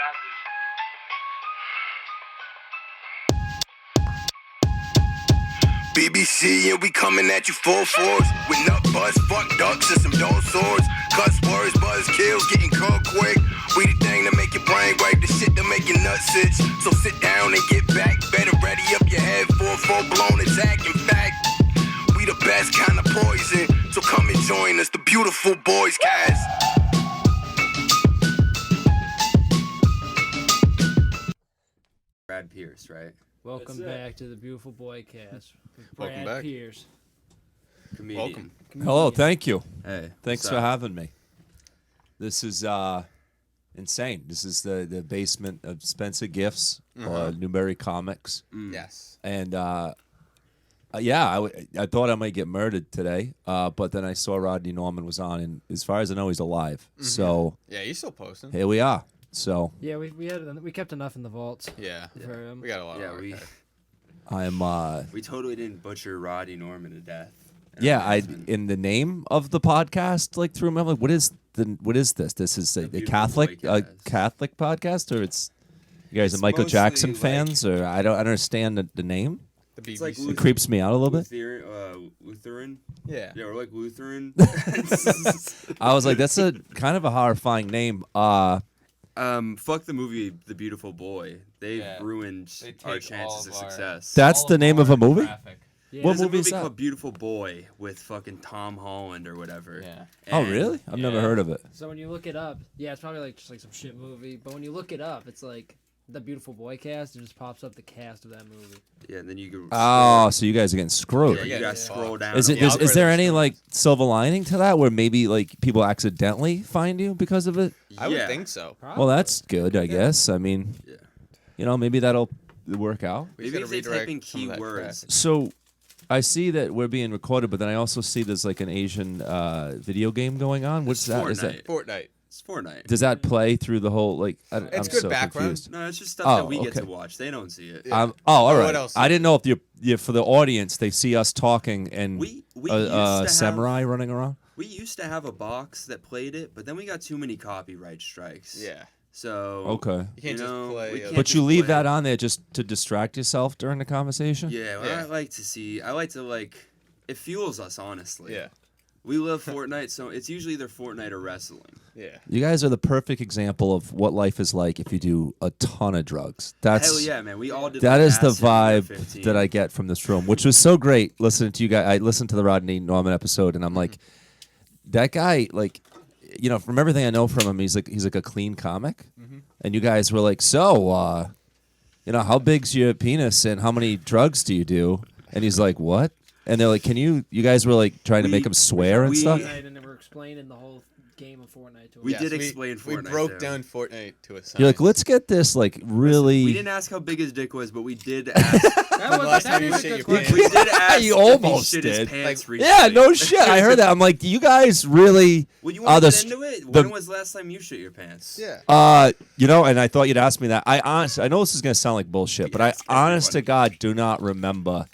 got this. BBC and we coming at you full force with nut buzz, fuck ducks and some dull swords. Cuss words, buzz kills, getting cold quick. We the thing to make your brain wipe, the shit to make your nuts itch. So sit down and get back, better ready up your head for a full-blown attack. In fact, we the best kind of poison, so come and join us, the beautiful boys cast. Brad Pierce, right? Welcome back to the beautiful Boycast. with Welcome Brad back. Pierce. Comedian. Welcome. Hello, thank you. Hey. Thanks what's for up? having me. This is insane. This is the basement of Spencer Gifts, Newberry Comics. Yes. And yeah, I thought I might get murdered today, but then I saw Rodney Norman was on, and as far as I know, he's alive. So Yeah, he's still posting. here we are. So Yeah, we kept enough in the vaults. Yeah. For him. We got a lot Yeah, of we archive. I'm we totally didn't butcher Roddy Norman to death. yeah, in the name of the podcast, like through I'm like, what is this? This is a Beautiful Catholic Boycast. Catholic podcast, or it's you guys It's are Michael mostly, Jackson like- fans, or I don't understand the name. The It's like BBC. It creeps me out a little bit. Lutheran. yeah. Yeah, we're like Lutheran. I was like, that's a kind of a horrifying name. Fuck the movie The Beautiful Boy. They've Yeah. ruined They take our all chances of of our- success. That's the name of a movie. Yeah. What There's a movie is movie that? called Beautiful Boy with fucking Tom Holland or whatever. Yeah. Oh, And- really? I've never Yeah. heard of it. So when you look it up, yeah, it's probably like just like some shit movie. But when you look it up, it's like the beautiful boy cast. It just pops up the cast of that movie. Yeah, and then you go. Oh, so you guys are getting screwed. Yeah, you Yeah. gotta scroll down. Is it? The Is there any algorithm's like silver lining to that, where maybe like people accidentally find you because of it? I would Yeah. think so. Probably. Well, that's good, I guess. I mean, Yeah. you know, maybe that'll work out. We Maybe gotta if they type redirect in some of that keywords. So, I see that we're being recorded, but then I also see there's like an Asian video game going on. What's It's that? Is that? Fortnite. It's Fortnite. Does that play through the whole like? I'm good so background. confused. No, it's just stuff Oh, that we get okay. to watch. They don't see it. Yeah. Oh, all What right. else? I didn't know if you for the audience they see us talking and We used a to have, samurai running around. We used to have a box that played it, but then we got too many copyright strikes. Yeah. So Okay. You can't You know, just play. we can't But just you leave play. that on there just to distract yourself during the conversation? Yeah, well, Yeah. I like to see. I like to like. It fuels us, honestly. Yeah. We love Fortnite, so it's usually either Fortnite or wrestling. Yeah. You guys are the perfect example of what life is like if you do a ton of drugs. That's Hell yeah, man. We all did. that like, is the acid when we were vibe 15. that I get from this room, which was so great listening to you guys. I listened to the Rodney Norman episode, and I'm like, that guy, like, you know, from everything I know from him, he's like a clean comic. And you guys were like, so, you know, how big's your penis and how many drugs do you do? And he's like, what? And they're like, you guys were like trying to make him swear and we- stuff? Fortnite, and then we're explaining the whole game of Fortnite to him. We Yes, did explain We Fortnite, broke though. down Fortnite to a science. You're like, let's get this like really. We didn't ask how big his dick was, but we did ask. That was last that time you is a shit good your question. we did ask. You if he almost shit his did. pants Like, Yeah, recently. no shit. I heard that. I'm like, you guys really Well, you are want to the get into it? the- When was the last time you shit your pants? Yeah. You know, and I thought you'd ask me that. I know this is gonna sound like bullshit, but I Yes, honest to everyone. God do not remember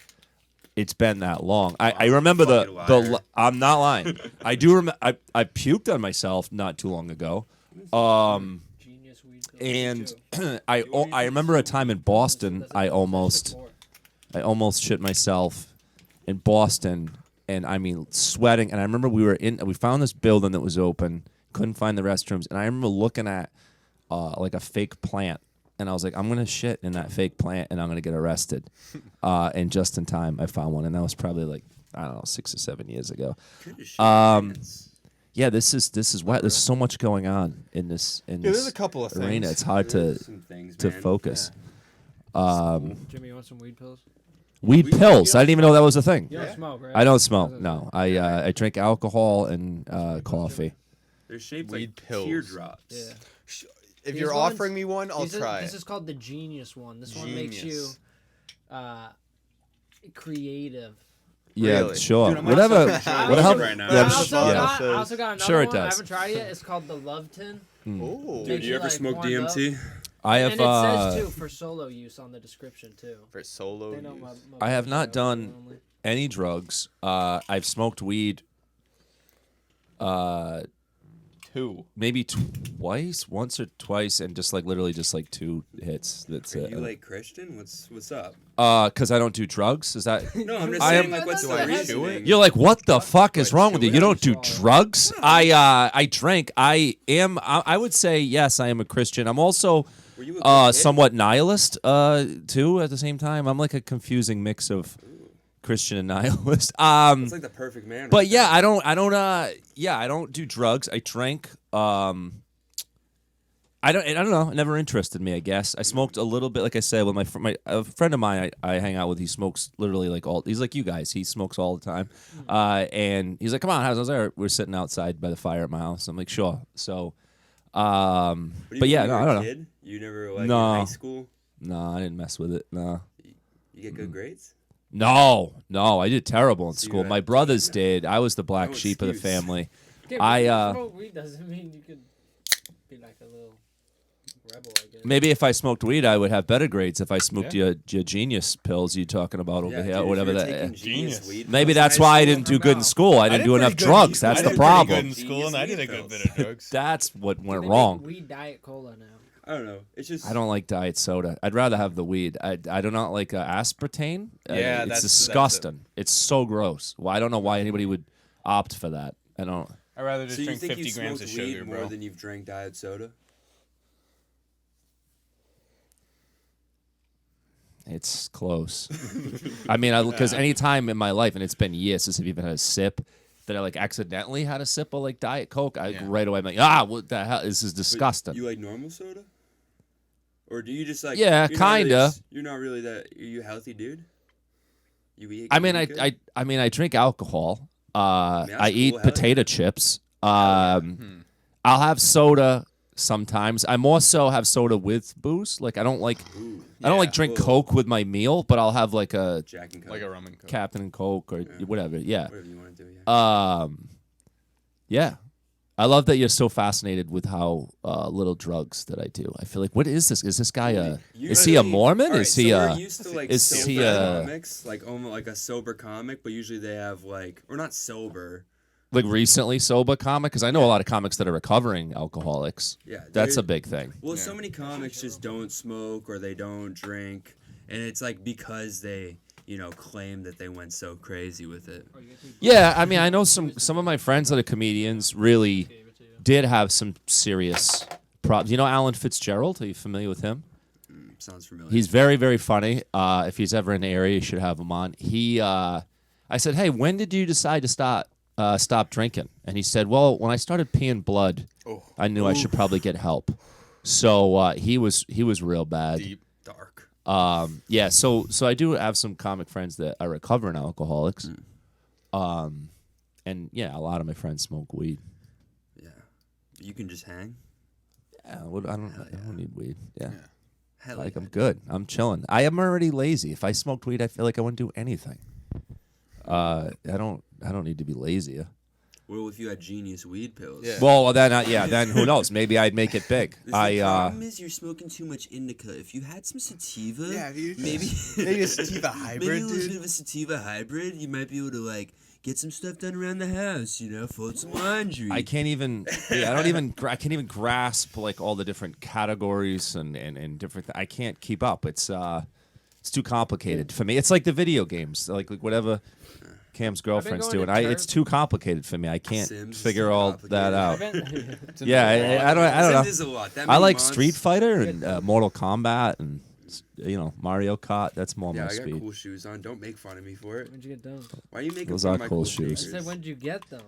it's been that long. I remember fucking liar. I'm not lying. I do remember I puked on myself not too long ago. Genius weed pills, And too. I remember a time in Boston I almost shit myself in Boston, and I mean sweating. And I remember we found this building that was open, couldn't find the restrooms, and I remember looking at like a fake plant, and I was like, I'm gonna shit in that fake plant, and I'm gonna get arrested. And just in time, I found one, and that was probably like I don't know 6 or 7 years ago. Could've shit your pants. Yeah, this is why there's so much going on in this there's a couple of arena. things. It's hard to There's some things, man. focus. Jimmy, you want some weed pills? Weed pills. I didn't even know that was a thing. You don't smoke, right? I don't smoke. No, I drink alcohol and coffee. They're shaped Weed like pills. teardrops. Yeah. If These you're ones- offering me one, I'll These are- try This it. is called the Genius one. This one makes you Genius. creative. Yeah, Really? sure. Dude, I'm whatever. also What enjoying help? it right now. Yeah, I also, yeah. got, I also got another Sure it one. I does. haven't tried it yet. It's called the Love Tin. Ooh. Dude, you ever like, smoke warmed up. DMT? I have. And it says too for solo use on the description too. For solo They know use. I have not my done only. any drugs. I've smoked weed. 2. maybe twice, once or twice, and just like literally just like 2 hits. That's Are it. you like Christian? What's up? Because I don't do drugs. Is that? No, I'm just I saying am- like what's Do the I have to? reasoning? You're like, what the fuck is wrong with you? You don't do Sure. drugs. I drank. I would say yes. I am a Christian. I'm also Were you a good kid? somewhat nihilist too. At the same time, I'm like a confusing mix of Christian and nihilist. It's like the perfect man. But yeah, I don't do drugs. I drank. I don't know. It never interested me. I guess I smoked a little bit. Like I said, with a friend of mine I hang out with. He smokes literally like all. He's like you guys. He smokes all the time. And he's like, "Come on, how's there?" We're sitting outside by the fire at my house. I'm like, "Sure." So, but yeah, no, I don't know. Kid? You never like No. in high school? No, I didn't mess with it. No. You get good grades? No, I did terrible in So you school. had- My brothers did. I was the black No sheep of the excuse. family. Okay, I, but smoke weed doesn't mean you could be like a little rebel, I guess. Maybe if I smoked weed, I would have better grades. If I smoked your genius pills you talking about over Yeah, here, dude, or if whatever you're that. taking genius Genius. weed Maybe pills in that's high why I school, didn't do good in school. I didn't do enough drugs. That's the Good problem. in school, and I did a good bit of drugs. That's what went They wrong. make weed diet cola now. I don't know. It's just I don't like diet soda. I'd rather have the weed. I do not like aspartame. Yeah, it's that's it. disgusting. It's so gross. Well, I don't know why anybody would opt for that. I don't. I'd rather just So you drink think 50 you've grams of smoked weed sugar, more bro. than you've drank diet soda? It's close. I mean, because any time in my life, and it's been years since I've even had a sip, that I like accidentally had a sip of like Diet Coke, I right away I'm like, what the hell? This is But disgusting. You like normal soda? Or do you just like? Yeah, you're not really kinda. you're not really that. Are you a healthy dude? You eat. I mean, you eat good? I mean, I drink alcohol. that's I eat cool, hell potato yeah. chips. yeah. I'll have soda sometimes. I more so have soda with booze. Like I don't like Ooh, I don't like drink Ooh. Coke with my meal, but I'll have like a Jack and Coke. Like a rum and coke. Captain Coke or whatever. Yeah. Whatever you want to do. Yeah. Yeah. I love that you're so fascinated with how little drugs that I do. I feel like, what is this? Is this guy is he a Mormon? All right, Is he so a? we're used to like is sober he a- comics, like almost like a sober comic, but usually they have like, or not sober. Like recently sober comic? Because I know a lot of comics that are recovering alcoholics. Yeah, That's they're- a big thing. Well, so many comics just don't smoke or they don't drink, and it's like because they, claim that they went so crazy with it. Yeah, I mean, I know some of my friends that are comedians really did have some serious problems. You know Alan Fitzgerald? Are you familiar with him? Sounds familiar. He's very, very funny. If he's ever in the area, you should have him on. I said, hey, when did you decide to stop drinking? And he said, well, when I started peeing blood, I knew I should probably get help. So he was real bad. Deep. dark. Yeah, so I do have some comic friends that are recovering alcoholics. And yeah, a lot of my friends smoke weed. Yeah, you can just hang. Yeah, I don't need weed. Yeah. Hell Like yeah. I'm good. I'm chilling. I am already lazy. If I smoked weed, I feel like I wouldn't do anything. I don't need to be lazy. Well, if you had genius weed pills. Yeah. Well, then then who knows? Maybe I'd make it big. The problem is you're smoking too much indica. If you had some sativa, maybe Maybe a sativa maybe hybrid, a little dude. bit of a sativa hybrid, you might be able to like get some stuff done around the house. Fold some laundry. I can't even. Yeah, I can't even grasp like all the different categories and different. I can't keep up. It's too complicated for me. It's like the video games, like whatever Cam's girlfriend's going doing. to It's too complicated for me. I can't Sims is figure too all that out. complicated. Yeah, I don't know. Sims is a lot. That I many like mods. Street Fighter and Mortal Kombat and Mario Kart. That's more Yeah, my I got speed. cool shoes on. Don't make fun of me for it. When'd you get done? Why are you making Those fun are of my cool cool shoes. I said, when'd you get them?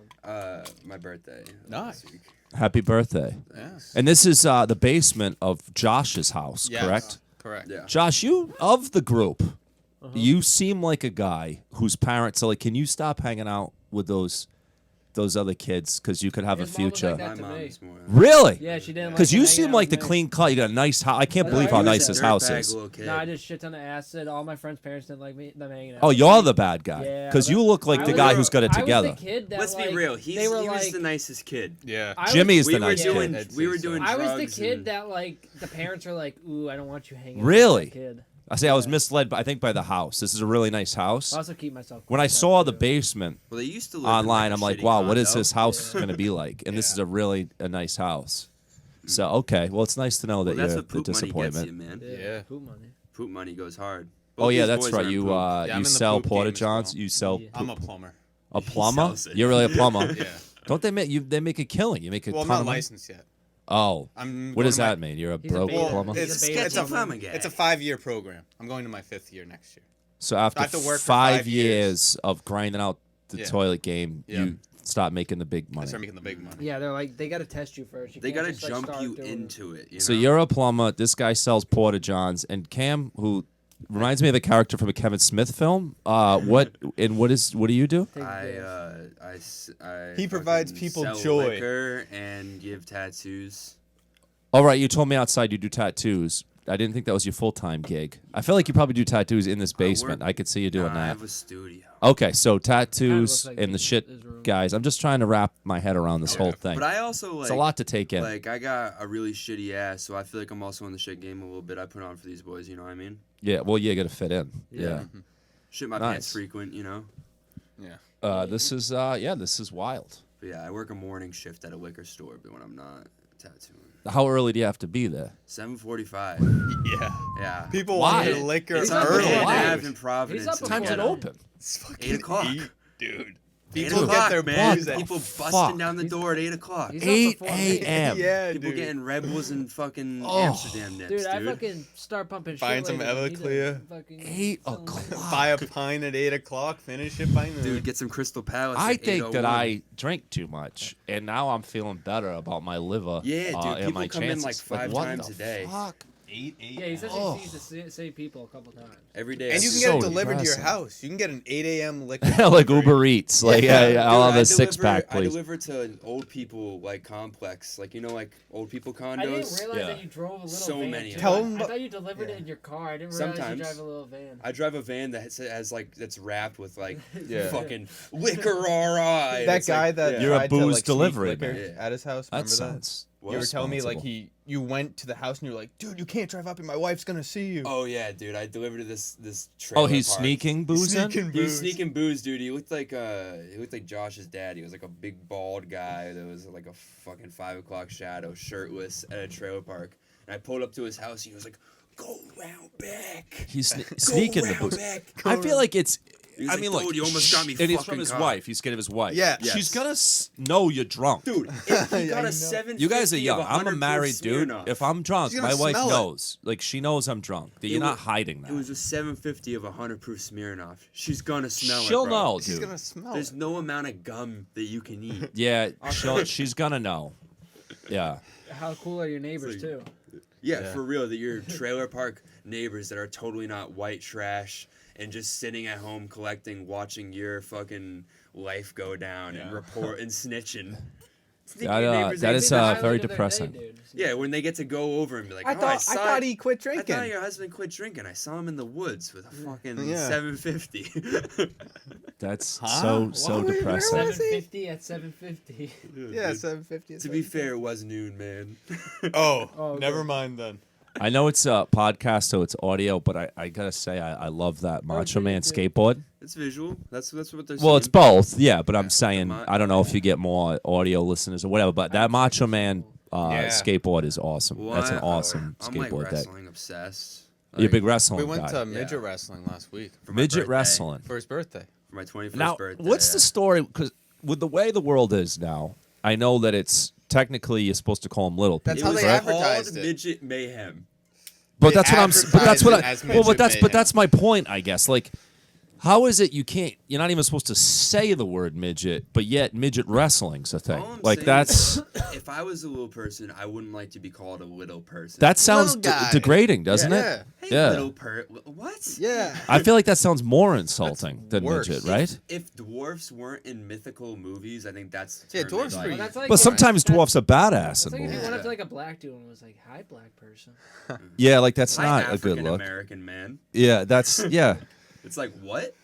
My birthday. Nice. Last week. Happy birthday! Yes. And this is the basement of Josh's house, Yes. correct? Correct. Yeah. Josh, you of the group, you seem like a guy whose parents are like, "Can you stop hanging out with those other kids because you could have His a mom was future?" like that. My to mom me. is more. Really? Yeah, she didn't. Because like you him seem hanging like out the with me. clean cut. You got a nice house. I can't That's believe why how he nice was his a house Dirtbag is. little kid. No, I did shit ton of acid. All my friends' parents didn't like me. Them hanging out. Oh, with you're me. the bad guy. Yeah, Because you but look like I the was- guy who's got it I together. was the kid that, Let's be like, real. they were He was like, the nicest kid. Yeah. I Jimmy was- is the We were nice doing. kid. We were doing. I was the drugs kid and- that like the parents are like, ooh, I don't want you hanging. Really? With that kid. I say I was misled, but I think by the house. This is a really nice house. I also keep myself. When I cleaned up, saw the too. basement Well, they used to live online, in I'm like like, a wow, shitty what is condo. this house going to be like? And this is a really a nice house. So okay, well, it's nice to know that Well, that's you're what the poop money gets you, disappointment. man. Yeah. Poop money. Poop money goes hard. Oh Both yeah, these that's boys right. are in You poop. I'm you in the sell poop game porta as johns. well. You sell Yeah. I'm a plumber. a plumber. sells it. You're really a plumber. Yeah. Don't they make you? They make a killing. You make a Well, I'm ton not of money. licensed yet. Oh, I'm what going does to my- that mean? You're a He's a broke beta. plumber. He's It's a beta it's a plumber. guy. it's a 5-year program. I'm going to my 5th year next year. So after I have to work for 5 5 years years. of grinding out the Yeah. toilet game, Yeah. you start making the big I money. start making the big money. Yeah, they're like they gotta test you first. You They can't gotta just, like, jump start you doing it. into it. You So know? you're a plumber. This guy sells porta johns, and Cam, who reminds me of a character from a Kevin Smith film. What do you do? Take a guess. I He provides fucking people sell joy. liquor and give tattoos. All right, you told me outside you do tattoos. I didn't think that was your full-time gig. I feel like you probably do tattoos in this basement. I could see you doing I that. have a studio. Okay, so Kinda tattoos looks like and the his- shit, his room. guys. I'm just trying to wrap my head around this whole thing. But I also like It's a lot to take in. Like I got a really shitty ass, so I feel like I'm also in the shit game a little bit. I put on for these boys, you know what I mean? Yeah, well, you got to fit in. Yeah. Shit my Nice. pants frequent, you know. Yeah. This is this is wild. But yeah, I work a morning shift at a liquor store, but when I'm not tattooing, How early do you have to be there? 7:45. Yeah. Yeah. People Why? want their liquor It's up early. before on Why? Ave in Providence. He's up and before Time's get it that. open? It's fucking 8 o'clock. dude. 8 People o'clock, get their man. booze at People fuck. busting down the door at 8 o'clock. He's up 8 before me. a.m. Yeah, People dude. getting Red Bulls and fucking Oh. Amsterdam nips, Dude, I fucking start pumping shit. Find some later than he Everclear. does. Fucking 8 selling liquor. o'clock. Buy a pint at 8 o'clock, finish it by noon. Dude, get some Crystal Palace. I at think that 8:01. I drink too much, and now I'm feeling better about my liver. Yeah, dude, and people my come in, chances. like, 5 what times the a day. Fuck? 8 Yeah, he says Oh. he sees the same people a couple times. every day. And you I can do- get So it delivered to your depressing. house. You can get an 8 a.m. liquor. like delivery. Uber Eats. Like, Yeah, yeah, I'll dude, have a six-pack, I please. deliver to an old people like complex, like like old people condos. I didn't realize Yeah. that you drove a little So van. many too. of Tell I, him I about- thought you delivered it in your car. I didn't realize Sometimes. you drive a little van. I drive a van has like that's wrapped with like Yeah. fucking liquor RI. That guy that You're a tried to, booze like, sneak delivery liquor man. at his house. That Remember that? sounds. You were telling me like responsible. you went to the house and you're like, dude, you can't drive up and my wife's gonna see you. Oh yeah, dude. I delivered to this trailer Oh, he's park. sneaking booze in? Sneaking He was booze. sneaking booze, dude. He looked like Josh's dad. He was like a big bald guy that was like a fucking 5 o'clock shadow, shirtless at a trailer park. And I pulled up to his house. And he was like, "Go round back." He's Go sneaking the round booze. back. I feel like it's. He was I like, mean, "Dude, look, you almost got me and he's fucking from his caught." wife. He's scared of his wife. Yeah. She's Yes. gonna know you're drunk. Dude, if he got I know. a 750 You guys are young. of I'm a 100 married proof dude. Smirnoff. If I'm drunk, She's my gonna wife smell it. knows. Like she knows I'm drunk. That It you're not was- hiding that. It was a 750 of 100 proof Smirnoff. She's gonna smell She'll it, bro. know, She's dude. gonna smell There's it. no amount of gum that you can eat. Yeah, she's gonna know. Yeah. How cool are your neighbors It's too? Yeah, for real. That your trailer park neighbors that are totally not white trash and just sitting at home collecting, watching your fucking life go down and report and snitching. Think your neighbors that ain't is been- Highlight very of their day, depressing. dude. Yeah, when they get to go over and be like, I "Oh, thought he quit I drinking. thought your husband quit drinking. I saw him in the woods with a fucking Yeah. 750." That's so Why- where depressing. was he? 750 at 750. Yeah, 750. To be fair, it was noon, man. Oh, Oh, never okay. mind then. I know it's a podcast, so it's audio, but I gotta say I love that Macho dude, Man dude. skateboard. It's visual. That's what they're Well, it's saying. both, yeah. But I'm saying Ma- I don't know if you get more audio listeners or whatever. But that Macho Man Yeah. skateboard is awesome. Well, That's an awesome I'm like skateboard deck. wrestling obsessed. You're a Like, big wrestling We went guy. to midget wrestling last week for my Midget birthday. wrestling. for his birthday. For my 21st Now, birthday. what's yeah. the story? Because with the way the world is now, I know that it's technically you're supposed to call them little people. That's It how was they called advertised it. Midget Mayhem. But They that's what I'm. But that's what advertise I. it as Well, but midget that's mayhem. my point, I guess. Like, how is it you can't? You're not even supposed to say the word midget, but yet midget wrestling's a thing. All I'm Like saying that's is, if I was a little person, I wouldn't like to be called a little person. that sounds Little guy. degrading, doesn't Yeah. it? hey, yeah. little what? Yeah. I feel like that sounds more insulting than worse. midget, right? If dwarfs weren't in mythcal movies, I think that's the Yeah, term dwarfs they'd pretty- like. That's like But sometimes dwarfs are badass It's in like if you movies. went up to like a black dude and was like, "Hi, black person." Yeah, like that's Hi, not a good African look. American man. Yeah, that's yeah. It's like what?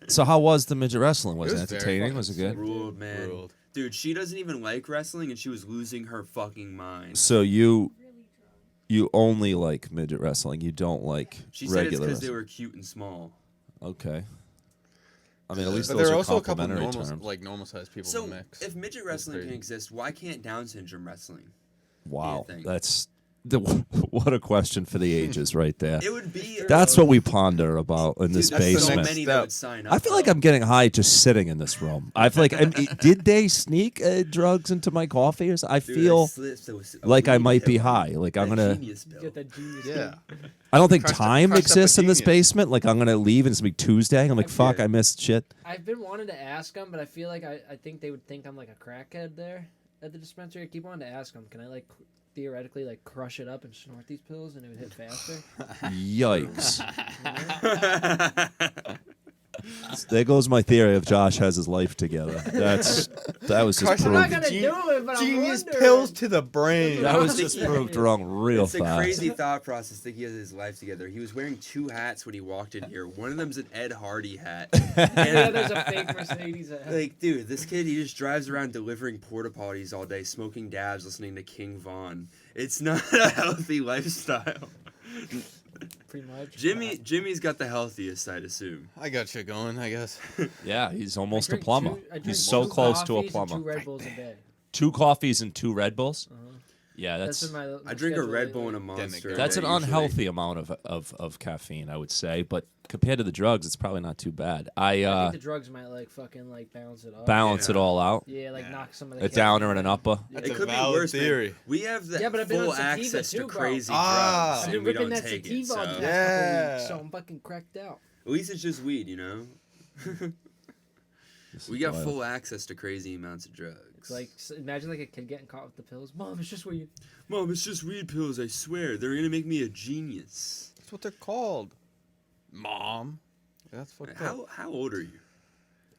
So how was the midget wrestling? Was it, was very entertaining? fucking Was it good? Ruled, man. Ruled. Dude, she doesn't even like wrestling, and she was losing her fucking mind. So you You only like midget wrestling. You don't like She said it's regular because they wrestling. were cute and small. Okay. I mean, at least But those there are are also a couple complimentary normal, terms. like normal sized people So in the mix. if midget wrestling can crazy. exist, why can't Down syndrome wrestling? Wow, think? that's what a question for the ages, right there. It would be. That's what we ponder about in this Dude, there's so basement. many that would sign up. I feel like though. I'm getting high just sitting in this room. I feel like, did they sneak drugs into my coffee? Or something? I Dude, feel a like I weed might be pill. high. Like I'm That gonna. genius pill. Get that genius. Yeah. I don't think Crushed up- time crushed up exists a in this genius. basement. Like I'm gonna leave and it's gonna be Tuesday. I'm like, fuck, Yeah. I missed shit. I've been wanting to ask them, but I feel like I think they would think I'm like a crackhead there at the dispensary. I keep wanting to ask them, can I like theoretically like crush it up and snort these pills and it would hit faster? Yikes. There goes my theory of Josh has his life together. That was just Crushed I'm not proved. gonna do it, but Genius I'm wondering. pills to the brain. That was just proved wrong real It's a fast. crazy thought process that he has his life together. He was wearing 2 hats when he walked in here. One of them's an Ed Hardy hat. Yeah, there's a fake Mercedes. Like, dude, this kid, he just drives around delivering porta potties all day, smoking dabs, listening to King Von. It's not a healthy lifestyle. Pretty much. Jimmy's got the healthiest, I'd assume. I got you going, I guess. Yeah, he's almost a drink plumber. I drink He's so 2 close to a coffees and plumber. 2 Red Bulls a day. 2 coffees and 2 Red Bulls. Yeah, That's that's been my I drink a schedule Red Bull and a lately. Monster. that's an a day, usually. unhealthy amount of caffeine, I would say. But compared to the drugs, it's probably not too bad. I think I the drugs might like fucking like balance it up. balance it Yeah. all out. Yeah, like knock some of the A downer and an upper. That's It a could be valid worse, theory. man. We have the Yeah, but I've been full on sativa access too, to bro. crazy Ah. drugs, I've and been we ripping don't that take it. sativa So on the past Yeah. couple weeks, so I'm fucking cracked out. at least it's just weed, you know. We got wild. full access to crazy amounts of drugs. Like, imagine like a kid getting caught with the pills. Mom, it's just weed. Mom, it's just weed pills. I swear, they're gonna make me a genius. That's what they're called. Mom. That's fucked up. How old are you?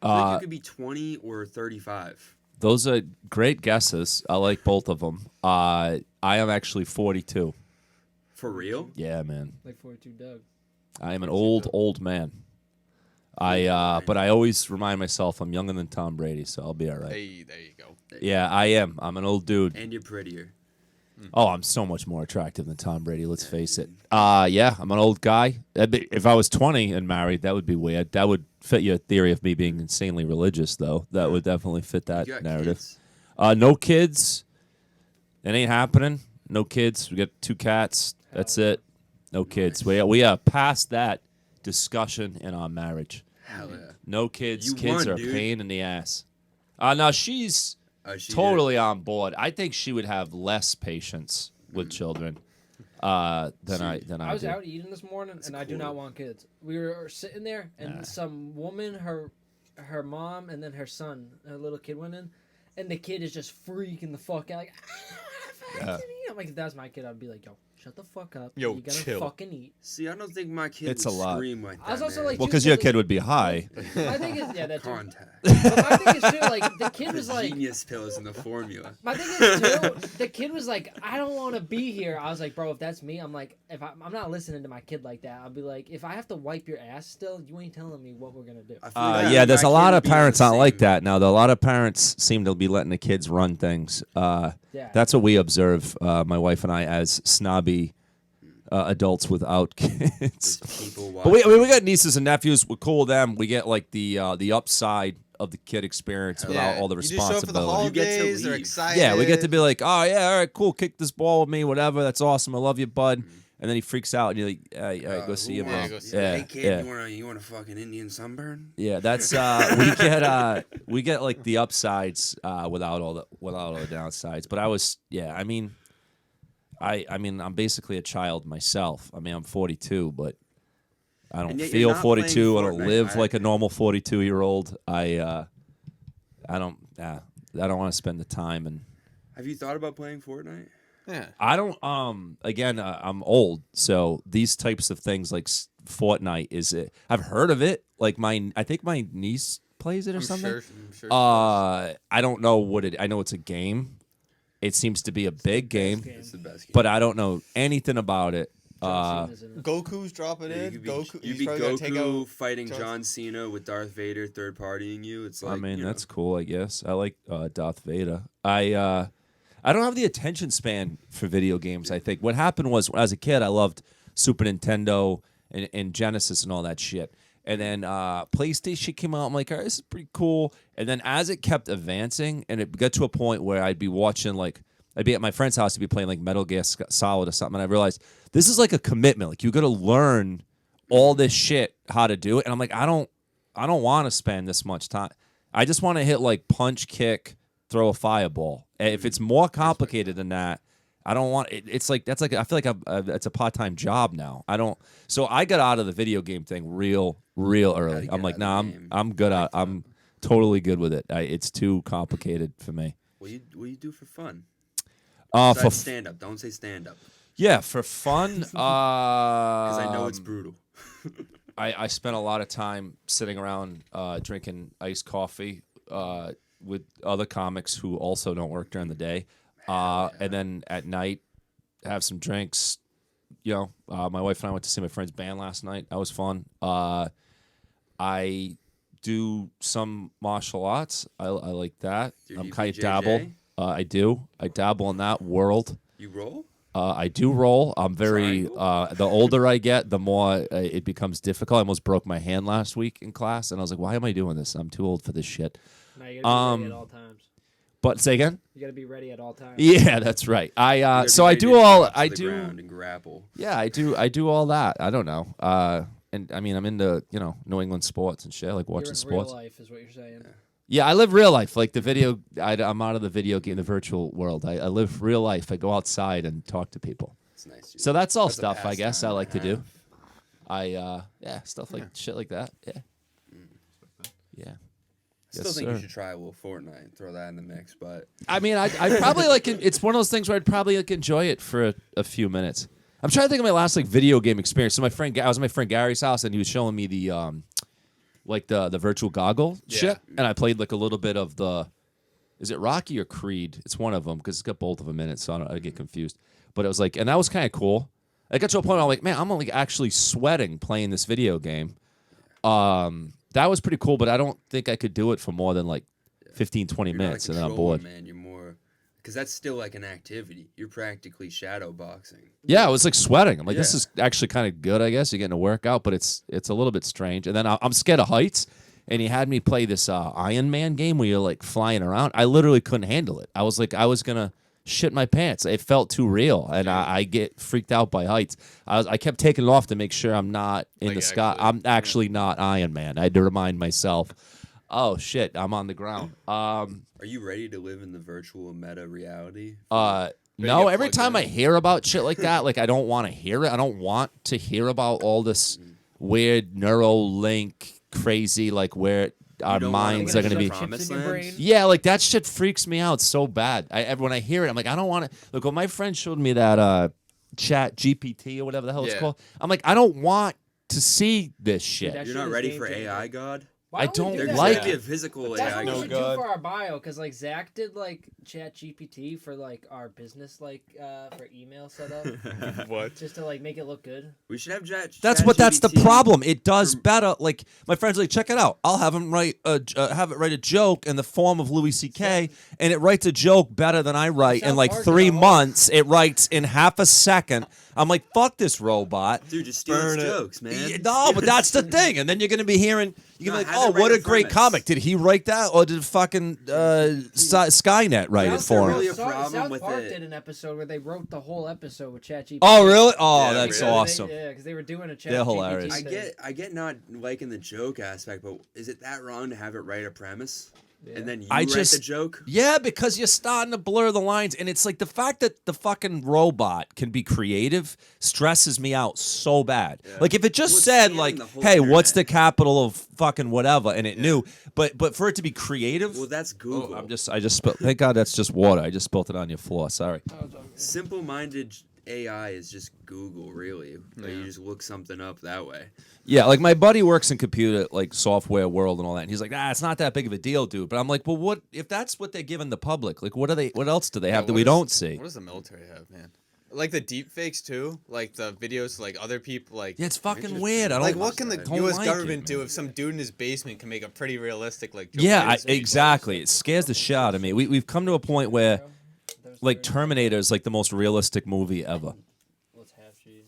I think Uh, you could be 20 or 35. Those are great guesses. I like both of them. I am actually 42. For real? Yeah, man. Like 42 Doug. I am an old man. But I always remind myself I'm younger than Tom Brady, so I'll be all right. Hey, there you go. Yeah, I am. I'm an old dude. And you're prettier. Oh, I'm so much more attractive than Tom Brady. Let's face it. Yeah, I'm an old guy. If I was 20 and married, that would be weird. That would fit your theory of me being insanely religious, though. That would definitely fit that You got narrative. kids. No kids. It ain't happening. No kids. We got 2 cats. That's it. No kids. We are past that discussion in our marriage. Hell yeah. No kids. You Kids won, are a dude. pain in the ass. Now she's Oh, she totally on board. I think she would have less patience with children than I I was do. out eating this morning, and I do not want kids. We were sitting there, and some woman, her mom, and then her son, a little kid, went in, and the kid is just freaking the fuck out. Like, I'm like, if that was my kid, I'd be like, yo, shut the fuck up. Yo, you gotta chill. fucking eat. See, I don't think my kid It's would a lot. scream like that. I was also man. like, Well, too, because your so kid would be high. My thing is, yeah, that too. contact. But my thing is too, like the kid was like, Genius pills in the formula. my thing is too, the kid was like, I don't want to be here. I was like, bro, if that's me, I'm like, if I'm not listening to my kid like that. I'll be like, if I have to wipe your ass still, you ain't telling me what we're gonna do. I feel like Yeah, there's my a kid lot would of be in the parents aren't like same- that now. Though a lot of parents seem to be letting the kids run things. Yeah. That's what we observe, my wife and I, as snobby adults without kids. Just people But we got nieces and nephews. We're cool with them. We get like the upside of the kid experience without all the You just show up for the responsibility. You get to holidays. They're leave. excited. Yeah, we get to be like, oh yeah, all right, cool, kick this ball with me, whatever. That's awesome. I love you, bud. And then he freaks out, and you're like, yeah, go see your yeah, mom. go see Yeah, Hey kid, yeah. you want a fucking Indian sunburn? Yeah, that's we get like the upsides without all the downsides. But I mean I'm basically a child myself. I mean I'm 42, but I don't And yet feel you're not 42. I playing don't Fortnite, live right? like a normal 42-year-old. I don't want to spend the time, and Have you thought about playing Fortnite? Yeah. I don't again I'm old, so these types of things like Fortnite is it. I've heard of it. Like I think my niece plays it or something. I'm sure. I don't know what it. I know it's a game. It seems to be a big game, It's the best game. but I don't know anything about it. John Cena's in it. Goku's dropping Yeah, in. you could be, Goku. you'd he's be probably gonna take Goku out fighting John- John Cena with Darth Vader third partying you. It's like I mean, you that's know. cool. I guess I like Darth Vader. I I don't have the attention span for video games. I think what happened was as a kid, I loved Super Nintendo and Genesis and all that shit. And then PlayStation came out. I'm like, all right, this is pretty cool. And then as it kept advancing, and it got to a point where I'd be watching I'd be at my friend's house to be playing like Metal Gear Solid or something, and I realized this is like a commitment. Like you got to learn all this shit how to do it, and I'm like, I don't want to spend this much time. I just want to hit like punch, kick, throw a fireball. If it's more complicated than that, I don't want it. It's like I feel like it's a part-time job now. So I got out of the video game thing real early. I'm like, nah, I'm good out. I'm totally good with it. It's too complicated for me. What do you do for fun? For stand up, don't say stand up. Yeah, for fun. Because I know it's brutal. I spent a lot of time sitting around drinking iced coffee with other comics who also don't work during the day, and then at night have some drinks. You know, my wife and I went to see my friend's band last night. That was fun. I do some martial arts. I like that. I'm kind of dabble. I do. I dabble in that world. You roll? I do roll. I'm very. The older I get, the more it becomes difficult. I almost broke my hand last week in class, and I was like, "Why am I doing this? I'm too old for this shit." No, you gotta be ready at all times. But say again. You gotta be ready at all times. Yeah, that's right. So I do all. I do. And grapple. Yeah, I do. I do all that. I don't know. And I mean, I'm into New England sports and shit. I like watching You're in sports. Real life is what you're saying. Yeah, I live real life. Like the video, I'm out of the video game, the virtual world. I live real life. I go outside and talk to people. That's nice. So that's all stuff I guess I like to do. Stuff like shit like that. Yeah. Yeah. I still think you should try a little Fortnite and throw that in the mix, but I mean, I probably like it. It's one of those things where I'd probably enjoy it for a few minutes. I'm trying to think of my last video game experience. So I was at my friend Gary's house and he was showing me the virtual goggle shit, and I played like a little bit of is it Rocky or Creed? It's one of them because it's got both of them in it, so I get confused. But it was like, and that was kind of cool. I got to a point where I'm like, man, I'm like actually sweating playing this video game. That was pretty cool, but I don't think I could do it for more than like 15, 20 minutes, and then I'm bored. Man, you're more because that's still like an activity. You're practically shadow boxing. Yeah, I was like sweating. I'm like, this is actually kind of good, I guess. You're getting a workout, but it's a little bit strange. And then I'm scared of heights, and he had me play this Iron Man game where you're like flying around. I literally couldn't handle it. I was like, I was gonna shit my pants. It felt too real, and I get freaked out by heights. I kept taking it off to make sure I'm not in the sky. I'm actually not Iron Man. I had to remind myself. Oh shit, I'm on the ground. Are you ready to live in the virtual meta reality? No, every time I hear about shit like that, like I don't want to hear it. I don't want to hear about all this weird Neuralink crazy, like where our minds are going to be. Yeah, like that shit freaks me out so bad. When I hear it, I'm like, I don't want to. Look, when my friend showed me that Chat GPT or whatever the hell it's called, I'm like, I don't want to see this shit. You're not ready for AI God? I don't There's like gonna be a physical That's AI. what we should do for our bio, because like Zach did like Chat GPT for like our business, like for email setup. What? Just to like make it look good. We should have Chat. That's the problem. It does better. Like my friend's like, check it out. I'll have him write have it write a joke in the form of Louis C.K. and it writes a joke better than I write in like 3 months. It writes in half a second. I'm like, fuck this robot. Dude, just steal his jokes, man. No, but that's the thing. And then you're gonna be hearing, you're gonna be like, oh, what a great comic. Did he write that, or did fucking Skynet write it for him? Really a problem South with Park it. did an episode where they wrote the whole episode with ChatGPT. Oh, really? Oh, Yeah, that's really? awesome. Because they were doing a ChatGPT. They're hilarious. I get not liking the joke aspect, but is it that wrong to have it write a premise? Yeah. And then you I write just- the joke? Yeah, because you're starting to blur the lines, and it's like the fact that the fucking robot can be creative stresses me out so bad. Like if it just Well, it's said scanning like, the whole "Hey, what's the internet. capital of fucking whatever," and it knew, but for it to be creative, Well, that's Google. I just spilled. Thank God that's just water. I just spilled it on your floor. Sorry. Simple-minded AI is just Google, really. Like you just look something up that way. Yeah, like my buddy works in computer like software world and all that. And he's like, it's not that big of a deal, dude. But I'm like, well, what if that's what they're giving the public? Like, what else do they have that we don't see? What does the military have, man? Like the deep fakes too, like the videos, like other people, like Yeah, it's fucking weird. I don't like what can the don't U.S. like government it, do man. if some dude in his basement can make a pretty realistic like? Joe Yeah, Biden's exactly. It scares the shit out of me. We've come to a point where like Terminator is like the most realistic movie ever. What's half cheese?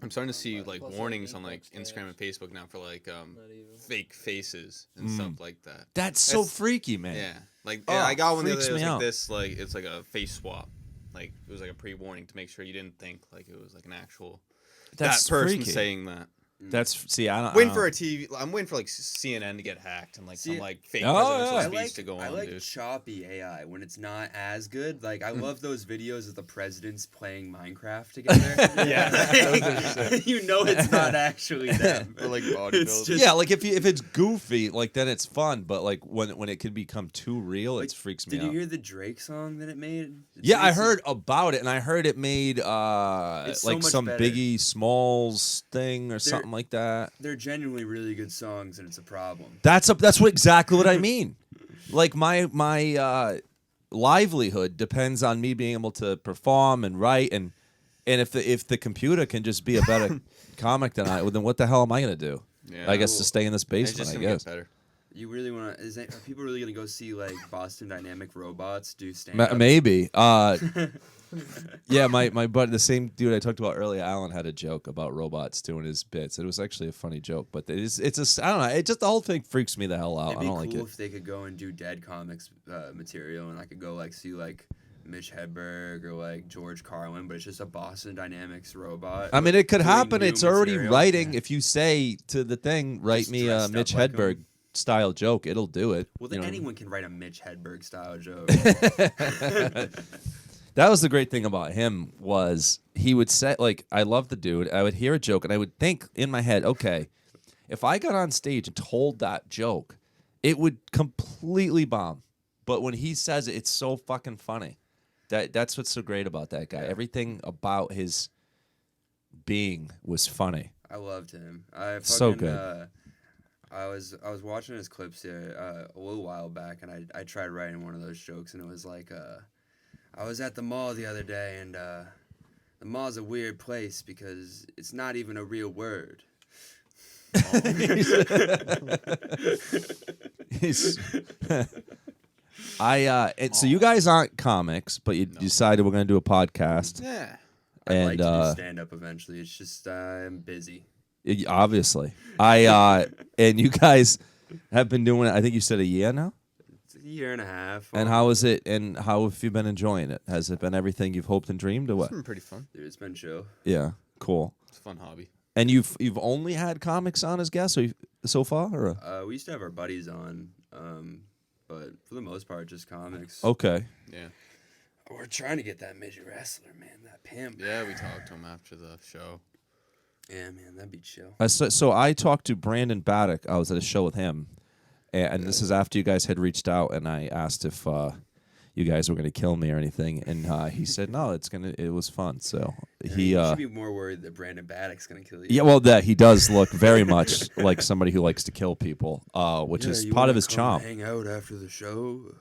I'm starting to see like Plus, warnings like, on like Epoch Instagram and Facebook now for like Not even. fake faces and stuff like that. That's so That's- freaky, man. Yeah, like Oh, I got one the other freaks day. It was me like out. this, like it's like a face swap. Like it was like a pre-warning to make sure you didn't think like it was like an actual That's that person freaky. saying that. That's I don't. Waiting I for a don't- TV. I'm waiting for like CNN to get hacked and like See, some like fake Oh, presidential yeah. speech to go I on, like dude. choppy AI when it's not as good. Like Hmm. I love those videos of the presidents playing Minecraft together. Yeah. You know it's not actually them. Or, like, It's bodybuilders. just- Yeah, like if it's goofy, like then it's fun. But like when it can become too real, it freaks me Did out. you hear the Drake song that it made? Yeah, I Drake's- heard about it, and I heard it made It's so like much some better. Biggie Smalls thing or something like that. They're genuinely really good songs, and it's a problem. That's what exactly what I mean. Like my livelihood depends on me being able to perform and write, and if the computer can just be a better comic than I, well, then what the hell am I gonna do? Yeah. I guess to stay in this It's basement. just I gonna guess. get better. You really want to? Are people really gonna go see like Boston Dynamic Robots do stand Ma- up? maybe. Yeah, my buddy, the same dude I talked about earlier, Alan, had a joke about robots doing his bits. It was actually a funny joke, but it's I don't know. It just the whole thing freaks me the hell out. It'd I be don't cool like it. if they could go and do Dead Comics material, and I could go like see like Mitch Hedberg or like George Carlin, but it's just a Boston Dynamics robot. I mean, it could doing happen. new It's already material. writing. If you say to the thing, write Just me a dressed up Mitch like Hedberg him. style joke, it'll do it. Well, you then know? anyone can write a Mitch Hedberg style joke. That was the great thing about him was he would say, like, I love the dude. I would hear a joke and I would think in my head, okay, if I got on stage and told that joke, it would completely bomb. But when he says it, it's so fucking funny. That's what's so great about that guy. Everything about his being was funny. I loved him. I fucking, So good. I was watching his clips here a little while back, and I tried writing one of those jokes, and it was like, I was at the mall the other day, and the mall's a weird place because it's not even a real word. He's- so you guys aren't comics, but you decided we're gonna do a podcast. Yeah. I'd like And, to do uh, stand up eventually. It's just I'm busy. Obviously, and you guys have been doing it. I think you said a year now. It's a year and a half. And how is it? And how have you been enjoying it? Has it been everything you've hoped and dreamed, or what? It's been pretty fun. Dude, it's been chill. Yeah, cool. It's a fun hobby. And you've only had comics on as guests so far, or We used to have our buddies on, but for the most part, just comics. okay? Yeah. We're trying to get that midget wrestler, man. That pimp. Yeah, we talked to him after the show. Yeah, man, that'd be chill. So I talked to Brandon Baddock. I was at a show with him, and this is after you guys had reached out, and I asked if you guys were going to kill me or anything, and he said no. It was fun. So he You should be more worried that Brandon Baddock's gonna kill you. yeah, well, that he does look very much like somebody who likes to kill people, which Yeah, is you part wanna of his come charm. Hang out after the show.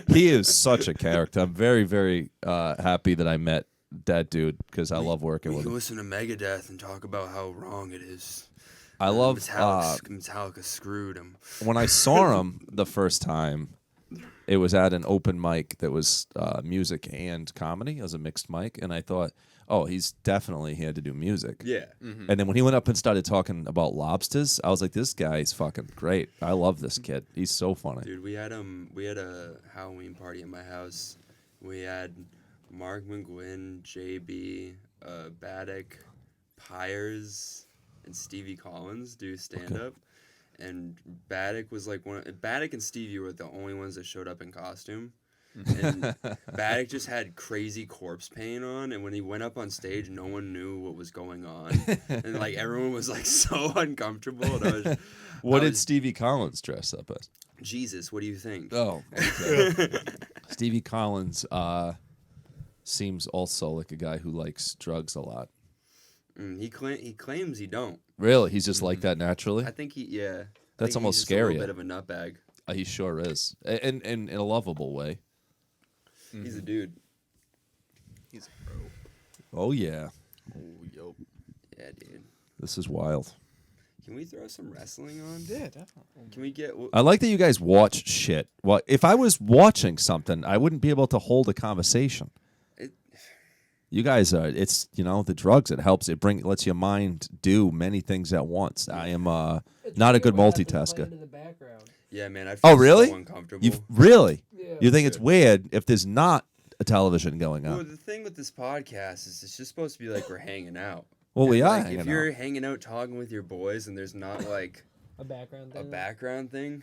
He is such a character. I'm very, very happy that I met that dude because I love working We with can him. listen to Megadeth and talk about how wrong it is. I love Metallica screwed him. when I saw him the first time. It was at an open mic that was music and comedy as a mixed mic, and I thought, oh, he had to do music. Yeah. And then when he went up and started talking about lobsters, I was like, this guy's fucking great. I love this kid. He's so funny. Dude, we had a Halloween party at my house. We had Mark McGuinn, JB, Baddock, Pyers, and Stevie Collins do stand up. And Baddock was like Baddock and Stevie were the only ones that showed up in costume. And Baddock just had crazy corpse paint on, and when he went up on stage, no one knew what was going on, and like everyone was like so uncomfortable. And What did Stevie Collins dress up as? Jesus, what do you think? Oh, okay. Stevie Collins seems also like a guy who likes drugs a lot. He claims he don't. Really? He's just like that naturally? I think I That's think almost he's just a little scary. bit of a nutbag. He sure is. In a lovable way. He's a dude. He's a pro. Oh, yeah. Oh, yo. Yeah, dude. This is wild. Can we throw some wrestling on? Yeah, definitely. Can we get? I like that you guys watch shit. Well, if I was watching something, I wouldn't be able to hold a conversation. You guys are. It's the drugs. It helps. It lets your mind do many things at once. I am not a good multitasker. Yeah, man. I feel Oh, really? so uncomfortable. You really? Yeah. You think it's weird if there's not a television going on? Well, the thing with this podcast is it's just supposed to be like we're hanging out. Well, we And, are like, hanging if you're out. hanging out talking with your boys and there's not like A background a thing. background thing.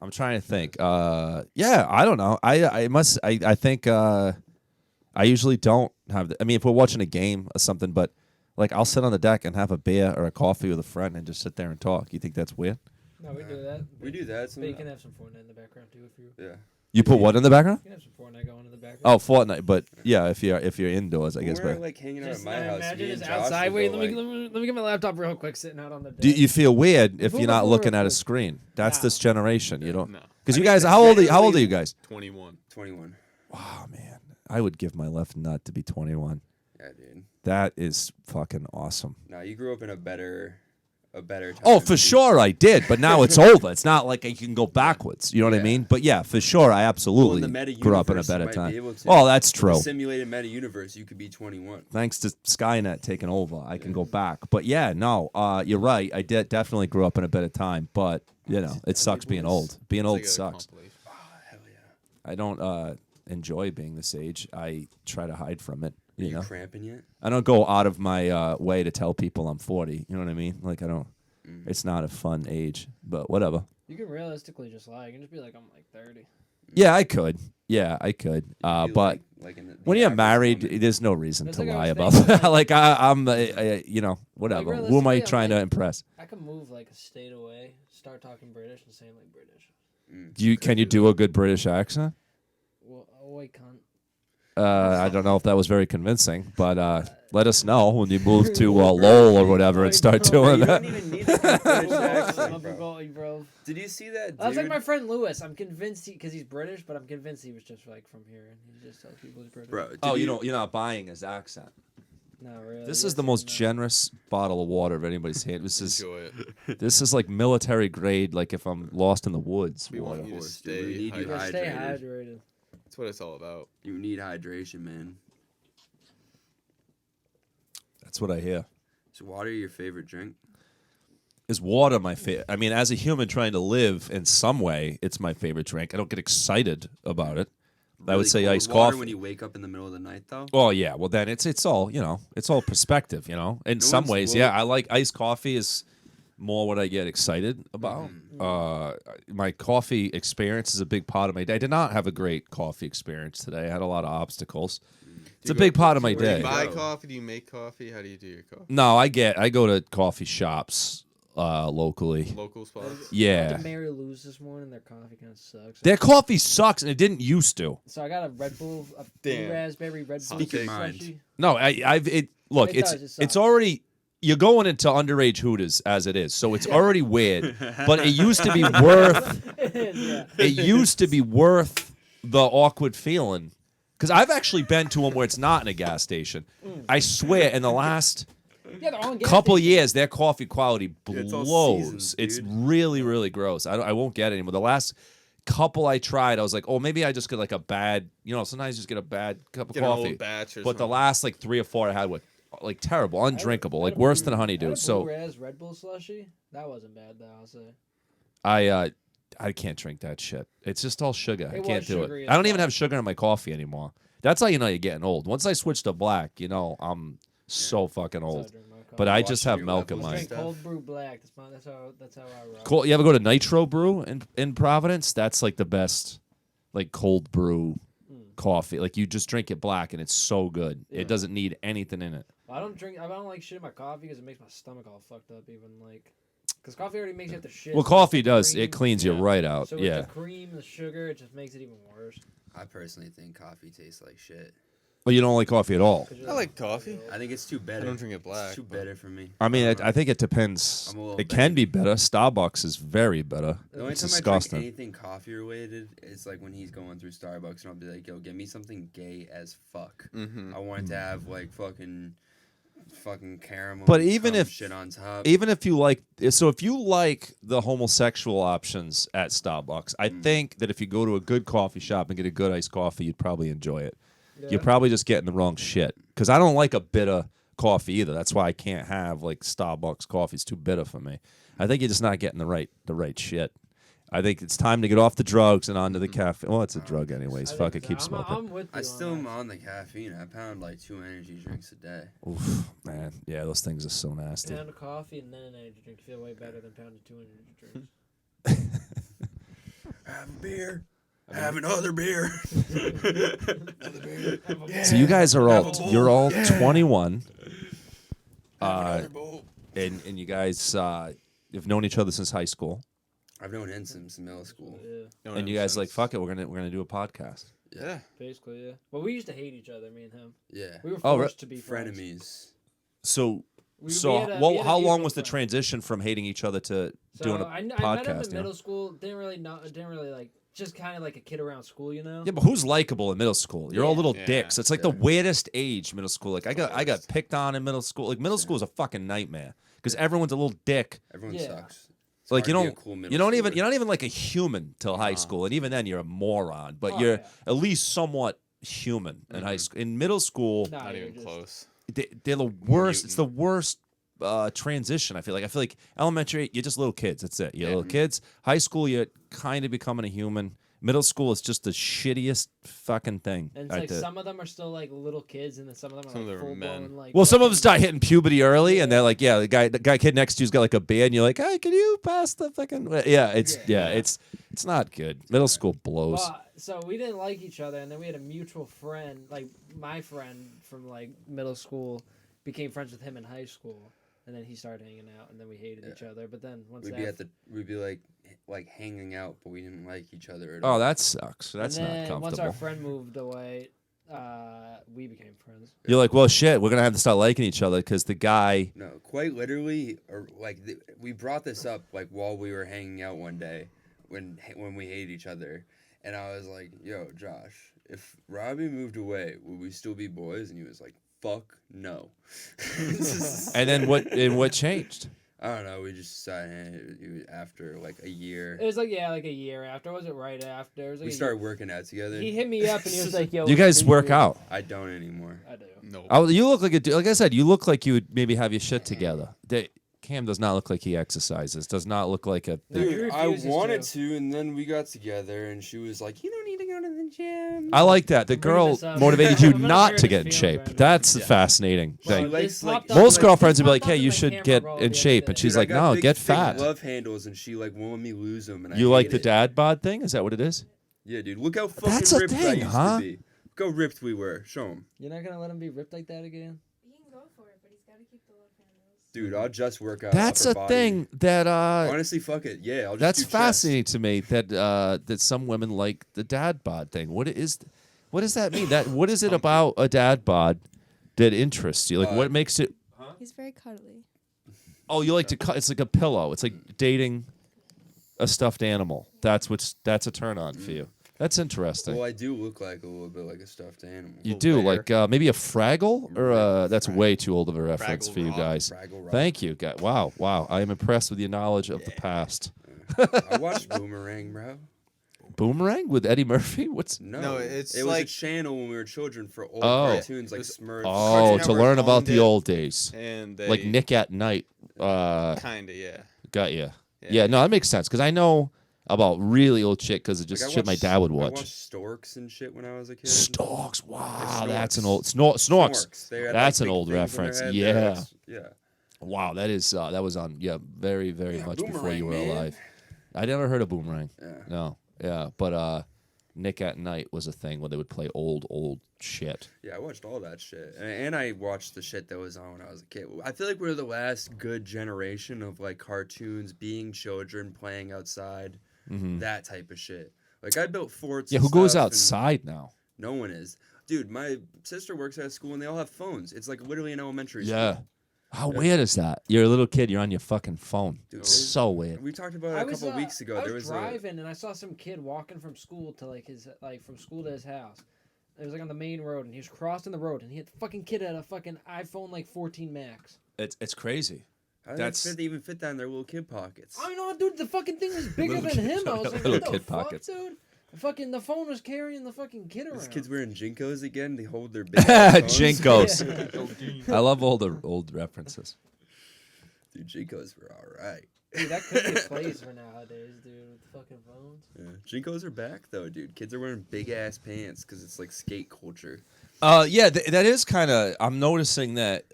I'm trying to think. Yeah, I don't know. I think I usually don't have. I mean, if we're watching a game or something, but like I'll sit on the deck and have a beer or a coffee with a friend and just sit there and talk. You think that's weird? No, we do that. We do that. But you can have some Fortnite in the background too if you. Yeah. You put what in the background? You can have some Fortnite going in the background. Oh, Fortnite. But yeah, if you're indoors, I guess. We're But like hanging out Just at my house. imagine Me and it's Josh outside. would Wait, go, let me, like- let me get my laptop real quick, sitting out on the deck. do you feel weird if Move you're not over looking real at a quick. screen? That's Nah. this generation. You don't. No. Because I you mean, guys, how old are you guys? 21. 21. Oh man, I would give my left nut to be 21. Yeah, dude. That is fucking awesome. No, you grew up in a better time. Oh, for sure I did, but now it's over. It's not like I can go backwards. You know what I Yeah. mean? But yeah, for sure, I Well, in absolutely the meta grew up in a universe, you better might be time. able to. Oh, that's In true. the simulated meta universe, you could be 21. Thanks to Skynet taking over, I can go back. But yeah, no, you're right. I definitely grew up in a better time, but it sucks being old. Being old It's like a sucks. compilation. Hell yeah. I don't enjoy being this age. I try to hide from it. Are You you know, cramping yet? I don't go out of my way to tell people I'm 40. You know what I mean? Like I don't. It's not a fun age, but whatever. You can realistically just lie. You can just be like, I'm like 30. Yeah, I could. Yeah, I could. You But like in the when you're average married, woman? there's no reason That's to like I lie was about thinking, that. like- Like I'm, whatever. Who am I realistically, trying to like- impress? I can move like a state away, start talking British and saying like British. Can you do a good British accent? Well, oh wait, cunt. I don't know if that was very convincing, but let us know when you move to Lowell or whatever and start doing You that. don't even need a good British accent, I'm bro. going, bro. Did you see that dude? That's like my friend Lewis. I'm convinced because he's British, but I'm convinced he was just like from here and he just tells people he's British. Bro, did Oh, you're not buying his accent. No, really. This yes is the and most no. generous bottle of water of anybody's hand. This is Enjoy it. this is like military grade. Like if I'm lost in the woods. We want water. you to Horse, stay dude. We need you hydrated. Yeah, stay hydrated. hydrated. That's what it's all about. You need hydration, man. That's what I hear. Is water your favorite drink? Is water my favorite? I mean, as a human trying to live in some way, it's my favorite drink. I don't get excited about it. I would say cold iced water coffee. when you wake up in the middle of the night, though. Oh yeah, well then it's all it's all perspective. In some one's ways, will- yeah, I like iced coffee is more what I get excited about. My coffee experience is a big part of my day. I did not have a great coffee experience today. I had a lot of obstacles. It's a big part of my Do you day. buy Bro. coffee? Do you make coffee? How do you do your coffee? No, I go to coffee shops locally. Local spots? I went Yeah, to Mary Lou's this morning. Their coffee kind of sucks. their coffee sucks, and it didn't used to. So I got a Red Bull, a Damn. blue raspberry Red Bull Speak your mind. slushy. No, look, It does, it it's sucks. already you're going into underage Hooters as it is, so it's already weird. But it used to be worth. It is, yeah. It used to be worth the awkward feeling. Because I've actually been to them where it's not in a gas station. I swear, in the last Yeah, they're all in gas couple stations. years, their coffee quality it's all blows. seasons, It's dude. really, really gross. I won't get it anymore. The last couple I tried, I was like, oh, maybe I just get like a bad, sometimes you just get a bad cup of Get an coffee. old batch or But the something. last like 3 or 4 I had were like terrible, undrinkable, I like had a worse blue- than I honeydew. had a So blue ras Red Bull slushy. That wasn't bad though. I'll say. I can't drink that shit. It's just all sugar. I It can't was do sugary it. as I don't even fuck. have sugar in my coffee anymore. That's how you know you're getting old. Once I switch to black, I'm so fucking That's how I old. drink my coffee. But I just Watching have your milk in levels mine. drink stuff. cold brew black. That's how I rock. Cool. You ever go to Nitro Brew in Providence? That's like the best, like cold brew coffee. Like you just drink it black and it's so good. Yeah. It doesn't need anything in it. I don't like shit in my coffee because it makes my stomach all fucked up. Even like, because coffee already makes you have to shit. Well, so coffee with the does. cream- It cleans you Yeah. right out. So with Yeah. the cream, the sugar, it just makes it even worse. I personally think coffee tastes like shit. Well, you don't like coffee at all. 'Cause you're I like coffee. I think it's too bitter. I don't drink it black. It's too but- bitter for me. I mean, don't know. I think it depends. I'm a little It can be better. Starbucks is very better. The only It's time I disgusting. drink anything coffee related is like when he's going through Starbucks and I'll be like, yo, get me something gay as fuck. Mhm. I want it to have like fucking fucking caramel. But and even cum if shit on top. if you like, so if you like the homosexual options at Starbucks, I think that if you go to a good coffee shop and get a good iced coffee, you'd probably enjoy it. Yeah. You're probably just getting the wrong shit. Because I don't like a bitter coffee either. That's why I can't have like Starbucks coffee. It's too bitter for me. I think you're just not getting the right shit. I think it's time to get off the drugs and onto the caffeine. Well, it's a drug anyways. I Fuck think it, keep so. smoking. I'm with you. I still on am that. on the caffeine. I pound like 2 energy drinks a day. Oof, man. Yeah, those things are so nasty. Pound of coffee and then an energy drink. You feel way better than pounding 2 energy drinks. Have a beer. Have another beer. Another beer. So you guys are Have all a bowl. you're all Yeah. 21, Have another bowl. and you guys you've known each other since high school, I've known him since middle school. Yeah, and you guys like fuck it, we're gonna do a podcast. Yeah. basically, yeah. Well, we used to hate each other, me and him. Yeah. We were Oh, forced to be friends. Frenemies. So We so had a- well, we had a how long mutual was the friend. transition from hating each other to So doing a I met him podcast? in middle school. Didn't really like. Just kind of like a kid around school, you know. Yeah, but who's likable in middle school? You're all Yeah. little Yeah. dicks. It's like the Yeah. weirdest age, middle school. Like I got Worst. picked on in middle school. Like middle school is a fucking nightmare because everyone's a little dick. Everyone Yeah. sucks. It's Like hard to be a you're cool not middle even schooler. you're not even like a human till high school, and even then you're a moron. But Oh, you're yeah. at least somewhat human in high school. In middle school, Nah, Not you're even just- close. they're the worst. It's the Mutant. worst transition. I feel like elementary, you're just little kids. That's it. You're Yeah. little kids. High school, you're kind of becoming a human. Middle school is just the shittiest fucking thing. And it's I like did. some of them are still like little kids, and then some of them are Some of like them are full men. blown like. Well, some of them fucking- start hitting puberty early, and they're like, "Yeah, the guy kid next to you's got like a beard," and you're like, "Hey, can you pass the fucking?" Yeah, it's not good. Middle school blows. But, so we didn't like each other, and then we had a mutual friend, like my friend from like middle school, became friends with him in high school, and then he started hanging out, and then we hated each other. But then once We'd be like hanging out, but we didn't like each other at Oh, all. that sucks. That's and not then comfortable. once our friend moved away, we became friends. You're like, well, shit, we're gonna have to start liking each other because the guy. No, quite literally, or like we brought this up like while we were hanging out one day when we hated each other, and I was like, "Yo, Josh, if Robbie moved away, would we still be boys?" And he was like, "Fuck no." And then what changed? I don't know. We just decided after like a year. It was like like a year after. Was it right after? It was like We a started working out together. year. He hit me up and he was like, "Yo, You guys let's work do out. I don't anymore. I do. No. Oh, you look like a dude. Like I said, you look like you would maybe have your shit together. Cam does not look like he exercises. Does not look like a. No, he Dude, I refuses wanted to. to, and then we got together, and she was like, "You don't need to go to the gym." I like that. The Bring girl this up. motivated you I'm not not sure to his get in feelings shape. right now. That's a Yeah. fascinating Well, thing. he likes, This like- popped up Most in girlfriends would be this like, popped "Hey, up you in my should camera get roll in the shape," other and day. she's Dude, I like, got "No, big, get thick fat." Love handles, and she like won't let me lose them. And You I like hate the it. dad bod thing? Is that what it is? Yeah, dude. Look how fucking That's a ripped I thing, used huh? to be. Look how ripped we were. Show him, You're not gonna let him be ripped like that again? He can go for it, but he's got to keep the love handles. dude. I'll just work out. That's upper a body. thing that Honestly, fuck it. Yeah, I'll just that's do chest. fascinating to me that some women like the dad bod thing. What does that mean? What is it about a dad bod that interests you? Like what makes it? He's very cuddly. Oh, you like to cut? It's like a pillow. It's like dating a stuffed animal. That's a turn on for you. That's interesting. Well, I do look like a little bit like a stuffed animal. You Little do bear. like maybe a Fraggle or that's way too old of a reference Fraggle for you Rock. guys. Fraggle Rock. Thank you, guys. Wow. I am impressed with your knowledge of the past. I watched Boomerang, bro. Boomerang with Eddie Murphy. What's No, it's it was a like- channel when we were children for old Oh. cartoons like It was- Smurfs. oh Cartoon to Network learn about owned the it. old days, And they like Nick at Night. Kinda, yeah. Got you. Yeah. Yeah, no, that makes sense because I know about really old shit because it's Like, just I shit my watched- dad would I watch. watched Storks and shit when I was a kid. Storks. Wow, Snorks. that's an old Snorks. They had, That's like, an big old things on their reference. head. Yeah. That's- yeah. Wow, that was on very Yeah, much before you were Boomerang, man. alive. I never heard of Boomerang. Yeah. No. Yeah, but Nick at Night was a thing where they would play old shit. Yeah, I watched all that shit, and I watched the shit that was on when I was a kid. I feel like we're the last good generation of like cartoons, being children, playing outside, that type of shit. Like I built forts. Yeah, and who goes stuff, and outside now? No one is, dude. My sister works at a school, and they all have phones. It's like literally an elementary Yeah. school. How weird is that? You're a little kid, you're on your fucking phone. Dude, It's so weird. We talked about it I a was, couple weeks ago. I There was was driving and I saw some kid walking from school to from school to his house, It was like on the main road, and he was crossing the road, and he had the fucking kid had a fucking iPhone like 14 Max. It's crazy. How That's- did they even fit that in their little kid pockets? I know, dude. The fucking thing was bigger Little than kid- him. I was like, little what the kid fuck, pockets. dude? The phone was carrying the fucking kid around. This kid's wearing Jinkos again. They hold their big ass phones. Jinkos. I love all the old references. Dude, Jinkos were all right. Dude, that could be a place for nowadays, dude, with the fucking phones. Yeah. Jinkos are back though, dude. Kids are wearing big ass pants because it's like skate culture. Yeah, that is kind of. I'm noticing that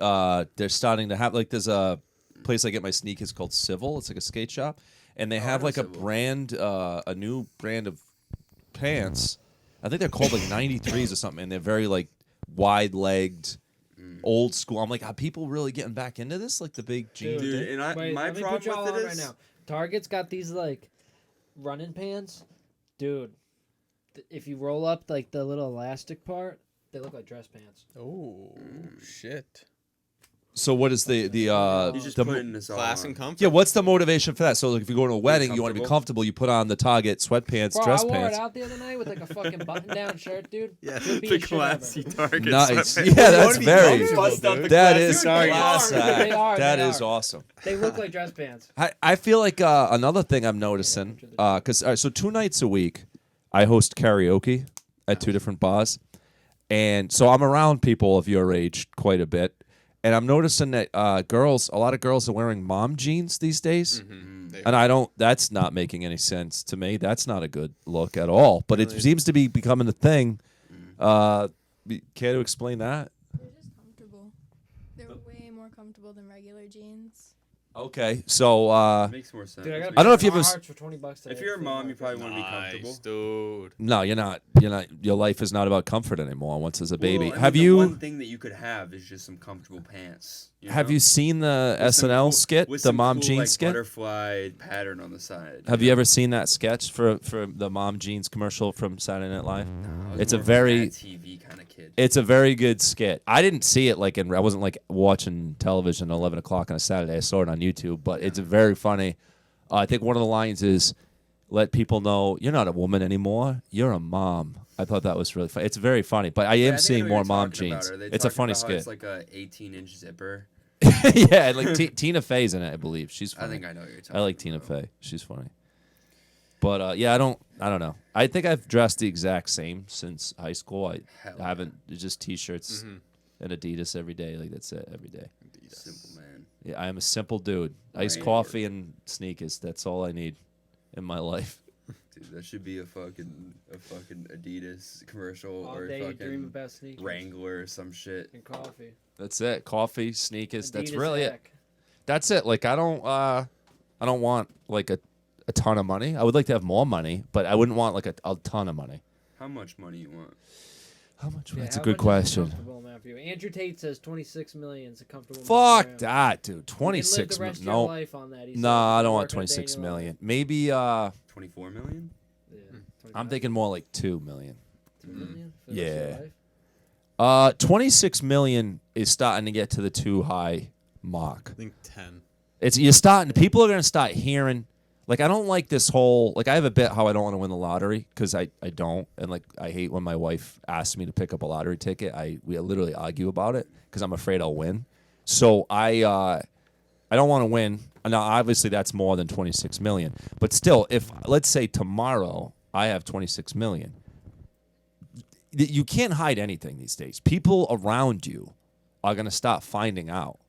they're starting to have like there's a place I get my sneakers called Civil. It's like a skate shop, and they have know like a Civil. brand, a new brand of pants. I think they're called like 93s or something, and they're very like wide legged, old school. I'm like, are people really getting back into this? Like the big jeans? Dude, and Wait, my let me problem put y'all with on it right is now. Target's got these like running pants, dude. If you roll up like the little elastic part, they look like dress pants. Oh shit. So what is the he's just the putting this all Class on. and comfort. yeah? What's the motivation for that? So like, if you go to a wedding, you want to be comfortable. comfortable. You put on the Target sweatpants, Bro, dress I wore pants. it out the other night with like a fucking button-down shirt, dude. Yeah, Drippy the as shit classy ever. Target. Nice. sweatpants. Yeah, You that's wanna be very. comfortable, Bust up dude. the That classy is Target. class They act. are, That they is are. awesome. They look like dress pants. I feel like another thing I'm noticing, because so 2 nights a week, I host karaoke at 2 different bars, and so I'm around people of your age quite a bit, and I'm noticing that a lot of girls are wearing mom jeans these days, and I don't. That's not making any sense to me. That's not a good look at all. But it seems to be becoming a thing. Care to explain that? They're just comfortable. They're way more comfortable than regular jeans. Okay, so Makes more sense. Dude, I got I don't know if you've ever Carhartts for $20 today. If you're a mom, you probably want to be Nice, comfortable. dude. no, you're not. You're not. Your life is not about comfort anymore. Once there's a baby, Well, I mean, have the you? one thing that you could have is just some comfortable pants. Have know? you seen the With some SNL cool- skit, with the some mom cool, jeans like, skit? butterfly pattern on the side? Have you ever seen that sketch for the mom jeans commercial from Saturday Night Live? I was It's a more of very Mad TV kind of kid. it's a very good skit. I didn't see it like I wasn't like watching television at 11 o'clock on a Saturday. I saw it on YouTube, but it's very funny. I think one of the lines is, "Let people know you're not a woman anymore. You're a mom." I thought that was really funny. It's very funny, but I Yeah, am think I seeing know more what you're mom talking about. jeans. Are they It's a talking funny about how skit. It's like a 18-inch zipper. Yeah, like Tina Fey's in it, I believe. She's funny. I think I know what you're talking I like about. Tina Fey. She's funny. But yeah, I don't know. I think I've dressed the exact same since high school. I Hell haven't. It's just t-shirts and Adidas every day. Like that's it every day. Simple man. Yeah, I am a simple dude. Iced Right. coffee and sneakers. That's all I need in my life. Dude, that should be a fucking Adidas commercial All or day you dream fucking about sneakers Wrangler or some shit. and coffee. That's it. Coffee, sneakers. That's Adidas really it. hack. That's it. Like I don't want like a ton of money. I would like to have more money, but I wouldn't want like a ton of money. How much money you want? How much? Yeah, That's a how good much is question. comfortable amount for you? Andrew Tate says 26 million is a comfortable amount Fuck for him. that, dude. You can live 26 the rest of million. your No. life on that. He No, said. I don't Work want a day in 26 your life. million. Maybe 24 million? Yeah, I'm 25, thinking more like 2 million. 2 million for the rest of your Yeah. life? 26 million is starting to get to the too high mark. I think 10. People are going to start hearing, like, I don't like this whole, like, I have a bit how I don't want to win the lottery because I don't. And, like, I hate when my wife asks me to pick up a lottery ticket. We literally argue about it because I'm afraid I'll win. So I don't want to win. Now, obviously, that's more than 26 million. But still, if, let's say tomorrow I have 26 million, you can't hide anything these days. People around you are going to start finding out.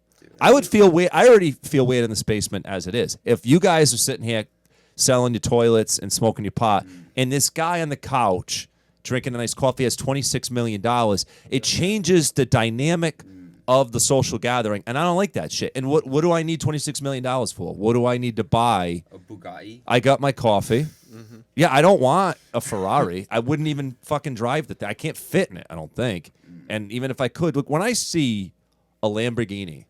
I would feel weird. I already feel weird in this basement as it is. If you guys are sitting here selling your toilets and smoking your pot, and this guy on the couch drinking a nice coffee has $26 million, it changes the dynamic of the social gathering, and I don't like that shit. And what do I need $26 million for? What do I need to buy? A Bugatti? I got my coffee. Yeah, I don't want a Ferrari. I wouldn't even fucking drive the thing. I can't fit in it, I don't think. And even if I could, look, when I see a Lamborghini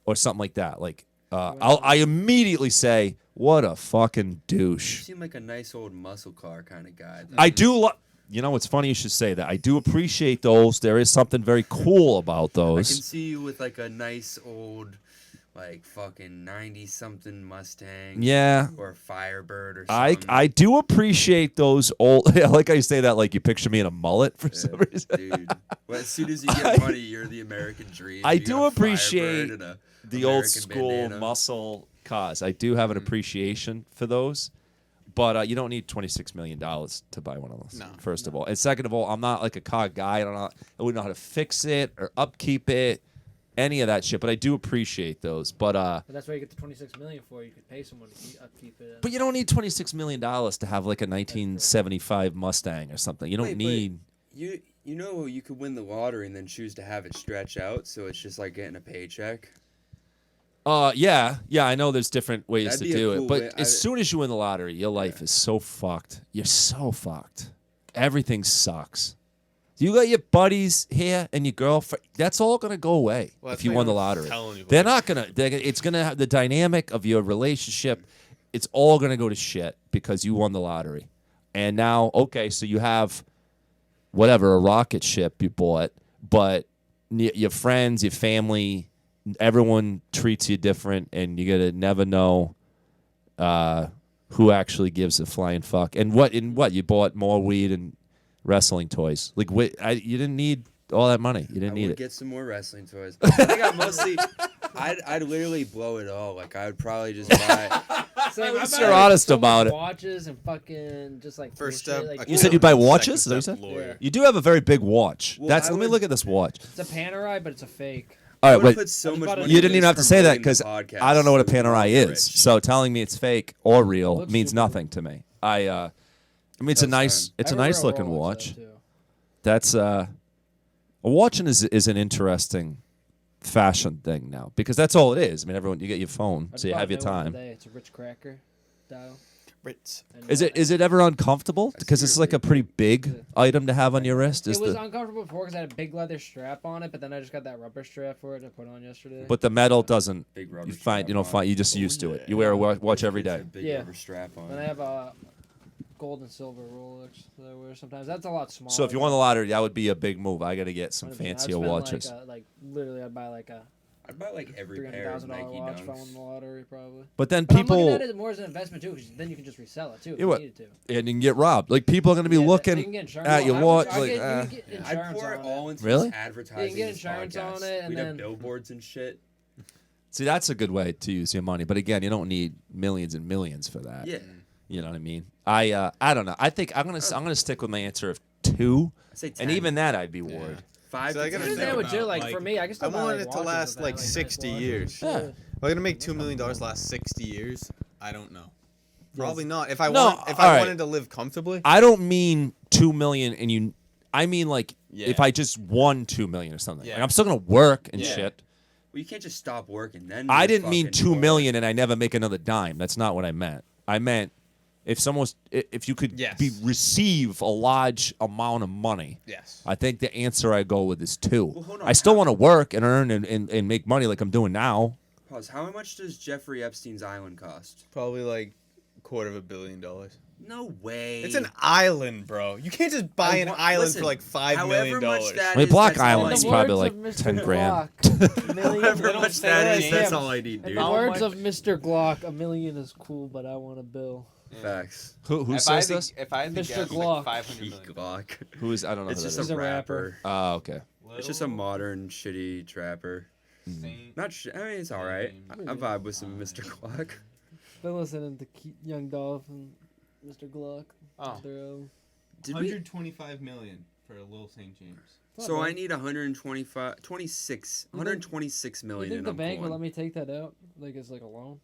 or something like that, like I immediately say, "What a fucking You douche." seem like a nice old muscle car kind of guy. I do. You know, it's funny you should say that. I do appreciate those. There is something very cool about I can those. see you with like a nice old, like fucking 90-something Mustang. Yeah. Or Firebird or something. I do appreciate those old. I like how you say that, like you picture me in a mullet for some reason. Dude. Well, as soon as you get money, you're the American dream. I You do got a appreciate Firebird and a the old American school bandana. muscle cars. I do have an appreciation for those. But you don't need $26 million to buy one of those, first of all. And second of all, I'm not like a car guy. I wouldn't know how to fix it or upkeep it, any of that shit. But I do appreciate those. But that's why you get the $26 million for. You could pay someone to upkeep it. But you don't need $26 million to have like a 1975 Mustang or something. You don't need. You know you could win the lottery and then choose to have it stretch out, so it's just like getting a paycheck. Yeah, I know there's different ways That'd to be a do cool it, but way. as soon as you win the lottery, your life is so fucked. You're so fucked. Everything sucks. You got your buddies here and your girlfriend. That's all gonna go away if you won the lottery. They're not gonna. It's gonna have the dynamic of your relationship. It's all gonna go to shit because you won the lottery. And now, okay, so you have whatever, a rocket ship you bought, but your friends, your family, everyone treats you different, and you gotta never know who actually gives a flying fuck. And what you bought more weed and wrestling toys. Like you didn't need all that money. You didn't need it. Get some more wrestling toys. I think I mostly, I'd literally blow it all. Like I would probably just buy. At least you're honest about it. Watches and fucking just like First bullshit, step. like, You said you buy watches? Is that what you Second said? step, lawyer. You do have a very big watch. Well, Let me look at this watch. It's a Panerai, but it's a fake. All I right, would wait. put so I much just money You into didn't even this have to say that promoting because the podcast, I don't know what a so we're Panerai all is. rich. So telling me it's fake or real Looks means super nothing to me. I mean, it's a That's nice, fine. it's I a have nice real looking Rolex, watch. though, too. That's a watching is an interesting fashion thing now because that's all it is. I mean, everyone you get your phone, I so you bought have a your new one time. today. It's a Rich Cracker dial. Ritz. And, Is it ever uncomfortable? Because it's like a pretty big item to have on your wrist. It was uncomfortable before because I had a big leather strap on it, but then I just got that rubber strap for it to put on yesterday. But the metal doesn't. Big rubber You strap don't on. find. You just used to it. You wear a watch every It's a day. big Yeah. rubber strap on. then I have a gold and silver Rolex that I wear sometimes. That's a lot smaller. So if you won the lottery, that would be a big move. I got to get some 100%. I'd fancier spend watches. Like literally, I'd buy like a I'd buy like every pair of $300,000 Nike watch if I won Dunks. the lottery, probably. But then But I'm looking people at it more as an investment too, because then you can just resell it too if Yeah, you what- needed to. and you can get robbed. Like people are going to be Yeah, you looking can get insurance. at your Well, watch. I Like, get- you ah. can get I'd insurance pour it on all it. into Really? this advertising. Yeah, you can get this insurance podcast. on it, and We'd then- have billboards and shit. See, that's a good way to use your money. But again, you don't need millions and millions for that. Yeah. You know what I mean? I don't know. I think I'm gonna stick with my answer of 2, I'd say 10. and even that I'd be worried. 5 So I to gotta 10. Here's think that with Jill, about, like, for like, me, I can still I buy, want like, it to watches last, with that, like, nice 60 watches. years. Yeah. Am I gonna make $2 million last 60 years? I don't know. Probably not. If I No, want, if all I right. wanted to live comfortably. I don't mean 2 million, and you. I mean like Yeah. if I just won 2 million or something. Yeah. Like, I'm still gonna work and Yeah. shit. Well, you can't just stop working. Then I you're didn't mean fucking 2 bored. million and I never make another dime. That's not what I meant. I meant if you could Yes. receive a large amount of money. Yes. I think the answer I go with is 2. Well, hold on. I still want to work and earn and make money like I'm doing now. Pause. How much does Jeffrey Epstein's island cost? Probably like $250 million. No way. It's an island, bro. You can't just buy an island listen, for like $5 however million. much that I mean, is, Block that's all I Island's need. probably words like of Mr. 10 grand. Glock, million- However they don't much say that it is, that's him. all I need, In dude. the words of Mr. Glock, $1 million is cool, but I want a bill. Facts. Who says this? If I had to Mr. guess, Glock. like $500 million. Glock. Who is? I don't know. It's who just that a is. He's a rapper. rapper. Oh, okay. It's just a modern shitty trapper. Not. I mean, it's all right. I vibe with some Mr. Glock. Been listening to Young Dolph and Mr. Glock. Oh. Did we? 125 million for a Little St. James. So I need 126 You million. think and the I'm bank would pulling. let me take that out, like as like a loan?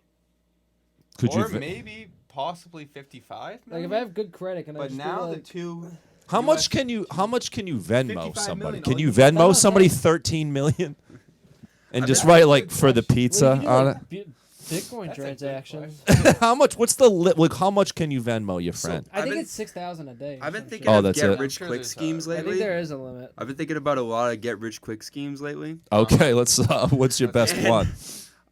Could or you? maybe possibly 55 Like million. if I have good credit, and I but just now feel the like, two. How US much can you? How much can you Venmo 55 somebody? million, Can all you you- Venmo That's somebody okay. 13 million? And I just bet- write like for the well, you pizza can do, on like, it. Bitcoin That's a good transactions. How much? What's the like? How much can you Venmo your friend? I think I've been- it's 6,000 a day. or I've been some thinking Oh, of that's get it. rich I'm sure quick there's, schemes shit. I think lately. there is a limit. I've been thinking about a lot of get rich quick schemes lately. Okay, let's. What's your best And one?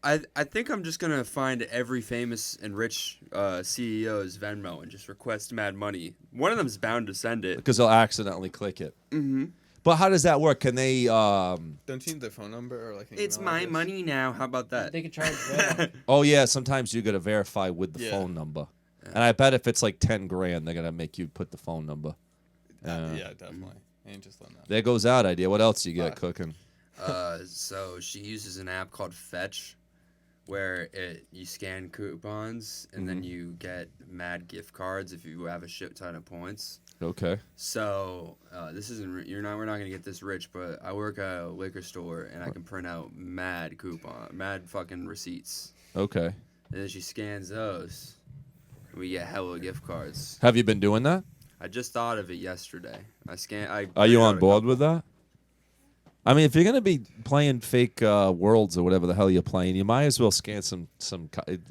I think I'm just gonna find every famous and rich CEO's Venmo and just request mad money. One of them's bound to send it. Because they'll accidentally click it. Mm-hmm. But how does that work? Can they? Don't you need their phone number or like? An It's email my address? money now. How about that? They could charge that. Oh yeah, sometimes you got to verify with the Yeah. phone number. And I bet if it's like 10 grand, they're gonna make you put the phone number. Yeah, definitely. Ain't just letting that. There goes that idea. What else you got Fuck. cooking? So she uses an app called Fetch, where you scan coupons and then you get mad gift cards if you have a shit ton of points. Okay. So this isn't we're not gonna get this rich, but I work at a liquor store and I can print out mad fucking receipts, Okay. and then she scans those. And we get hella gift cards. Have you been doing that? I just thought of it yesterday. I Are you printed on out a board couple. with that? I mean, if you're gonna be playing fake worlds or whatever the hell you're playing, you might as well scan some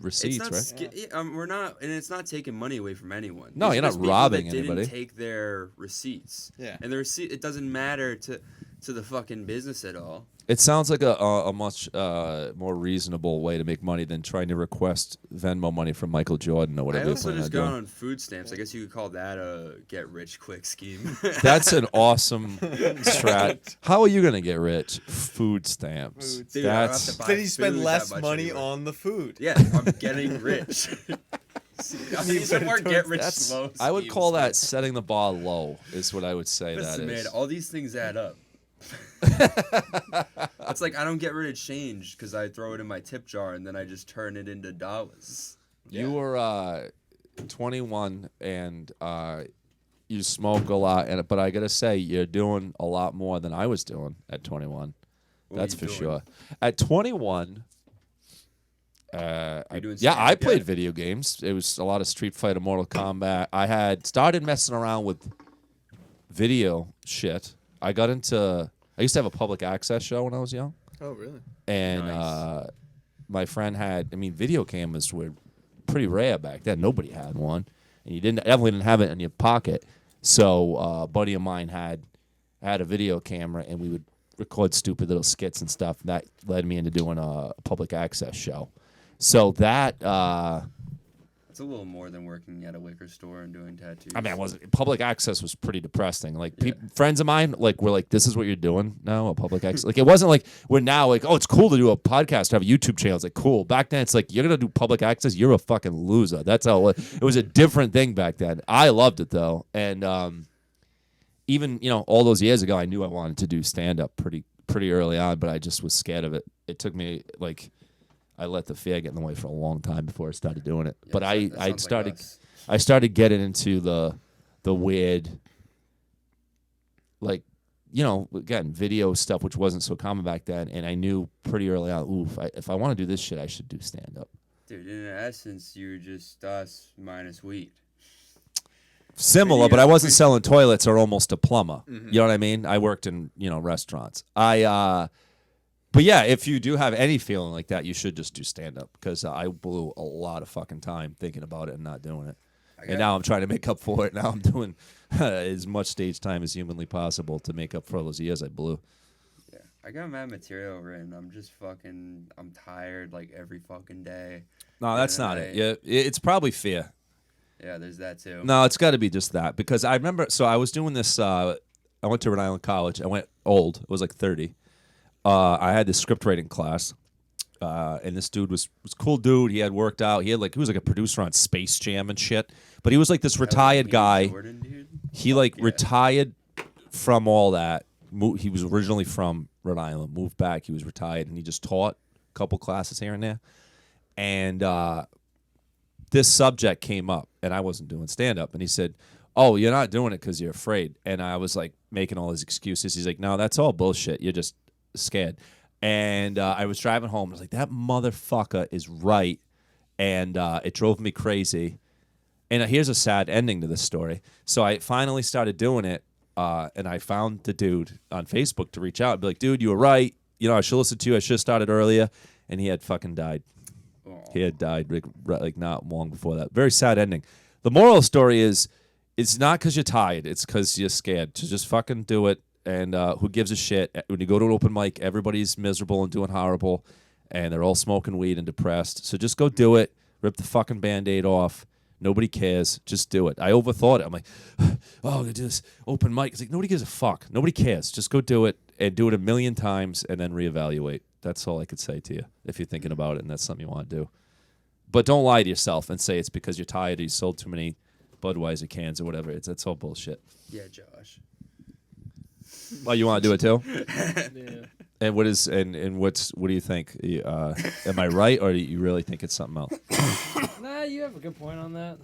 receipts, It's right? not we're not, and it's not taking money away from anyone. No, These you're are not just people robbing that anybody. Didn't take their receipts. Yeah. And the receipt, it doesn't matter to the fucking business at all. It sounds like a much more reasonable way to make money than trying to request Venmo money from Michael Jordan or I whatever. also you're just planning got on on food stamps. I guess you could call that a get rich quick scheme. doing. That's an awesome strat. How are you gonna get rich? Food stamps. Dude, I don't have That's to buy Then you spend food less that much money anymore. on the food. Yeah, I'm getting rich. These are more get rich that's. slow. I would schemes. call that setting the bar low. Is what I would say. Listen, that man, is. all these things add up. It's like I don't get rid of change because I throw it in my tip jar and then I just turn it into dollars. You were 21 and you smoke a lot, but I gotta say you're doing a lot more than I was doing at 21. What That's were for you sure. doing? At 21, you doing yeah, I stand-up played yet? video games. It was a lot of Street Fighter, Mortal Kombat. I had started messing around with video shit. I used to have a public access show when I was young, Oh, really? and Nice. my friend had. I mean, video cameras were pretty rare back then. Nobody had one, and you definitely didn't have it in your pocket. So a buddy of mine had a video camera, and we would record stupid little skits and stuff. That led me into doing a public access show. So that It's a little more than working at a liquor store and doing tattoos. I mean, public access was pretty depressing. Like friends of mine, like were like, "This is what you're doing now, a public access." Like it wasn't like we're now like, "Oh, it's cool to do a podcast, to have a YouTube channel." It's like cool. Back then, it's like you're gonna do public access, you're a fucking loser. That's how it was a different thing back then. I loved it though, and even all those years ago, I knew I wanted to do stand up pretty early on, but I just was scared of it. It took me like. I let the fear get in the way for a long time before I started doing it. Yeah, But that I sounds like started us. I started getting into the weird, like, again, video stuff, which wasn't so common back then. And I knew pretty early on, ooh, if I want to do this shit, I should do stand up. Dude, in essence, you're just us minus weed. Similar, but I wasn't selling toilets or almost a plumber. Mm-hmm. You know what I mean? I worked in restaurants. But yeah, if you do have any feeling like that, you should just do stand up because I blew a lot of fucking time thinking about it and not doing it. And now I'm trying to make up for it. Now I'm doing as much stage time as humanly possible to make up for all those years I blew. Yeah, I got mad material written. I'm tired like every fucking day. No, that's And not I- it. Yeah, it's probably fear. Yeah, there's that too. No, it's got to be just that because I remember. So I was doing this. I went to Rhode Island College. I went old. It was like 30. I had this script writing class, and this dude was a cool dude. He had worked out. He was like a producer on Space Jam and shit. But he was like this retired Michael guy. Jordan, dude? He retired from all that. He was originally from Rhode Island. Moved back. He was retired, and he just taught a couple classes here and there. And this subject came up, and I wasn't doing stand up. And he said, "Oh, you're not doing it because you're afraid." And I was like making all his excuses. He's like, "No, that's all bullshit. You're just scared." And I was driving home. I was like, that motherfucker is right. And it drove me crazy. And here's a sad ending to this story. So I finally started doing it. And I found the dude on Facebook to reach out and be like, dude, you were right. I should listen to you. I should have started earlier. And he had fucking died. Aw. He had died like not long before that. Very sad ending. The moral of the story is it's not because you're tired. It's because you're scared. So just fucking do it. And who gives a shit? When you go to an open mic, everybody's miserable and doing horrible, and they're all smoking weed and depressed. So just go do it. Rip the fucking Band-Aid off. Nobody cares. Just do it. I overthought it. I'm like, oh, I'm gonna do this open mic. It's like nobody gives a fuck. Nobody cares. Just go do it and do it a million times and then reevaluate. That's all I could say to you if you're thinking about it and that's something you want to do. But don't lie to yourself and say it's because you're tired or you sold too many Budweiser cans or whatever. That's all bullshit. Yeah, Josh. Well, you want to do it too? Yeah. And what do you think? Am I right, or do you really think it's something else? Nah, you have a good point on that.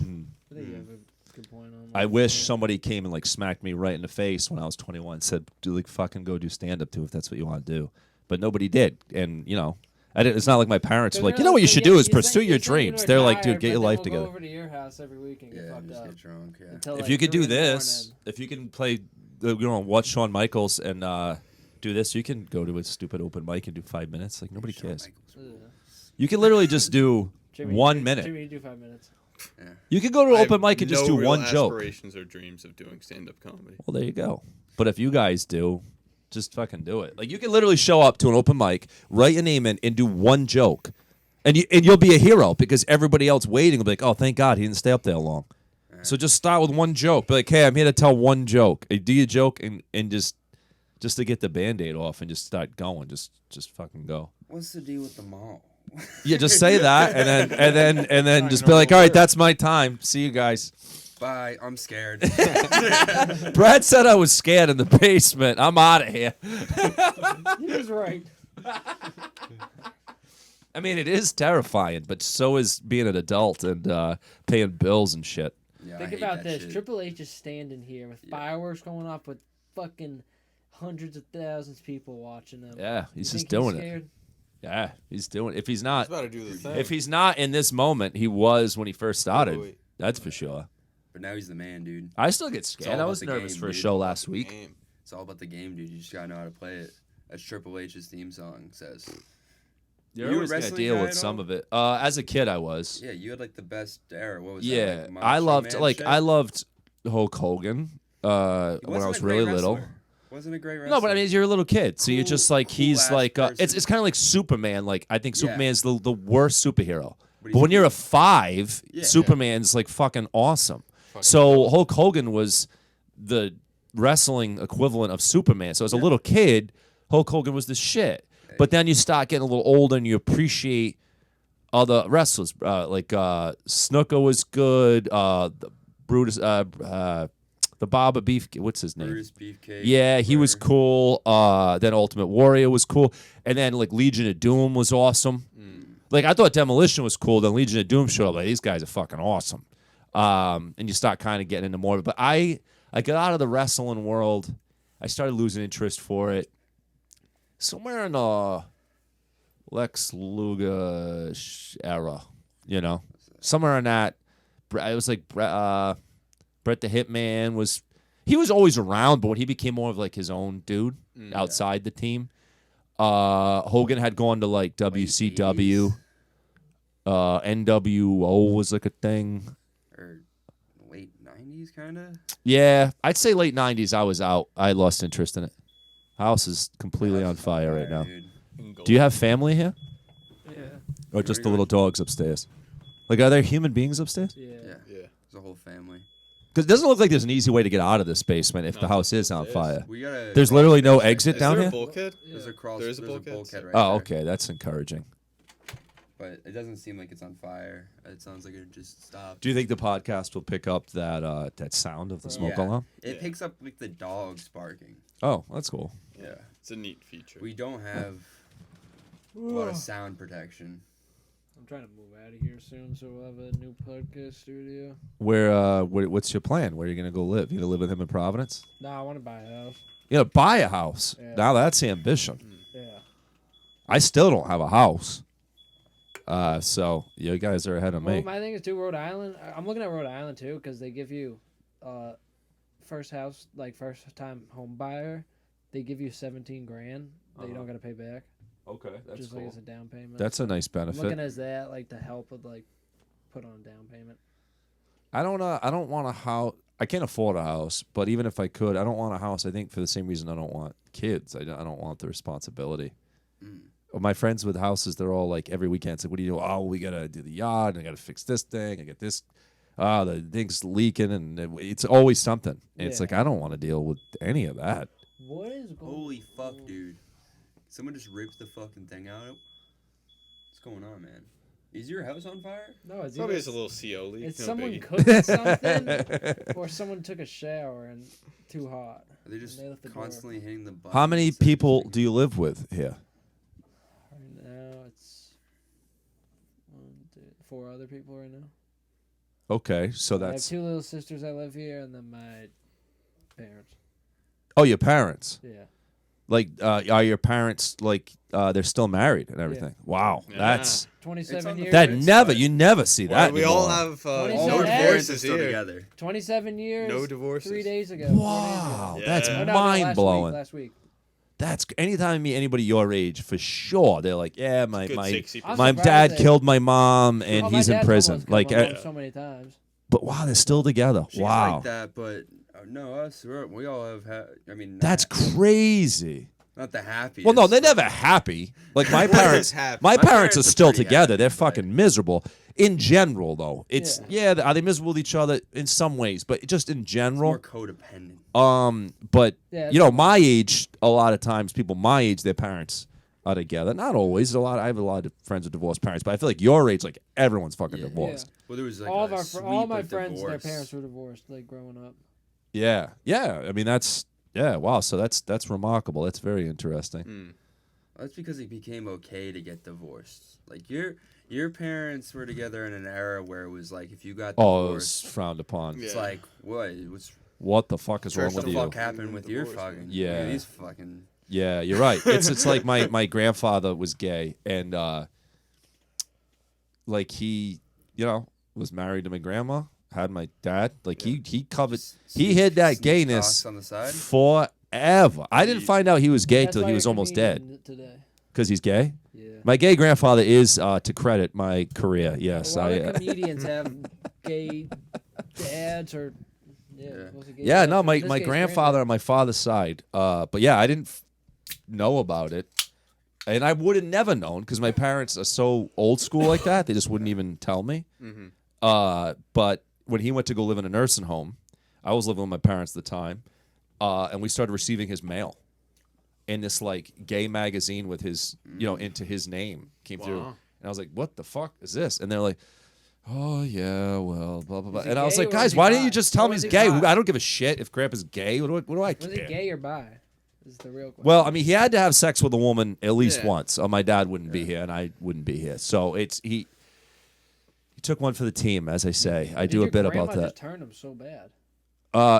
I think you have a good point on that. I wish somebody came and like smacked me right in the face when I was 21 and said, "Do like fucking go do stand up too if that's what you want to do." But nobody did, and you know, it's not like my parents were like, "You know what you should do is pursue your dreams." They're like, "Dude, get your life together." Go over to your house every week and get fucked just up. get drunk. Yeah. Until, If like, you could 3 do in the this, morning. if you can play, watch Shawn Michaels and do this, you can go to a stupid open mic and do 5 minutes. Like nobody cares. Ugh. You can literally just do Jimmy, 1 minute. Jimmy, do 5 minutes. You could go to an I open have mic and just no do real one joke. aspirations or dreams of doing stand-up comedy. Well, there you go. But if you guys do, just fucking do it. Like you can literally show up to an open mic, write your name in, and do one joke, and you'll be a hero because everybody else waiting will be like, "Oh, thank God he didn't stay up there long." So just start with one joke. Be like, "Hey, I'm here to tell one joke." Do your joke and just to get the Band-Aid off and just start going. Just fucking go. What's the deal with the mall? Yeah, just say that and then just be like, "All right, that's my time. See you guys." Bye. I'm scared. Brad said I was scared in the basement. I'm out of here. He was right. I mean, it is terrifying, but so is being an adult and paying bills and shit. Yeah, I Think hate about that this. shit. Triple H is standing here with fireworks going off with fucking hundreds of thousands of people watching them. Yeah, You he's think just doing it. scared? Yeah, he's doing it. If he's He's not, about to do the thing. if he's not in this moment, he was when he first started. Wait. That's for sure. But now he's the man, dude. I still get all scared. I about was the nervous game, for a dude. show last week. Damn. It's all about the game, dude. You just gotta know how to play it. As Triple H's theme song says. You're You a always gonna wrestling deal guy with at some all? of it. As a kid, I was. Yeah, you had like the best era. What was that? Yeah, Like, I Macho loved Man shit? I loved Hulk Hogan. He When I wasn't was a great really little. wrestler. Wasn't a great wrestler. No, but I mean, you're a little kid, so you're Cool- just like he's cool-ass like it's person. kind of like Superman. Like I think Yeah. Superman's the worst superhero. But But when he's you're a cool. 5, Yeah. Superman's like fucking awesome. So Hulk Hogan was the wrestling equivalent of Superman. So as a little kid, Hulk Hogan was the shit. But then you start getting a little older and you appreciate other wrestlers. Snooker was good. The Brutus, the Baba Beef. What's his name? Brutus Beefcake. Yeah, he was whatever. cool. Then Ultimate Warrior was cool. And then like Legion of Doom was awesome. Like I thought Demolition was cool. Then Legion of Doom showed up. Like these guys are fucking awesome. And you start kind of getting into more of it. But I got out of the wrestling world. I started losing interest for it. Somewhere in the Lex Luger era, somewhere in that. It was like Bret the Hitman was. He was always around, but when he became more of like his own dude outside the team, Hogan had gone to like WCW. NWO was like a thing. Or late 90s, kind of. Yeah, I'd say late 90s. I was out. I lost interest in it. House is completely on fire right now. Dude. Do you have family here? Yeah. Or just the little dogs upstairs? Like, are there human beings upstairs? Yeah. Yeah. Yeah. It's a whole family. Because it doesn't look like there's an easy way to get out of this basement if the house is on upstairs. fire. We gotta. There's literally no exit Is down there here? a bulkhead? There's a cross. There is a there's bulkhead? right Oh, there. okay. That's encouraging. But it doesn't seem like it's on fire. It sounds like it just stopped. Do you think the podcast will pick up that sound of the smoke Yeah. alarm? It picks up like the dogs barking. Oh, that's cool. Yeah. It's a neat feature. We don't have a lot of sound protection. I'm trying to move out of here soon, so we'll have a new podcast studio. What's your plan? Where are you going to go live? You going to live with him in Providence? No, I want to buy a house. You know, buy a house. Yeah. Now that's ambition. Yeah. I still don't have a house. So you guys are ahead of Well, me. my thing is too, Rhode Island. I'm looking at Rhode Island too because they give you, first house, like first time home buyer, they give you 17 grand that you don't got to pay back. Okay, that's Just like as a down payment. That's a nice I'm looking benefit. as that like to help with like put on a down payment. I don't want a house. I can't afford a house, but even if I could, I don't want a house. I think for the same reason I don't want kids. I don't want the responsibility. my friends with houses, they're all like every weekend. It's like, what do you do? Oh, we gotta do the yard. I gotta fix this thing. I get this. The thing's leaking, and it's always something. And it's like I don't want to deal with any of that. What is going Holy fuck, dude! Someone just ripped the fucking thing out. What's going on, man? Is your house on fire? No, it's Probably either just a little CO leak. it's no someone biggie. cooking something, or someone took a shower and too hot. Are they just they left the door constantly hitting the button? How many instead of people just do you live with here? Right now, it's 4 other people right now. Okay, so I have that's 2 little sisters that live here, and then my parents. your parents. Yeah. Like, are your parents like they're still married and everything? Wow, Yeah. that's 27 on the years. that It's never like- you never see that. we all anymore. have All all no our divorces parents are still here. together. 27 years. No divorces. 3 days ago. 4 days ago. Wow, Yeah. that's Oh, no, mind blowing. Last week. That's anytime I meet anybody your age, for sure. They're like, yeah, my Good my 60%. I'm my surprised dad they- killed my mom, and Oh, my he's in dad's prison. almost killed Like, my mom so many times. but wow, they're still together. She's Wow, like that, but no, we all have. I mean, that's crazy. not the happiest. Well, no, they're but- never happy. Like my What is parents, happy? my My parents parents are are still pretty together. happy, They're but- fucking miserable. In general, though, it's Yeah. are they miserable with each other in some ways? But just in More general, codependent. but Yeah, you know, my age, a lot of times, people my age, their parents are together. Not always. I have a lot of friends with divorced parents, but I feel like your age, like everyone's fucking Yeah. divorced. Well, there was like all a of our sweep all my of friends, their divorce. parents were divorced, like growing up. Yeah, yeah. I mean, that's wow. So that's remarkable. That's very interesting. That's because it became okay to get divorced. Like your parents were together in an era where it was like if you got Oh, it divorced, was frowned upon. it's Yeah. like what's What the fuck is wrong First with what the you? fuck happened with your Divorce, fucking Yeah. these fucking Yeah, you're right. It's like my grandfather was gay, and like he, was married to my grandma, had my dad. Like he covered, he hid that sneak gayness cocks on the side. forever. I didn't find out he was gay That's till why he you're was almost dead comedian Today. because he's gay. Yeah. My gay grandfather is to credit my career. Yes, A lot I. of comedians have gay dads or Yeah. was it gay Yeah, dads? no, In my this my case, grandfather on my father's side. But yeah, I didn't know about it, and I would have never known because my parents are so old school like that. They just wouldn't even tell me. But when he went to go live in a nursing home, I was living with my parents at the time, and we started receiving his mail. And this like gay magazine with his, into his name came through, and I was like, "What the fuck is this?" And they're like, "Oh yeah, well, blah blah blah." he And I was gay like, or was "Guys, he why didn't bi? you just tell Or me was he's he gay? bi? I don't give a shit if Grandpa's gay. What do I care?" Was it gay or bi? Is the real question. Well, I mean, he had to have sex with a woman at least Yeah. once, or my dad wouldn't be here, and I wouldn't be here. So he took one for the team, as I say. I Did do your a bit grandma about that. Just turned him so bad.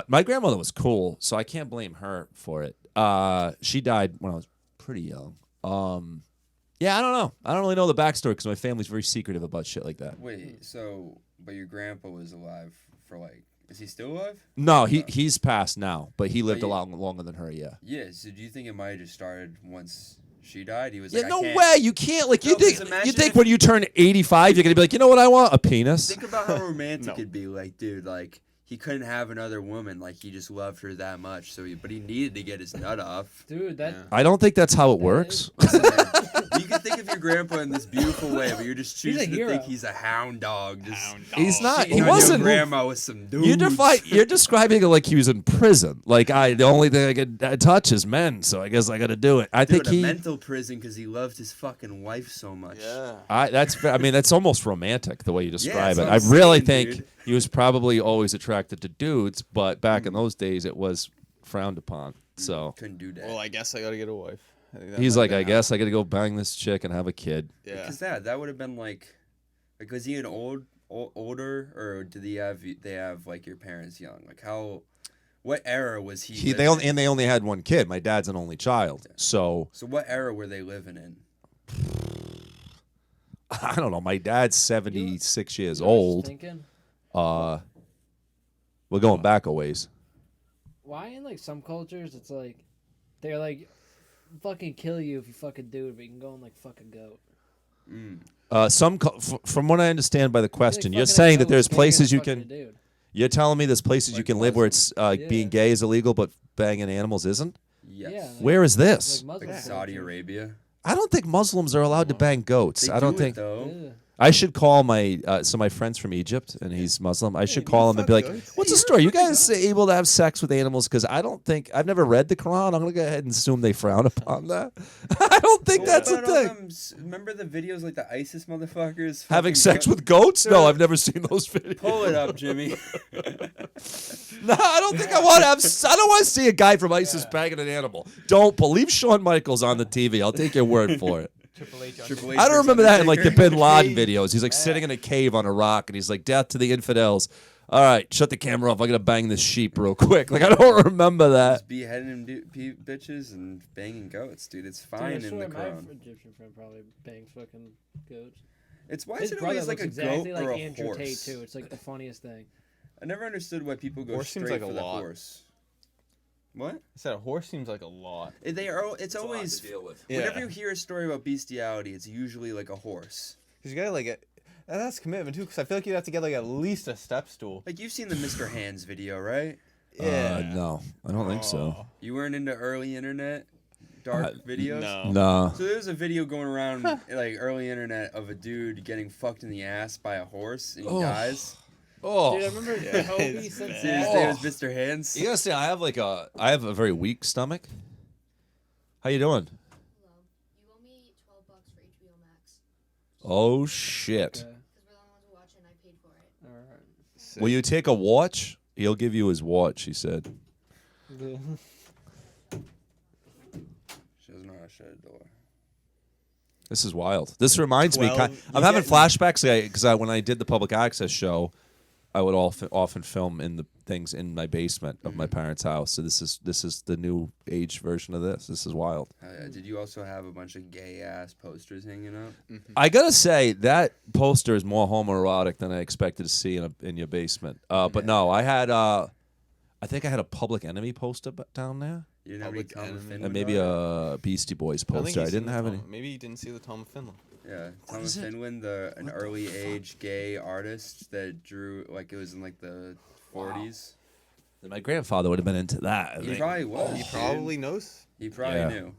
My grandmother was cool, so I can't blame her for it. She died when I was pretty young. Yeah, I don't know. I don't really know the backstory because my family's very secretive about shit like that. Wait, so but your grandpa was alive for like is he still alive? No, he's passed now, but he lived a you- lot longer than her. Yeah. Yeah, so do you think it might have just started once she died? He was Yeah, like, no I can't. way. You can't. Like, No, you think 'cause imagine if- when you turn 85, you're gonna be like, you know what? I want a penis. Think about how romantic No. it'd be, like, dude, like he couldn't have another woman, like he just loved her that much, but he needed to get his nut off. Dude, that I don't think that's how it works. You can think of your grandpa in this beautiful way, but you're just He's a choosing to hero. think he's a hound dog. Just He's not. shitting He on wasn't. Your grandma with some dudes. You're describing it like he was in prison. Like the only thing I could touch is men, so I guess I got to do it. I Dude, think a mental prison because he loved his fucking wife so much. Yeah. I mean, that's almost romantic the way you describe that's it. what I I'm really saying, think dude. he was probably always attracted to dudes, but back in those days, it was frowned upon. So Couldn't do that. Well, I guess I gotta get a wife. I think that he's might like, be I how- guess I got to go bang this chick and have a kid. Yeah. Because that would have been like was he an older, or did they have like your parents young? Like what era was he? They only had one kid. My dad's an only child, so So what era were they living in? I don't know. My dad's 76 years I was old. thinking, We're going back a ways. why in like some cultures it's like they're like fucking kill you if you fuck a dude, but you can go and like fuck a goat. From what I understand by the I feel like question, you're fucking a saying that goat there's is bigger places than you fucking a can. dude. You're telling me there's places you Like can live where it's being Yeah. gay is illegal, but banging animals isn't. Yes. Yeah, like, Where is this? like Muslim Like Saudi cultures. Arabia. I don't think Muslims are allowed to bang goats. They I don't do it, think. though. Yeah. I should call my my friend's from Egypt and he's Muslim. I should do call you him and be fuck like, goats? "What's the story? You guys able to have sex with animals?" Because I don't think I've never read the Quran. I'm gonna go ahead and assume they frown upon that. I don't think What that's a about all thing. them remember the videos like the ISIS motherfuckers Having fucking sex go- with goats? No, I've never seen those videos. Pull it up, Jimmy. No, I don't think I want to have. I don't want to see a guy from ISIS banging an animal. Don't believe Shawn Michaels on the TV. I'll take your word for it. Triple H. Triple H I don't versus remember that in like the Undertaker. Bin Laden videos. He's like sitting in a cave on a rock and he's like, "Death to the infidels." All right, shut the camera off. I'm gonna bang this sheep real quick. Like I don't remember that. Just beheading bitches and banging goats, dude. It's Dude, I fine in swear the my Quran. Egyptian friend probably bangs fucking goats. It's why His is it brother always like looks a exactly goat like or a Andrew horse? Tate too. It's like the funniest thing. I never understood why people go Horse seems straight like for a the lot. horse. What? I said a horse seems like a lot. They are. It's always. with. Whenever you hear a story about bestiality, it's usually like a horse. Because you gotta like and that's commitment too. Because I feel like you have to get like at least a step stool. Like you've seen the Mr. Hands video, right? No, I don't think so. You weren't into early internet dark videos. No. No. So there's a video going around like early internet of a dude getting fucked in the ass by a horse and he dies. Oh, Dude, I remember Kobe said Dude, his that. name is Mr. Hands. you gotta say I have a very weak stomach. How you doing? Hello. You owe me $12 for HBO Max. Oh shit! Okay. Because we're the only ones who watch it and I paid for it. All right. Will you take a watch? He'll give you his watch. He said. She doesn't know how to shut a door. This is wild. This reminds me. 12 I'm having flashbacks because when I did the public access show, I would often film in the things in my basement of my parents' house. So this is the new age version of this. This is wild. Did you also have a bunch of gay ass posters hanging up? I gotta say that poster is more homoerotic than I expected to see in your basement. But no, I think I had a Public Enemy poster down there, You didn't have any Public Tom Enemy. Finland and maybe art? a Beastie Boys I don't think poster. I he's seen didn't the have Tom- any. Maybe you didn't see the Tom of Finland. Yeah, Tom is it? Finland, an early age gay artist that drew like it was in like the 40s. My grandfather would have been into that. I He think. probably was. He dude. probably knows. He probably Yeah. knew.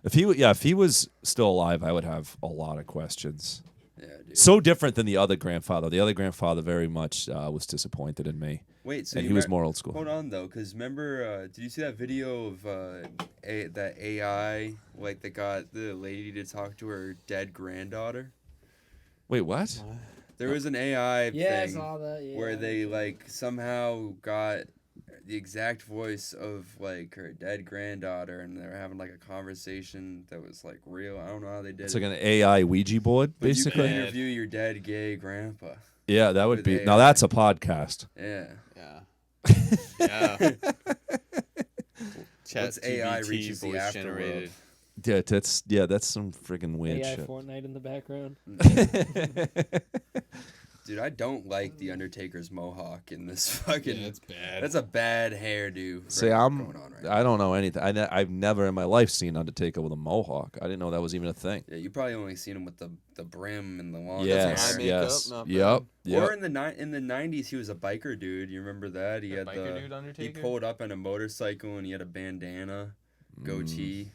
If he was still alive, I would have a lot of questions. Yeah, dude. So different than the other grandfather. The other grandfather very much was disappointed in me, Wait, so and you he was me- more old school. Hold on though, because remember, did you see that video of that AI like that got the lady to talk to her dead granddaughter? Wait, what? There was an AI Yeah, I thing saw that. Yeah. where they like somehow got the exact voice of like her dead granddaughter, and they were having like a conversation that was like real. I don't know how they did It's it. like an AI Ouija board, But you basically. can interview your dead gay grandpa. Yeah, that would with be. AI. Now that's a podcast. Yeah. Yeah. Yeah. Chat Once AI reaches the voice afterworld. generated. Yeah, that's some friggin' weird AI shit. Fortnite in the background. Dude, I don't like the Undertaker's mohawk in this fucking. Yeah, it's bad. That's a bad hairdo. See, going I'm. on right now. I don't know anything. I've never in my life seen Undertaker with a mohawk. I didn't know that was even a thing. Yeah, you probably only seen him with the brim and the long Yes, eye hair. makeup, yes, not yep, bad. yep. Or in the 90s, he was a biker dude. You remember that? He The had biker dude he Undertaker? pulled up on a motorcycle and he had a bandana, goatee.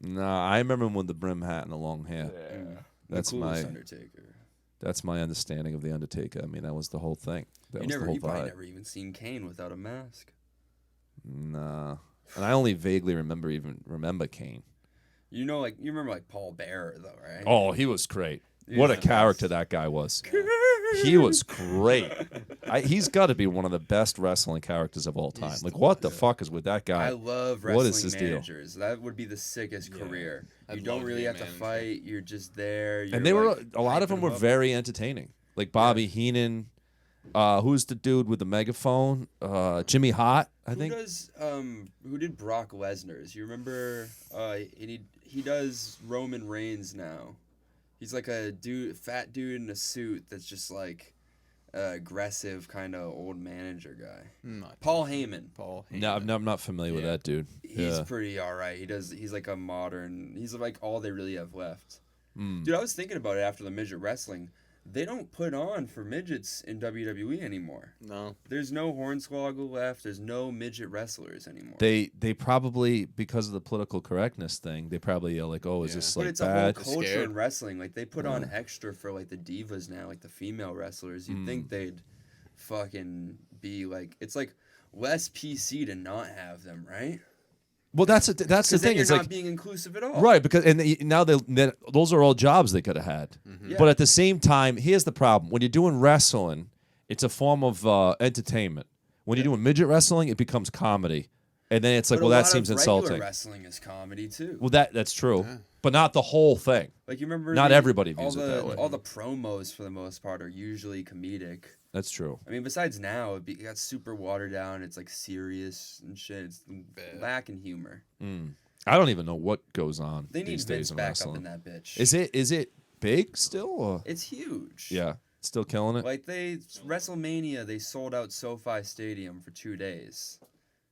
No, I remember him with the brim hat and the long hair. Mm. That's the coolest my- Undertaker. That's my understanding of the Undertaker. I mean, that was the whole thing. That was You the whole probably vibe. never even seen Kane without a mask. Nah, and I only vaguely remember Kane. You know, like you remember like Paul Bearer though, right? Oh, he was great. He What was a the character best. that guy was. He was great. He's got to be one of the best wrestling characters of all time. He's Like, the what the best. fuck is with that guy? I love What wrestling is his deal? managers. That would be the sickest career. I'd You don't love to really be a have to manager. fight. You're just there. You're And they were like, a lot of hyping them were up. very entertaining. Like Bobby Heenan, who's the dude with the megaphone? Jimmy Hart, I think. Who did Brock Lesnar's? You remember? He does Roman Reigns now. He's like a fat dude in a suit that's just like aggressive kind of old manager guy. Not Paul Heyman. Paul. No, I'm not familiar with Yeah. that dude. He's Yeah. pretty alright. He's like a modern. He's like all they really have left. Mm. Dude, I was thinking about it after the midget wrestling. They don't put on for midgets in WWE anymore. No. There's no Hornswoggle left. There's no midget wrestlers anymore. They probably, because of the political correctness thing, they probably are like, oh, is this But like it's bad? a whole culture Scared. in wrestling. Like they put on extra for like the divas now, like the female wrestlers. You'd think they'd fucking be like, it's like less PC to not have them, right? Well, that's the Then thing. you're It's not like being inclusive at all. right because now those are all jobs they could have had. Yeah. But at the same time, here's the problem: when you're doing wrestling, it's a form of entertainment. When you're doing midget wrestling, it becomes comedy, and then it's like, But well, a that lot seems of regular insulting. Wrestling is comedy too. Well, that's true, but not the whole thing. Like you remember, Not everybody views it that way. All the promos for the most part are usually comedic. That's true. I mean, besides now, it got super watered down. It's like serious and shit. It's lacking humor. I don't even know what goes on They need these Vince days in back wrestling. up in that bitch. Is it big still? Or? It's huge. Yeah, still killing it. Like WrestleMania, they sold out SoFi Stadium for 2 days.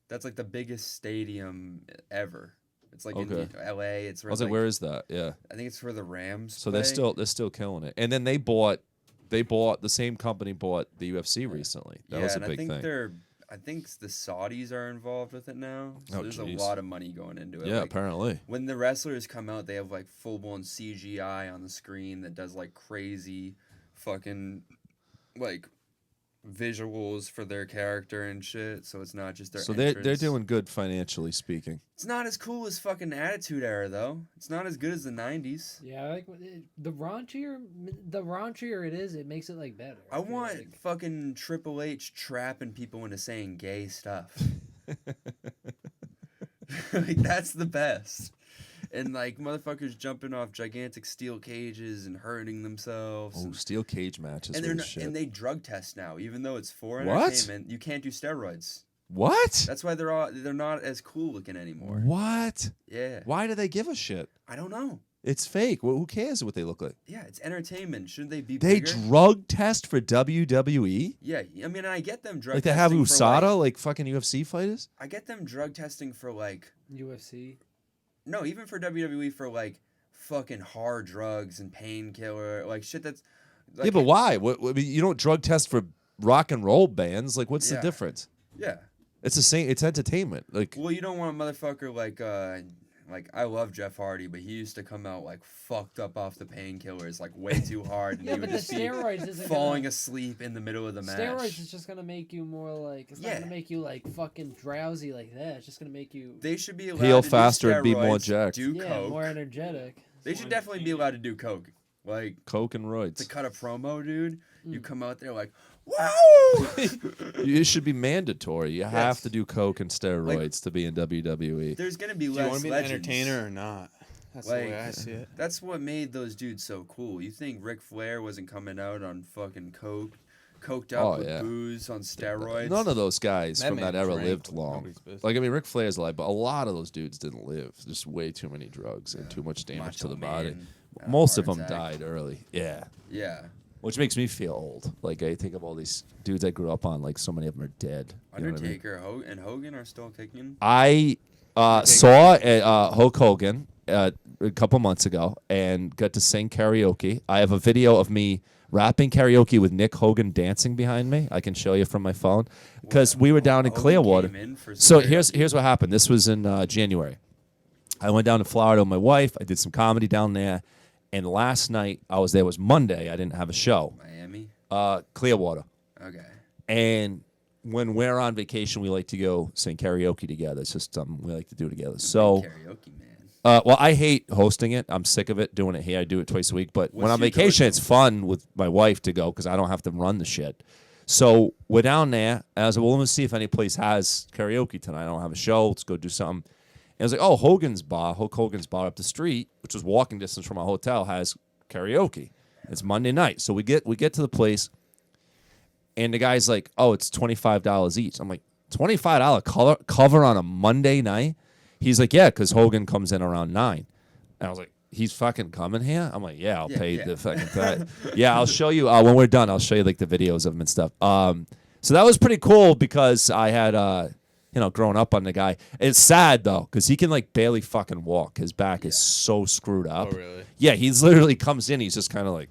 That's like the biggest stadium ever. It's like in LA. It's I was like, where is that? Yeah. I think it's for the Rams. So play. they're still killing it. And then they bought the same company bought the UFC recently. That was a big thing. I think the Saudis are involved with it now. So Oh, there's jeez. a lot of money going into it. Yeah, Like, apparently. when the wrestlers come out, they have like full blown CGI on the screen that does like crazy fucking like visuals for their character and shit. So it's not just their So entrance. they're doing good financially speaking. It's not as cool as fucking Attitude Era though. It's not as good as the 90s. Yeah, like the raunchier it is, it makes it like better. I feel want like. fucking Triple H trapping people into saying gay stuff. Like that's the best. And like motherfuckers jumping off gigantic steel cages and hurting themselves. Oh, steel cage matches. and were they're the not, shit. and they drug test now, even though it's for What? entertainment. You can't do steroids. What? That's why they're not as cool looking anymore. What? Yeah. Why do they give a shit? I don't know. It's fake. Well, who cares what they look like? Yeah, it's entertainment. Shouldn't they be They bigger? drug test for WWE? Yeah, I mean, I get them drug Like they have testing for, USADA, like fucking UFC fighters? I get them drug testing for like UFC. no, even for WWE for like fucking hard drugs and painkiller, like shit that's like, Yeah, but why? What, you don't drug test for rock and roll bands. Like, what's the Yeah. difference? yeah. It's the same. It's entertainment. Like, Well, you don't want a motherfucker like I love Jeff Hardy, but he used to come out like fucked up off the painkillers, like way too hard, and Yeah, he would but the just be steroids isn't falling gonna, asleep in the middle of the match. steroids is just gonna make you more like it's not Yeah. gonna make you like fucking drowsy like that. It's just gonna make you They should be allowed Heal to faster do and be more steroids, jacked. Do yeah coke. more energetic. They should definitely be allowed to do coke. Like coke and to roids. cut a promo, dude. You come out there like, wow. It should be mandatory. You have Yes. to do coke and steroids to be in WWE. There's gonna be Do you less want to be an legends. entertainer or not? That's the way Like, I see it. That's what made those dudes so cool. You think Ric Flair wasn't coming out on fucking coke, coked up Oh, with yeah. booze on steroids? None of those guys That from that man era drank lived like long. nobody's business. Like, I mean, Ric Flair's alive, but a lot of those dudes didn't live. Just way too many drugs and too much damage to Macho the body. Man, Most of heart them attack. died early. Yeah. Yeah. Which makes me feel old. Like, I think of all these dudes I grew up on, like, so many of them are dead. You know what I mean? Undertaker and Hogan are still kicking. I saw Hulk Hogan a couple months ago and got to sing karaoke. I have a video of me rapping karaoke with Nick Hogan dancing behind me. I can show you from my phone because we were down in Hogan Clearwater. came in for So some here's what happened. This was in January. I went down to Florida with my wife. I did some comedy down there, and last night I was there. It was Monday. I didn't have a show. Miami. Clearwater. Okay. And when we're on vacation, we like to go sing karaoke together. It's just something we like to do together. So, Karaoke man. well, I hate hosting it. I'm sick of it doing it here. I do it twice a week. But when What's on your vacation, go-to? it's fun with my wife to go because I don't have to run the shit. So we're down there. And I was like, well, let's see if any place has karaoke tonight. I don't have a show. Let's go do something. And I was like, oh, Hulk Hogan's bar up the street, which was walking distance from our hotel, has karaoke. It's Monday night. So we get to the place, and the guy's like, oh, it's $25 each. I'm like, $25 cover on a Monday night? He's like, yeah, because Hogan comes in around 9. And I was like, he's fucking coming here? I'm like, yeah, I'll pay yeah. the fucking thing. Yeah, I'll show you, when we're done, I'll show you like the videos of him and stuff. So that was pretty cool because I had, growing up on the guy. It's sad, though, because he can, like, barely fucking walk. His back is so screwed up. Oh, really? Yeah, he's literally comes in, he's just kind of like,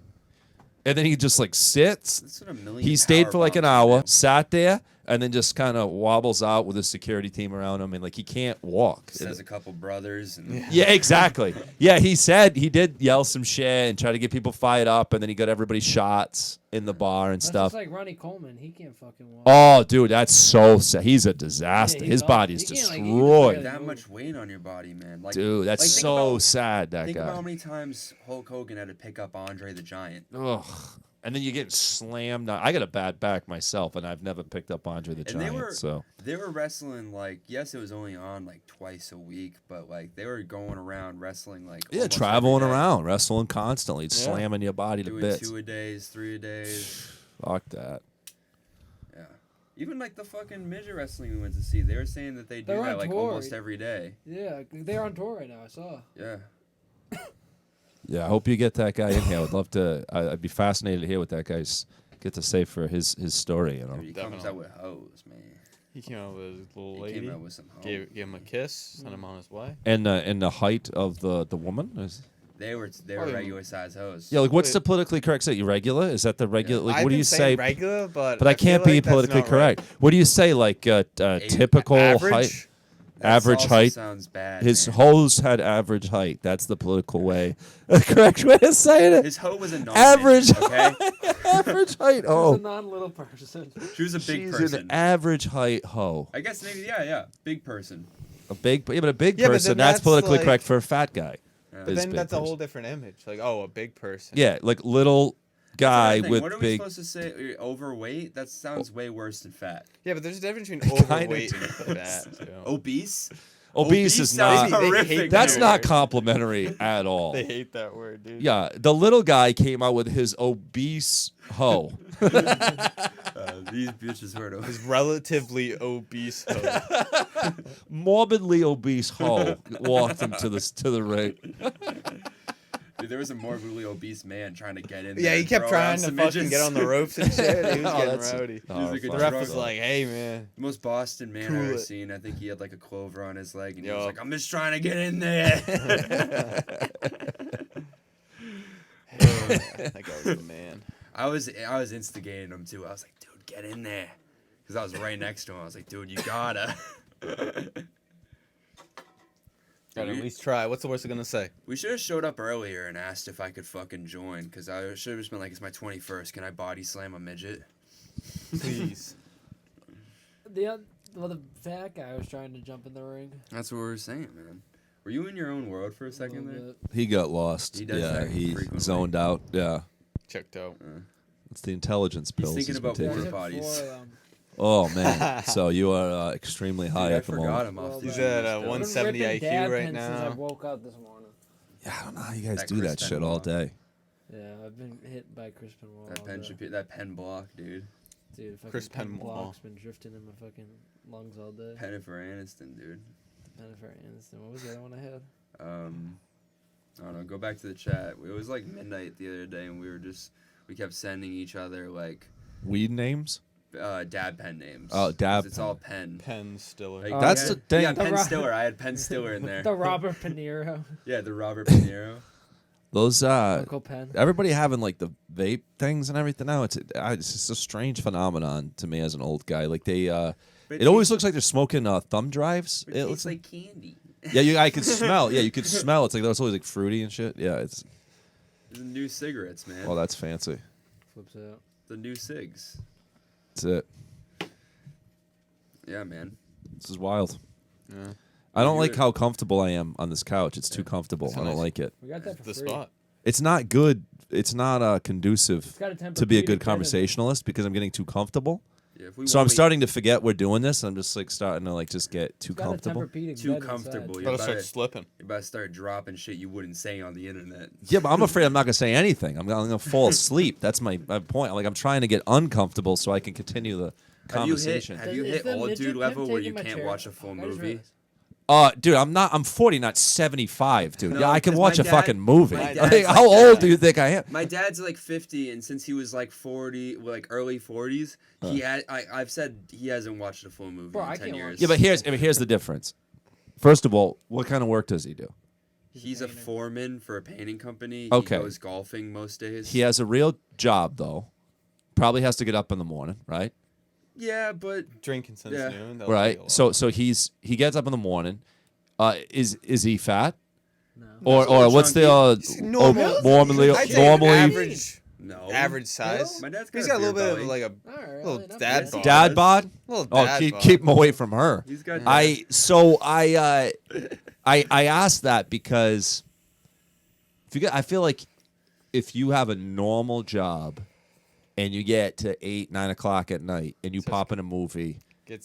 And then he just like sits. That's what a million He stayed power for like an bombs hour, do. sat there, and then just kind of wobbles out with a security team around him, and like he can't walk. Says a couple brothers. And Yeah, exactly. Yeah, he said he did yell some shit and try to get people fired up, and then he got everybody shots in the bar and That's stuff. just like Ronnie Coleman. He can't fucking walk. Oh, dude, that's so sad. He's a disaster. Yeah, he's His awful. body's He can't, like, destroyed. eat that much weight on your body, man. Like, Dude, that's like, think so about- sad, that Think about guy. how many times Hulk Hogan had to pick up Andre the Giant. Ugh. And then you get slammed. I got a bad back myself, and I've never picked up Andre the And Giant. So they were wrestling like, yes, it was only on like twice a week, but like they were going around wrestling like yeah, almost traveling every day, around, wrestling constantly, slamming your body to doing bits. 2 a days, 3 a days. Fuck that. Yeah, even like the fucking midget wrestling we went to see, they were saying that they do They're that on like tour. almost every day. Yeah, they're on tour right now. I saw. Yeah, Yeah, I hope you get that guy in here. I would love to. I'd be fascinated to hear what that guy's get to say for his story. You know. dude, he comes Definitely. out with hoes, man. He came out with his little He lady. came out with some hoes. Gave him a kiss, sent him on his way. And the height of the woman is. They were Oh, yeah. regular size hoes. Yeah, like what's Wait. the politically correct say? Irregular? Is that the regular? Like, I've what do been you saying say? regular, but But I feel can't be like that's politically not right. correct. What do you say? Like typical Average? height. That Average salsa height. sounds bad. His man. hose had average height. That's the political way. Correct way of saying it. His hoe was a non Average. Okay, average height. He's Oh, a non-little person. she was a big she's person. an average height hoe. I guess maybe yeah, big person. A big, yeah, but a big Yeah, but person. then that's that's politically like- correct for a fat guy. Yeah. But Is then big that's a person. whole different image. Like, oh, a big person. Yeah, like little guy What with are we big. supposed to say? Overweight? That sounds way worse than fat. Yeah, but there's a difference between Kinda overweight and does. fat. Too. Obese? Obese is sounds not. They hate horrific. That's dude. not complimentary at all. They hate that word, dude. Yeah, the little guy came out with his obese hoe. These bitches heard of. His relatively obese hoe. Morbidly obese hoe walked him to the ring. Dude, there was a morbidly obese man trying to get in. Yeah, there he and kept throw trying around to some fucking midgets. get on the ropes and shit. He was Oh, getting that's- rowdy. oh, He was like a fuck. The ref drug was lord. like, "Hey, man." The most Boston man Cool I've ever it. seen. I think he had like a clover on his leg, and he Yo. was like, "I'm just trying to get in there." That guy was the man. I was instigating him too. I was like, "Dude, get in there," because I was right next to him. I was like, "Dude, you gotta." Gotta at least try. What's the worst they're gonna say? We should have showed up earlier and asked if I could fucking join, because I should have just been like, "It's my 21st. Can I body slam a midget?" Please. The fat guy was trying to jump in the ring. That's what we were saying, man. Were you in your own world for a a second little there? bit. He got lost. He does yeah, that he frequently. zoned out. Yeah, Checked out. it's the intelligence He's pills. thinking been about Yeah, I taking. hit Porta potties. 4 a.m. Oh man, so you are extremely high Dude, I at the forgot moment. him off Well, the He's man. at still. I've been 170 ripping IQ dad right pens Since I now. woke up this morning. Yeah, I don't know how you guys That do that Chris shit all Benoit. day. Yeah, I've been hit by Chris Benoit. That all pen day. should be that pen block, dude. Dude, fucking Chris pen Benoit. block's been drifting in my fucking lungs all day. Pen it for Aniston, dude. Jennifer Aniston. What was the other one I had? I don't know. Go back to the chat. It was like midnight the other day, and we kept sending each other like Weed names? dad pen names. Oh, dad 'Cause It's all pen. Penn Stiller. Like, Oh, That's yeah, the thing. Yeah, The Penn Ro- Stiller. I had Penn Stiller in there. The Robert Pinero. Yeah, the Robert De Niro. Those Uncle Penn. everybody having like the vape things and everything now. It's just a strange phenomenon to me as an old guy. Like they, But it always looks like they're smoking thumb drives. It It tastes looks like candy. yeah, I could smell. Yeah, you could smell. It's like it's always like fruity and shit. Yeah, it's The new cigarettes, man. well, that's fancy. Flips out. The new cigs. That's it. Yeah, man. This is wild. Yeah. I don't You like would- how comfortable I am on this couch. It's too comfortable. That's I don't nice. like it. We got that for The free. spot. It's not good. It's not conducive It's got a to be a Tempur-Pedic good bed in it. conversationalist because I'm getting too comfortable. Yeah, if we So I'm want- starting to forget we're doing this. I'm just like starting to like just get too It's got a comfortable. Tempur-Pedic Too bed comfortable. inside. You're Gotta about, start to, slipping. you're about to start dropping shit you wouldn't say on the internet. Yeah, but I'm afraid I'm not gonna say anything. I'm gonna fall asleep. That's my point. Like I'm trying to get uncomfortable so I can continue the conversation. Have you Is hit the old midget dude pimp level where taking you my can't chair? watch a full I just movie? realized. Dude, I'm 40, not 75, dude. No, Yeah, I can 'cause watch my a dad- fucking movie. my Like, dad's how like old that. do you think I am? My dad's like 50, and since he was like 40, like early 40s, I've said he hasn't watched a full movie Bro, in I 10 can't years. Yeah, but here's the difference. First of all, what kind of work does he do? He's a foreman for a painting company. Okay. He goes golfing most days. He has a real job though. Probably has to get up in the morning, right? Yeah, but Drinking since Yeah. noon. that would be a Right. lot. So he gets up in the morning. Is he fat? No. Or what's the He's normal. normally I'd say normally no. average size. My dad's He's got got a little beer bit of belly. like a All right, little really, not dad bad. bod. dad bod? Little Oh, dad bod. keep him away from her. He's got. I asked that because I feel like if you have a normal job and you get to 8-9 o'clock at night and you pop in a movie,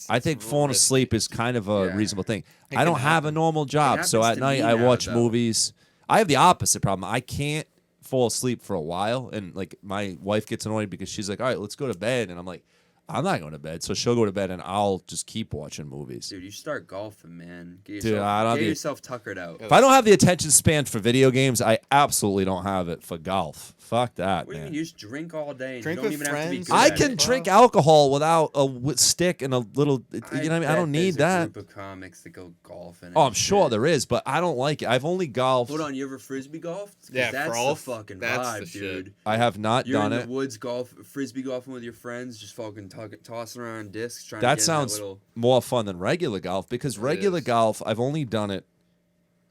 I think falling asleep is kind of a reasonable thing. I don't have a normal job, so happens at to me night I now, watch though. movies. I have the opposite problem. I can't fall asleep for a while, and like my wife gets annoyed because she's like, "All right, let's go to bed," and I'm like, "I'm not going to bed," so she'll go to bed and I'll just keep watching movies. Dude, you start golfing, man. Get Dude, yourself, I don't get need- yourself tuckered out. If I don't have the attention span for video games, I absolutely don't have it for golf. Fuck that, What do you man. mean? You just drink all day and Drink you don't with even have to be friends. good I at can it. drink alcohol without a stick and a little. You know what I mean? I bet don't need there's that. a group of comics that go golfing. Oh, and I'm sure shit. there is, but I don't like it. I've only golfed. Hold on, you ever frisbee golfed? 'Cause Yeah, that's golf, the fucking that's vibe, the shit. dude. I have not You're done in it. the woods frisbee golfing with your friends, just fucking tossing around discs, trying That to get sounds in that little. more fun than regular golf because regular is. golf, I've only done it,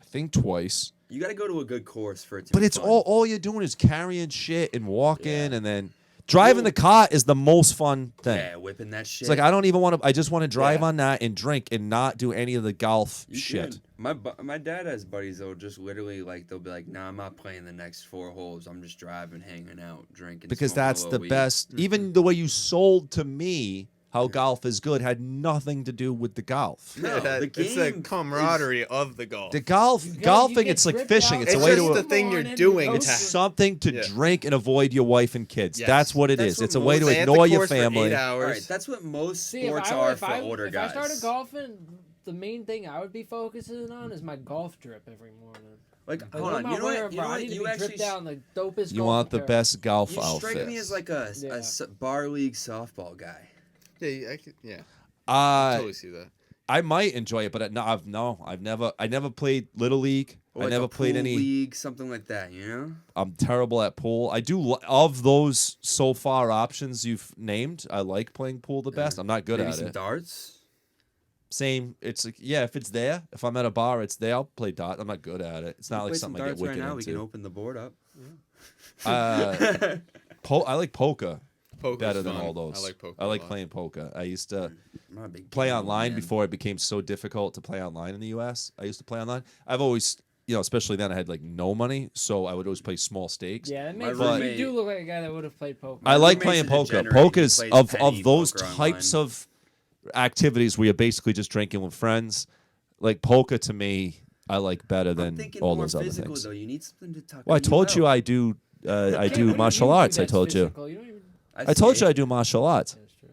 I think twice. You got to go to a good course for it to But be it's fun. all you're doing is carrying shit and walking, Yeah. and then driving the car is the most fun thing. Yeah, whipping that shit. It's like I don't even want to. I just want to drive Yeah. on that and drink and not do any of the golf You shit. can. My dad has buddies that'll just literally they'll be like, nah, I'm not playing the next 4 holes. I'm just driving, hanging out, drinking. Because smoking a that's little the weed." best. Even the way you sold to me how golf is good had nothing to do with the golf. No, the it's the game camaraderie of the golf. The You golfing, get it's like tripped fishing. out It's It's a way just to the thing you're Morning, doing. you it's go It's something to Yeah. drink and avoid your wife and kids. Yes. That's what it That's is. what It's a way to most- Stay at the ignore your course for 8 family. hours. All right, that's what most See, sports are if for I, older if guys. I started golfing, the main thing I would be focusing on is my golf drip every morning. Like, Like, hold what on, am I you know wearing, what? You bro? know I what? need to You be actually dripped out in the dopest You want the golf best golf you outfit. strike me as like a Yeah. bar league softball guy. Yeah, I totally see that. I might enjoy it, but I've never played little league. Or I like never a played pool any. league, something like that. You know? I'm terrible at pool. I do of those so far options you've named. I like playing pool the best. I'm not good Maybe at some it. darts. Same. It's like, yeah, if it's there, if I'm at a bar, it's there. I'll play dart. I'm not good at it. It's not like Play some something I get darts right wicked now. We can into. open the board up. I like poker Poker's better than fun. all those. I like poker. I like a lot. playing poker. I used to I'm not a big play gambler, online man. before it became so difficult to play online in the U.S. I used to play online. I've always, especially then I had like no money, so I would always play small stakes. Yeah, it My makes roommate- you do look like a guy that would have played poker. I like roommate's playing a poker. degenerate. He Poker's plays of penny those poker types online. of activities where you're basically just drinking with friends. Like poker to me, I like better I'm than thinking all more those other physical, things. though. You need something to tuck. Well, I told you out. I do. I Yeah, do what martial you do arts. I that's told you. physical? You don't even... I told see you it. I do martial arts. That's true.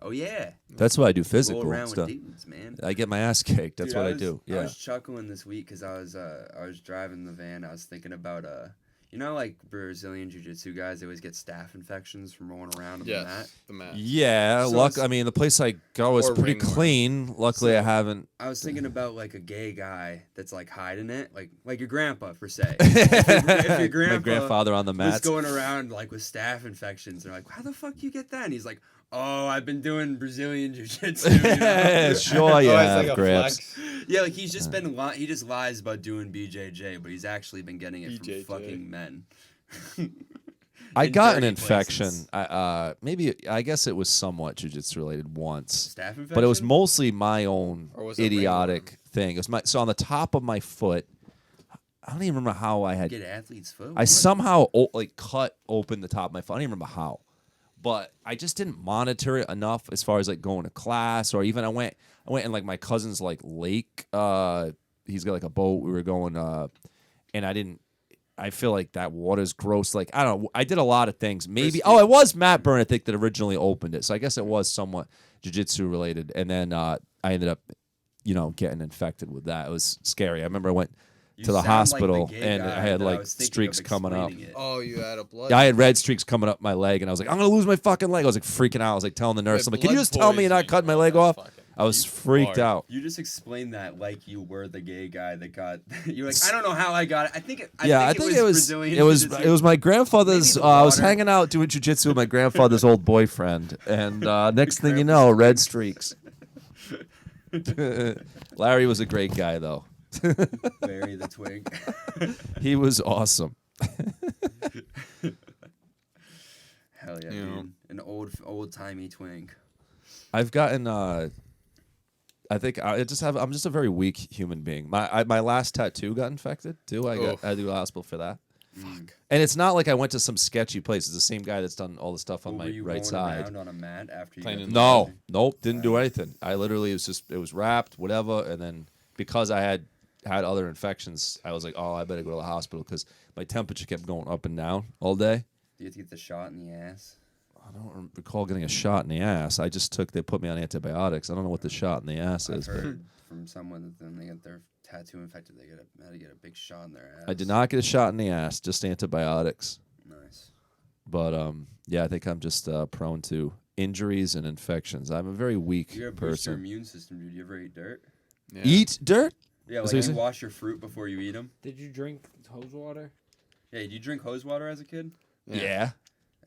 Oh yeah. That's why I do Roll physical around stuff. with dudes, man. I get my ass kicked. That's Dude, what I was- do. I Yeah. was chuckling this week because I was driving the van. I was thinking about like Brazilian jiu-jitsu guys. They always get staph infections from rolling around on the mat. Yes, the mat. Yeah. So Luck. it's- I mean, the place I go is Or pretty ring worm. clean. Luckily, I So- haven't. I was thinking about like a gay guy that's like hiding it, like your grandpa per se. if your grandpa My grandfather on the was mats. going around like with staph infections, they're like, "How the fuck you get that?" And he's like, "Oh, I've been doing Brazilian jiu-jitsu." You know? Sure, you Oh, it's have, like a Gramps. flex. Yeah, like he's just been he just lies about doing BJJ, but he's actually been getting it BJJ. from fucking men. I in got an dirty infection. places. I guess it was somewhat jiu-jitsu related once, Staph infection. but it was mostly my own Or was it idiotic thing. It was so on the top of my foot. I don't even remember how I had. Get athlete's foot. I What? somehow cut open the top of my foot. I don't even remember how, but I just didn't monitor it enough as far as like going to class or even I went in like my cousin's like lake. He's got like a boat. We were going, and I didn't. I feel like that water's gross. Like I don't know. I did a lot of things. Maybe. Oh, it was Matt Byrne, I think, that originally opened it. So I guess it was somewhat jiu-jitsu related. And then I ended up, getting infected with that. It was scary. I remember I went You to the sound like hospital gay and guy I had that like was thinking streaks of coming up. explaining it. Oh, you had a blood. Yeah, I had red streaks coming up my leg, and I was like, I'm gonna lose my fucking leg. I was like freaking out. I was like telling the nurse, I'm like, can you just tell me you're not cutting my leg off? I was freaked hard. out. You just explained that like you were the gay guy that got. You're like, I don't know how I got it. I think it was Brazilian. It was my grandfather's. Maybe the I was water. hanging out doing jujitsu with my grandfather's old boyfriend, and next thing you know, red streaks. Larry was a great guy, though. Barry the twink. He was awesome. Hell yeah, You know. dude. An old timey twink. I've gotten. I think I'm just a very weak human being. My last tattoo got infected too. I had to go to the hospital for that. Fuck. And it's not like I went to some sketchy place. It's the same guy that's done all the stuff on Were my you right rolling side. around on a mat after you Playing got in the No, surgery? nope, didn't do anything. I literally it was wrapped, whatever, and then because I had other infections, I was like, oh, I better go to the hospital because my temperature kept going up and down all day. Do you have to get the shot in the ass? I don't recall getting a shot in the ass. I just they put me on antibiotics. I don't know what the shot in the ass I've is, but heard from someone that then they get their tattoo infected, they had to get a big shot in their ass. I did not get a shot in the ass, just antibiotics. Nice. But yeah, I think I'm just prone to injuries and infections. I'm a very weak You gotta boost your person. immune system, dude. You ever eat dirt? Yeah. Eat dirt? Yeah, That's like what you you wash your fruit before you eat them. Did you drink hose water? Yeah, did you drink hose water as a kid? Yeah.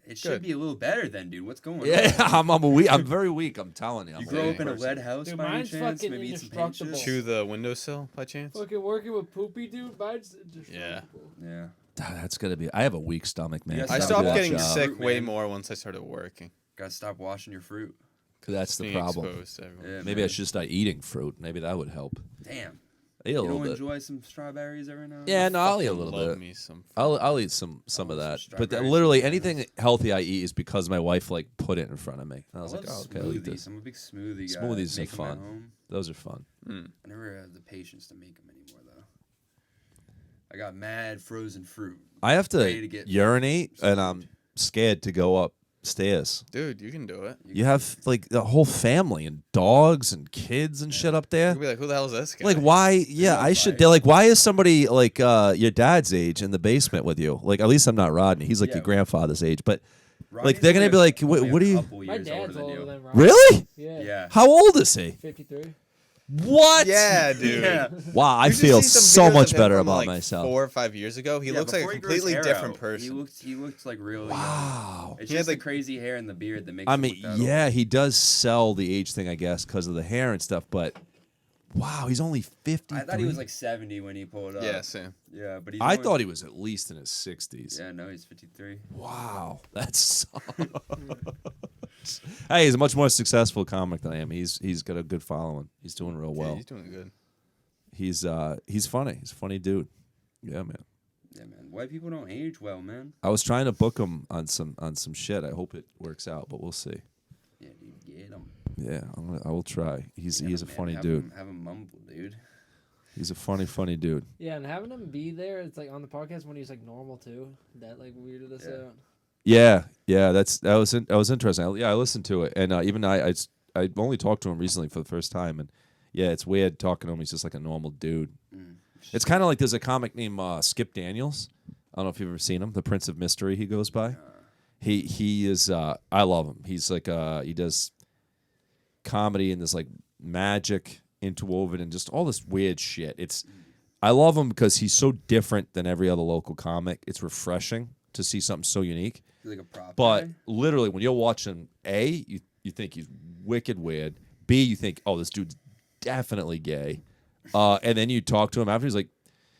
It should Good. be a little better then, dude. What's going Yeah, on? I'm weak. I'm very weak. I'm telling you. I'm You a grow weak up in a person. lead house Dude, by any mine's chance? fucking Maybe eat some paint indestructible. chips? Chew the windowsill by chance? Fucking working with poopy, dude. Mine's Yeah. Yeah. That's gonna be. I have a weak stomach, man. You I gotta stopped Stop getting watching sick fruit, way man. more once I started working. Gotta stop washing your fruit. That's the Being problem. exposed to everyone. Yeah, Maybe I man. should start eating fruit. Maybe that would help. Damn. I eat a You little don't bit. enjoy some strawberries every now and Yeah, then? no, I'll eat a Fucking little love bit. me some. I'll eat some of some that. But strawberries literally sometimes. anything healthy I eat is because my wife like put it in front of me. And I was love like, oh, okay, I'll eat smoothies. this. I'm a big smoothie guy. Smoothies are Make 'em at fun. home. Those are fun. Mm. I never have the patience to make them anymore, though. I got mad frozen fruit. I have to Ready to get urinate, and I'm stoned. scared to go upstairs. Dude, you can do it. You have like the whole family and dogs and kids and shit up there. You'll be like, who the hell is this guy? Like why? Yeah, don't I should. fight. They're like, why is somebody like your dad's age in the basement with you? Like, at least I'm not Rodney. He's like Yeah. your grandfather's age. But Rodney's they're gonna only be like, only what a do you? couple My years dad's older older than than you. Ryan. Really? Yeah. Yeah. How old is he? 53. What? Yeah, dude. Yeah. Wow, I You should feel see some so videos much of him better from, about like, myself. 4 or 5 years ago, he Yeah, looks like a before he grew his completely hair different out, person. He looks like really young. Wow. It's He had, just like- the crazy hair and the beard that makes I him mean, look that yeah, old. he does sell the age thing, I guess, because of the hair and stuff. But wow, he's only 50. I thought he was like 70 when he pulled up. Yeah, same. Yeah, but he's I only- thought he was at least in his 60s. Yeah, no, he's 53. Wow, that's. Hey, he's a much more successful comic than I am. He's got a good following. He's doing real Yeah, well. he's doing good. He's funny. He's a funny dude. Yeah, man. Yeah, man. White people don't age well, man. I was trying to book him on some shit. I hope it works out, but we'll see. Yeah, dude, get him. Yeah, I will try. He's a funny have dude. Him, have him mumble, dude. He's a funny dude. Yeah, and having him be there, it's like on the podcast when he's like normal too. That like weirded us out. Yeah, that was interesting. I listened to it, and even I only talked to him recently for the first time, and yeah, it's weird talking to him. He's just like a normal dude. It's kind of like there's a comic named Skip Daniels. I don't know if you've ever seen him, the Prince of Mystery. He goes by. He is. I love him. He's like he does comedy and this like magic interwoven and just all this weird shit. I love him because he's so different than every other local comic. It's refreshing to see something so unique. He's like a prop But guy. literally, when you're watching, you think he's wicked weird. B, you think, oh, this dude's definitely gay. And then you talk to him after, he's like,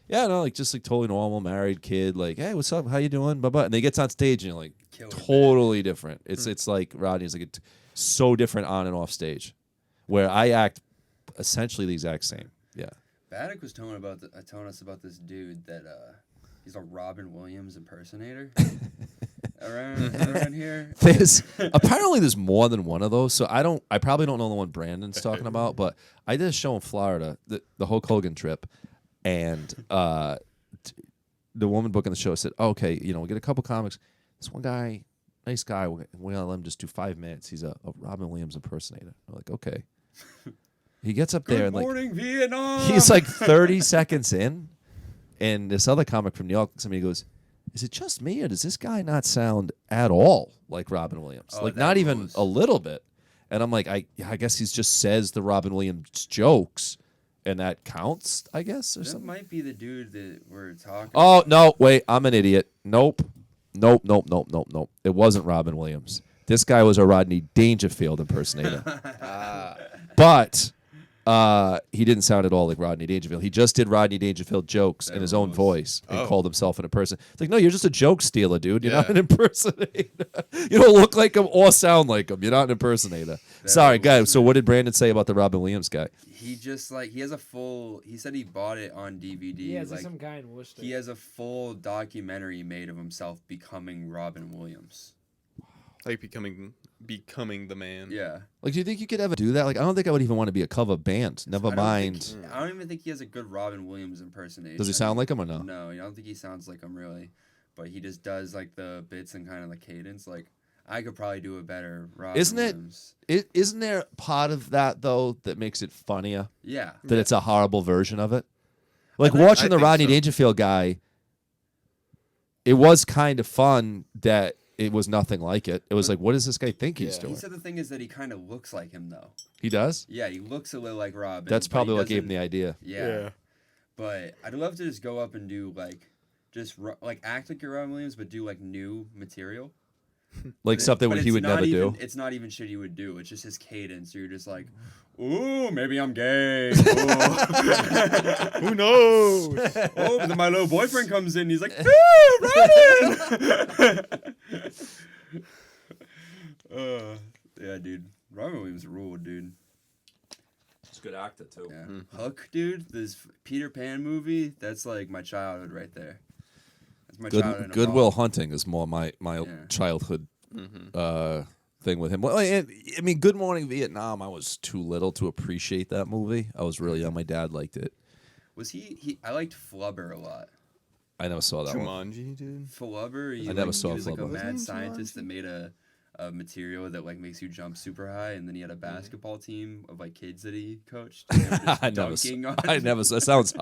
yeah, no, like just like totally normal, married kid. Like, hey, what's up? How you doing? Blah blah. And he gets on stage and you're like, Killer totally different. It's like Rodney's like so different on and off stage, where I act essentially the exact same. Yeah. Baddock was telling us about this dude that he's a Robin Williams impersonator around here. Apparently there's more than one of those. So I probably don't know the one Brandon's talking about, but I did a show in Florida, the Hulk Hogan trip, and the woman booking the show said, oh, okay, we get a couple comics. This one guy, nice guy, we're gonna let him just do 5 minutes. He's a Robin Williams impersonator. I'm like, okay. He gets up there Good and like morning, Vietnam. he's like 30 seconds in, and this other comic from New York, somebody goes, is it just me, or does this guy not sound at all like Robin Williams? Oh, like, that not even rules. a little bit. And I'm like, I guess he just says the Robin Williams jokes, and that counts, I guess, or That something. might be the dude that we're talking Oh about. no, wait, I'm an idiot. Nope. It wasn't Robin Williams. This guy was a Rodney Dangerfield impersonator. But he didn't sound at all like Rodney Dangerfield. He just did Rodney Dangerfield jokes in his own voice and called himself an impersonator. It's like, no, you're just a joke stealer, dude. You're not an impersonator. You don't look like him or sound like him. You're not an impersonator. Sorry, guys. So what did Brandon say about the Robin Williams guy? He just he has a full. He said he bought it on DVD. Yeah, it's like some guy in Worcester. He has a full documentary made of himself becoming Robin Williams. Like becoming the man. Yeah. Like, do you think you could ever do that? Like, I don't think I would even want to be a cover band. Never mind. I don't even think he has a good Robin Williams impersonation. Does he sound like him or no? No, I don't think he sounds like him really. But he just does like the bits and kind of the cadence. Like, I could probably do a better Robin Williams. Isn't there part of that though that makes it funnier? Yeah. That it's a horrible version of it. Like I watching the think Rodney so. Dangerfield guy, it was kind of fun that it was nothing like it. It was like, what does this guy think he's Yeah. doing? He said the thing is that he kind of looks like him though. He does? Yeah, he looks a little like Robin. That's but probably he what gave him doesn't- the idea. Yeah. But I'd love to just go up and do act like you're Robin Williams, but do like new material. Like something But he it's would not never even, do. It's not even shit he would do. It's just his cadence. You're just like, ooh, maybe I'm gay. Ooh. Who knows? Oh, but then my little boyfriend comes in. He's like, ooh, Robin. Yeah, dude. Robin Williams ruled, dude. He's a good actor too. Yeah. Hook, dude. This Peter Pan movie. That's like my childhood right there. That's my childhood. in a Goodwill ball. Hunting is more my childhood Mm-hmm. thing with him. Well, and, I mean, Good Morning Vietnam. I was too little to appreciate that movie. I was really young. My dad liked it. Was he? I liked Flubber a lot. I never saw that one. Jumanji, dude. Flubber. I never saw He was like a Flubber. mad scientist that made a material that like makes you jump super high, and then he had a basketball team of like kids that he coached. And they were just I never. dunking on I him. never. It sounds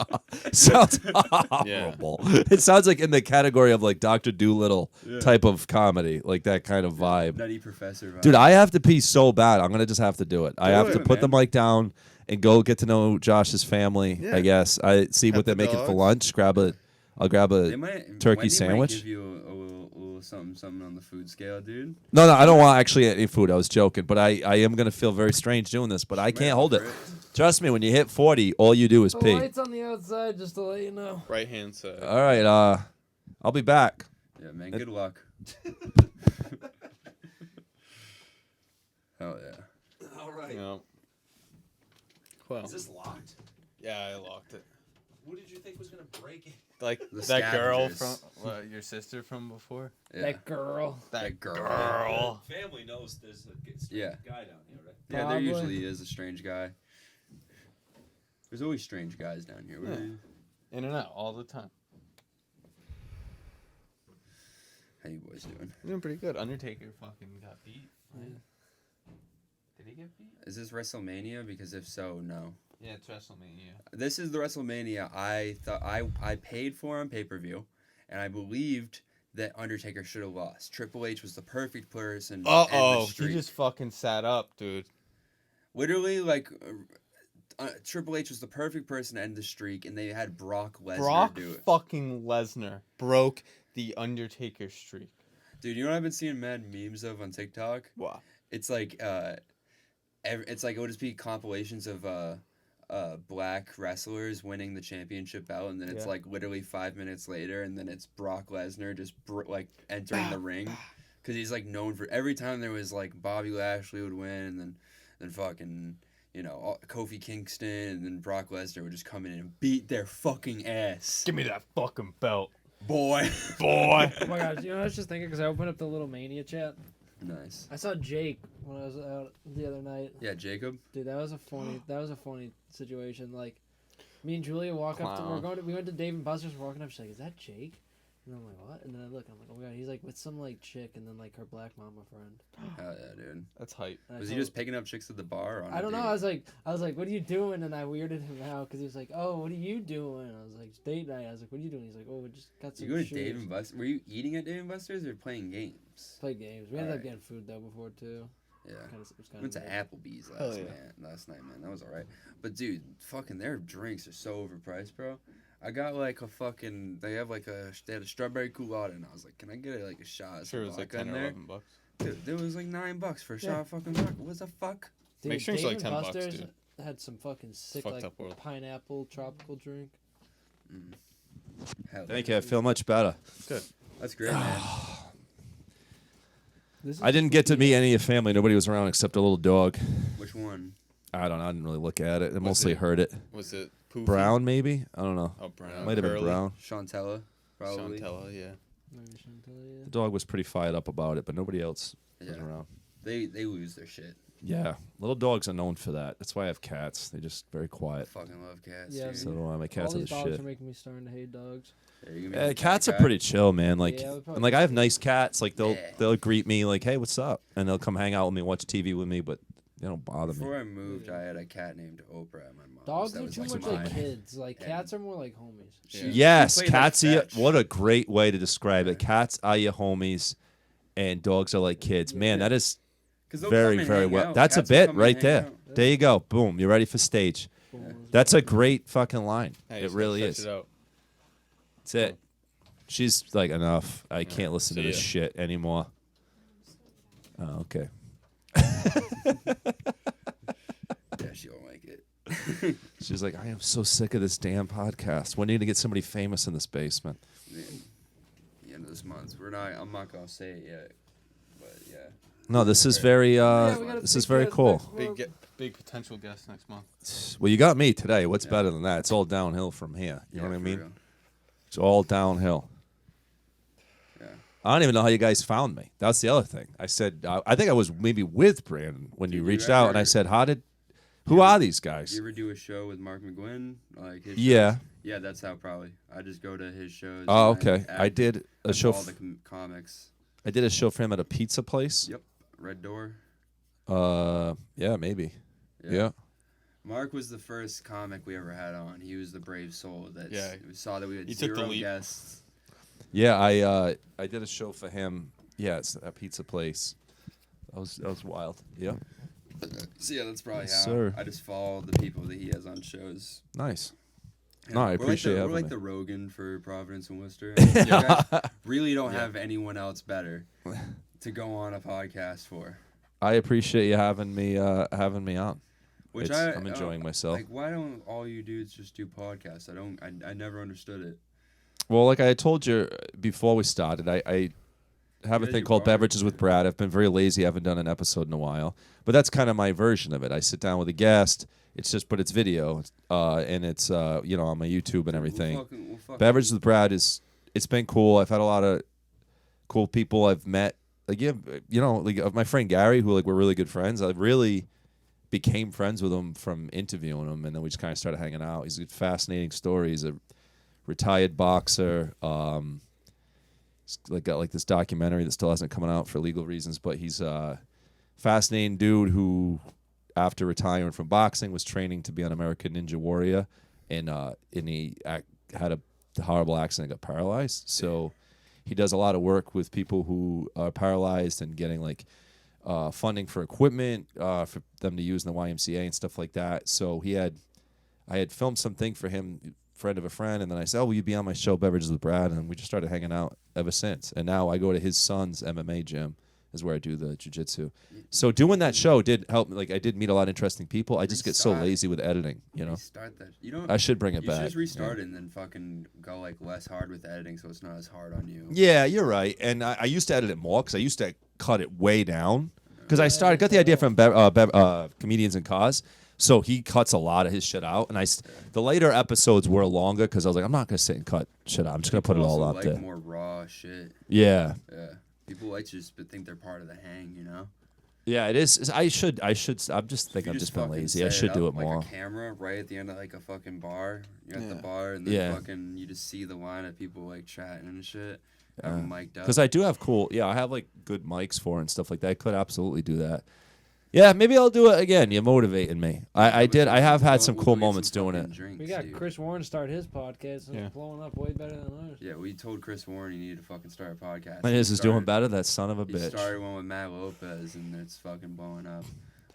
horrible. It sounds like in the category of like Dr. Doolittle type of comedy, like that kind of vibe. Nutty Professor vibe. Dude, I have to pee so bad. I'm gonna just have to do it. I have to it, put the man. mic down and go get to know Josh's family. Yeah. I guess I see Pet what they're the making for dogs. lunch. I'll grab They a might, turkey Wendy sandwich. Might give you a little something on the food scale, dude. No, I don't want actually any food. I was joking, but I am gonna feel very strange doing this, but I Might can't hold it. offer Trust me, when you hit 40, all you do is The pee. light's on the outside, just to let you know. Right hand side. All right, I'll be back. Yeah, man. Good luck. Hell yeah. All right. No. Well. locked? Yeah, I locked it. What did you think was gonna break it? Like The that girl scavengers. from your sister from before. Yeah. That girl. That girl. Girl. Family knows there's a Yeah. guy down here, right? Yeah, there Probably. usually is a strange guy. There's always strange guys down here. What are you- In and out all the time. How you boys doing? Doing pretty good. Undertaker fucking got beat. Did he get beat? Is this WrestleMania? Because if so, no. Yeah, it's WrestleMania. This is the WrestleMania I thought I paid for on pay-per-view, and I believed that Undertaker should have lost. Triple H was the perfect person. to end the He streak. just fucking sat up, dude. Literally, like, Triple H was the perfect person to end the streak, and they had Brock Lesnar Brock do it. fucking Lesnar broke the Undertaker streak. Dude, you know what I've been seeing mad memes of on TikTok? Wow. It's like, it's like it would just be compilations of black wrestlers winning the championship belt, and then it's Yeah. like literally 5 minutes later, and then it's Brock Lesnar just like entering the ring, because he's like known for every time there was like Bobby Lashley would win, and then fucking Kofi Kingston, and then Brock Lesnar would just come in and beat their fucking ass, Give me that fucking belt, boy. boy. Oh my gosh, you know, I was just thinking because I opened up the little Mania chat. Nice. I saw Jake when I was out the other night. Yeah, Jacob. Dude, that was a funny situation. Like, me and Julia walk up to Clown. we went to Dave and Buster's. We're walking up. She's like, "Is that Jake?" And I'm like, "What?" And then I look. I'm like, "Oh my god, he's like with some like chick, and then like her black mama friend." Hell yeah, dude. That's hype. And I Was he told- just picking up chicks at the bar? Or on I a don't know. date? I was like, "What are you doing?" And I weirded him out because he was like, "Oh, what are you doing?" I was like, "Date night." I was like, "What are you doing?" He's like, "Oh, we just got some." You go to shoes." Dave and Buster's? Were you eating at Dave and Buster's or playing games? Play games. We ended up Alright. getting food though before too. Yeah. It was Went to weird. Applebee's last night, man. That was alright. But dude, fucking their drinks are so overpriced, bro. I got like a fucking. They had a strawberry culotta, and I was like, can I get a shot? Of Sure, it was like vodka 10 in or there? 11 bucks. Dude, it was like $9 for a Yeah. shot of fucking vodka. What the fuck? Dude, Make sure it's like Dave and 10 bucks, Buster's dude. had some fucking sick fucked like up world. pineapple tropical drink. Hell, Thank you. I feel much better. Good. that's great, man. This is I didn't get to meet any of your family. Nobody was around except a little dog. Which one? I don't know. I didn't really look at it. I mostly it- heard it. Was it Poofy? Brown, maybe? I don't know. Oh, Brown. Might have been Curly? brown. Chantella, probably. Chantella, yeah. Maybe Chantel, The dog was pretty fired up about it, but nobody else was Yeah. around. They lose their shit. Yeah, little dogs are known for that. That's why I have cats. They're just very quiet. Fucking love cats. Yeah, dude. So do I. My All cats are the these dogs shit. are making me starting to hate dogs. Yeah, you gonna be the Cats are cat pretty guy? chill, man. Like, Yeah, I would probably and like I have say- nice cats. Like Yeah. they'll greet me like, "Hey, what's up?" And they'll come hang out with me, watch TV with me, but they don't bother me. Before I moved, I had a cat named Oprah at my mom's. Dogs that are was too like much mine. like kids. Like And- cats are more like homies. She Yes, played, like, cats are fetch. what a great way to describe Yeah. it. Cats are your homies, and dogs are like kids. Man, that is 'Cause they'll very, come and very hang well. out. That's a Cats will bit come and right hang there. out. There you go. Boom. You're ready for stage. Boom. That's a great fucking line. Hey, It just really gotta is. stretch it out. That's it. She's like, enough. I can't listen to see this ya. shit anymore. Oh, okay. Yeah, she don't like it. She's like, I am so sick of this damn podcast. When are you gonna get somebody famous in this basement? Man, the end of this month. I'm not gonna say it yet, but yeah. No, this is very. Yeah, we got a This big is very guest cool. next month. Big potential guest next month. Well, you got me today. What's Yeah. better than that? It's all downhill from here. You know Yeah, what I for mean? real. It's all downhill. Yeah. I don't even know how you guys found me. That's the other thing. I said, I think I was maybe with Brandon when you Dude, reached you out, and I ever- said, who are these guys? You ever do a show with Mark McGuinn? Like his Yeah. shows? Yeah, that's how probably. I just go to his shows. Oh, and okay. I act did a with show. all the comics. I did a show for him at a pizza place. Yep. Red Door. Yeah, maybe. Yeah. Mark was the first comic we ever had on. He was the brave soul that we saw that we had He took the zero leap. guests. Yeah, I did a show for him. Yeah, it's a pizza place. That was wild. Yeah. So yeah, that's probably Yes, how. sir. I just follow the people that he has on shows. Nice. Yeah, No, I we're like appreciate the, having We're like me. the Rogan for Providence and Worcester. You guys really don't have anyone else better to go on a podcast for. I appreciate you having me on. Which I'm enjoying myself. Like, why don't all you dudes just do podcasts? I never understood it. Well, like I told you before we started, I have a Yeah, thing you called are. Beverages with Brad. I've been very lazy. I haven't done an episode in a while. But that's kind of my version of it. I sit down with a guest. But it's video. And it's, on my YouTube and everything. We'll fucking Beverages with Brad it's been cool. I've had a lot of cool people I've met. Like, my friend Gary, who, like, we're really good friends. I really became friends with him from interviewing him. And then we just kind of started hanging out. He's a fascinating story. He's a retired boxer. He's got this documentary that still hasn't come out for legal reasons, but he's a fascinating dude who, after retiring from boxing, was training to be an American Ninja Warrior, and he had a horrible accident, got paralyzed. So he does a lot of work with people who are paralyzed and getting funding for equipment for them to use in the YMCA and stuff like that. So I had filmed something for him, friend of a friend, and then I said, "Oh, will you be on my show, Beverages with Brad?" And we just started hanging out ever since. And now I go to his son's MMA gym, is where I do the jiu-jitsu. So doing that show did help me. Like, I did meet a lot of interesting people. I just get so Restart. lazy with editing, Restart that. You don't. I should bring it You back. should just restart it and then fucking go less hard with editing, so it's not as hard on you. Yeah, you're right. And I used to edit it more because I used to cut it way down. Because I got the idea from Comedians in Cause. So he cuts a lot of his shit out. And the later episodes were longer because I was like, I'm not going to sit and cut shit out. I'm just going to put it all Also out like there. more raw shit. Yeah. Yeah. People like to just think they're part of the hang, you know? Yeah, it is. I should. I'm just thinking You I've just been fucking lazy. I set should do up it more. Like a camera right at the end of like a fucking bar. You're at the Yeah. bar and then Yeah. fucking you just see the line of people like chatting and shit. Have them mic'd up. Because I do have I have like good mics for it and stuff like that. I could absolutely do that. Yeah, maybe I'll do it again. You're motivating me. I have had some cool moments doing it. We got Chris Warren start his podcast and it's blowing up way better than ours. Yeah, we told Chris Warren he needed to fucking start a podcast. And his is doing better. That son of a He bitch. started one with Matt Lopez, and it's fucking blowing up.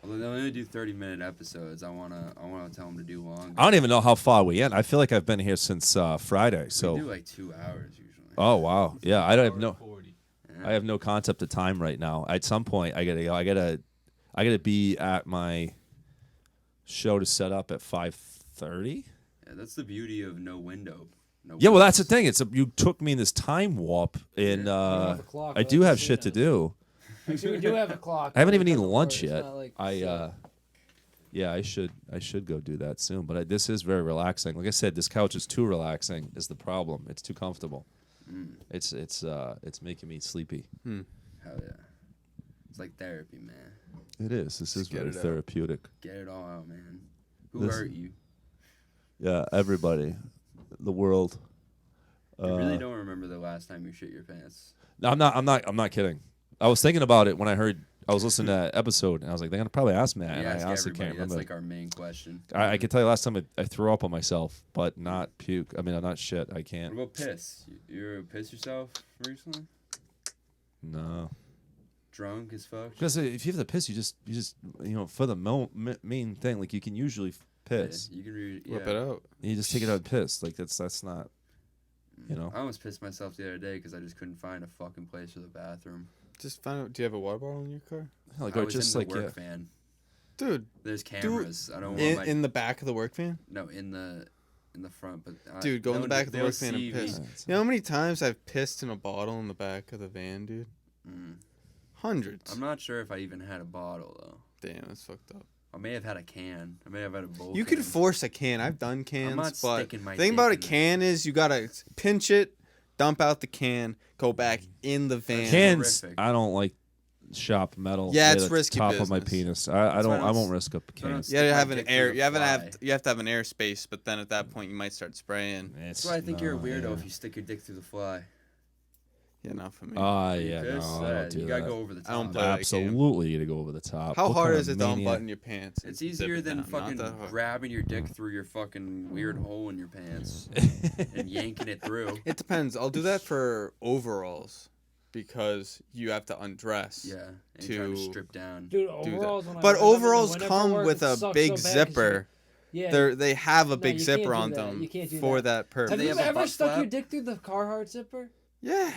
Although they only do 30-minute episodes, I wanna tell him to do longer. I don't even know how far we in. I feel like I've been here since Friday. So. We do like 2 hours usually. Oh wow. Yeah, I don't have no. 40. Yeah. I have no concept of time right now. At some point, I gotta go. I gotta be at my show to set up at 5:30. Yeah, that's the beauty of no window. No Yeah, well, that's the windows. thing. You took me in this time warp, and have a clock, I I'd do like have to see shit to that. do. Actually, we do have a clock. I haven't even It's eaten not lunch it's yet. not like I seven. yeah, I should go do that soon. But this is very relaxing. Like I said, this couch is too relaxing. Is the problem? It's too comfortable. It's making me sleepy. Hell yeah. It's like therapy, man. It is. This is get very it out. therapeutic. Get it all out, man. Who This- hurt you? Yeah, everybody, the world. I really don't remember the last time you shit your pants. No, I'm not kidding. I was thinking about it when I was listening to that episode, and I was like, they're gonna probably ask me that, We and I ask honestly everybody. can't That's remember. like our main question. I can tell you last time I threw up on myself, but not puke. I mean, I'm not shit. I What can't. about piss? You ever piss yourself recently? No. Drunk as fuck? Because if you have to piss, you just for the main thing, like you can usually piss. Yeah, you can Whip it out. You just take it out and piss. Like that's not. I almost pissed myself the other day because I just couldn't find a fucking place for the bathroom. Just find out. Do you have a water bottle in your car? Like I or was just in like the work yeah. van. Dude, There's cameras. I don't want in the back of the work van? no in the front, but Dude, go in the back of the they'll work van and see piss. me. You know how many times I've pissed in a bottle in the back of the van, dude? Hundreds. I'm not sure if I even had a bottle though. Damn, that's fucked up. I may have had a can. I may have had a bowl. You can. could force a can. I've done cans, not but sticking my the thing dick about a in there. can is you gotta pinch it, dump out the can, go back in the van. Cans. horrific. I don't like sharp metal. Yeah, right it's at the risky top of my business. penis. I That's why don't. I I don't won't risk a I don't can. You stick gotta my have an dick through air. the You have fly. to have an air space, but then at that point you might start spraying. It's, That's why I think you're a no, weirdo yeah. if you stick your dick through the fly. Yeah, not for me. Ah, You yeah, piss? no, I don't do you gotta that. go over the top. I don't play that game. Absolutely, you gotta go over the top. How What hard kind is of it to maniac- unbutton your pants? It's and zip easier it than down? Not fucking that hard. grabbing your dick through your fucking weird hole in your pants and yanking it through. It depends. I'll do that for overalls because you have to undress. Yeah, and you're trying to To- strip down. Dude, that. overalls. When I But was living in overalls winter come work, with it a sucks big so bad 'cause zipper. Yeah. They have a No, big you zipper can't do on that. them You can't do for that. that purpose. Have they you have a ever butt stuck your flap? dick through the Carhartt zipper? Yeah,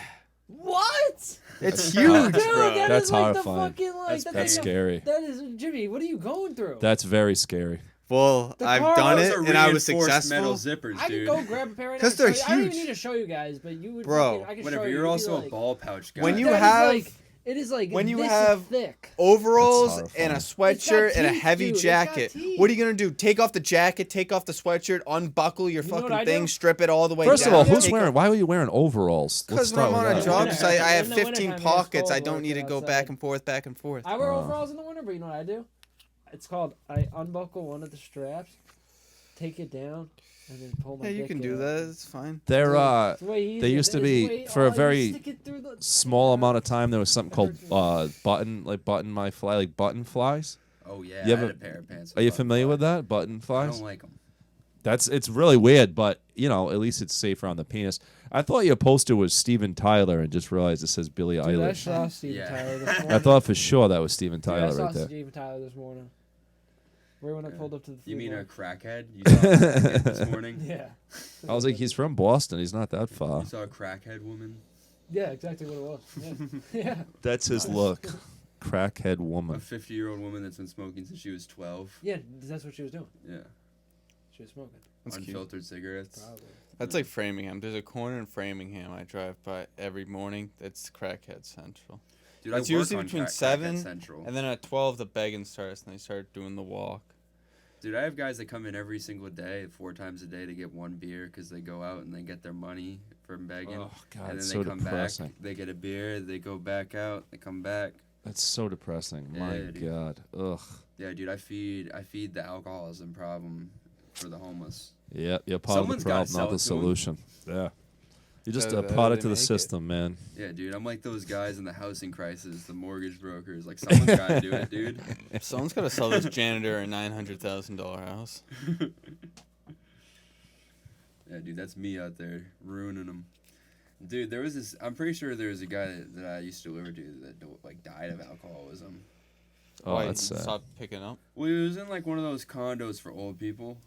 What? it's Dude, huge, Dude, bro. that That's is like horrifying. the fucking like That's that That's thing- scary. That is Jimmy. What are you going through? That's very scary. Well, The I've car done was it Those are and I was reinforced metal successful. zippers, I could dude. go grab a pair right now. 'Cause and they're show you. I don't even huge. need to show you guys, but you would. Bro. fucking, I can Whatever. show you. You're You'd be also like, a ball pouch guy. When you that is have like, it is like when you this have thick. overalls That's and a horrifying. sweatshirt It's got and a teeth, heavy dude. It's got jacket. teeth. What are you gonna do? Take off the jacket, take off the sweatshirt, unbuckle your You know what fucking I thing, do? strip it all the way First down. of all, who's take wearing? off- Why are you wearing overalls? Let's Because when I'm start on a with that. job Winter- site, I have in the 15 wintertime, it's pockets. I cold don't working need to go outside. back and forth, back and forth. I wear overalls in the winter, but you know what I do? It's called I unbuckle one of the straps, take it down, and then pull my Yeah, you dick can do out. that. It's fine. They're It's way easier. they used to It's be way- for a you very stick it through the- small amount of time. There was something called button my fly, like button flies. Oh yeah, You I have had a- a pair of pants. Are you button familiar fly. with that? Button I flies. don't like them. It's really weird, but at least it's safer on the penis. I thought your poster was Steven Tyler, and just realized it says Billie Dude, I Eilish. saw Steven Yeah. Tyler this morning. I thought for sure that was Steven Dude, I Tyler saw right there. Steven Tyler this morning. Right when I pulled up to the You mean a freeway. crackhead? You saw a crackhead this morning? Yeah. I was like, he's from Boston. He's not that far. You saw a crackhead woman? Yeah, exactly what it was. Yeah. Yeah. That's his look. Crackhead A woman. 50-year-old woman that's been smoking since she was 12. Yeah, that's what she was doing. Yeah. She was smoking. That's cute. Unfiltered cigarettes. Probably. That's like Framingham. There's a corner in Framingham I drive by every morning. That's Crackhead Central. Dude, It's I work usually on between Crackhead 7 Central. And then at 12, the begging starts, and they start doing the walk. Dude, I have guys that come in every single day, 4 times a day, to get one beer because they go out and they get their money from begging. Oh God, and it's then so they come depressing. back, they get a beer, they go back out, they come back. That's so depressing. Yeah, My dude. God. Ugh. Yeah, dude, I feed the alcoholism problem for the homeless. Yeah, you're part Someone's of the gotta problem, not sell the it to 'em. solution. Yeah. You're just How a do they product of the make it? system, man. Yeah, dude, I'm like those guys in the housing crisis, the mortgage brokers. Like, someone's got to do it, dude. Someone's got to sell this janitor a $900,000 house. Yeah, dude, that's me out there ruining them. Dude, there was this. I'm pretty sure there was a guy that I used to deliver to that like died of alcoholism. Oh, Why, that's you sad. stopped picking up? Well, he was in like one of those condos for old people.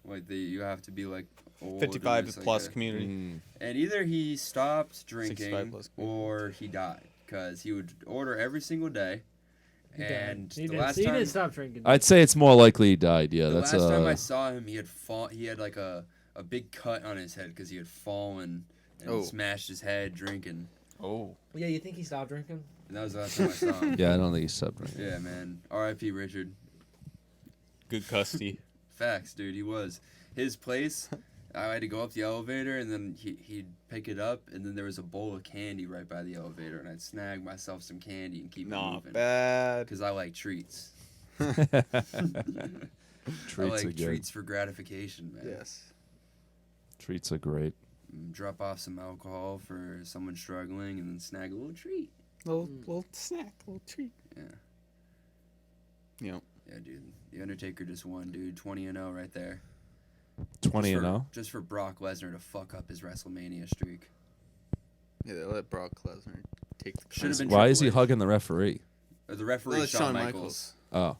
Like you have to be like old. 55 and it's, plus like, community. And either he stopped 65 drinking plus or he died because he would order every single day. And He the did. last He time, didn't stop drinking. I'd say it's more likely he died. Yeah, the that's last time I saw him, he had like a big cut on his head because he had fallen and smashed his head drinking. Oh. Yeah, you think he stopped drinking? And that was the last time I saw him. Yeah, I don't think he stopped drinking. Yeah, man. R.I.P. Richard. Good custody. Facts, dude. He was. His place, I had to go up the elevator, and then he'd pick it up, and then there was a bowl of candy right by the elevator, and I'd snag myself some candy and keep it Not moving. bad. Because I like treats. Treats I are like good. treats for gratification, man. Yes. Treats are great. Drop off some alcohol for someone struggling, and then snag a little treat. Little snack, little treat. Yeah. Yep. Yeah, dude. The Undertaker just won, dude. 20-0 right there. 20 and 0. Just for Brock Lesnar to fuck up his WrestleMania streak. Yeah, they let Brock Lesnar take the Should have been Why is he Triple H. hugging the referee? The referee, Oh, it's Shawn Michaels. Oh.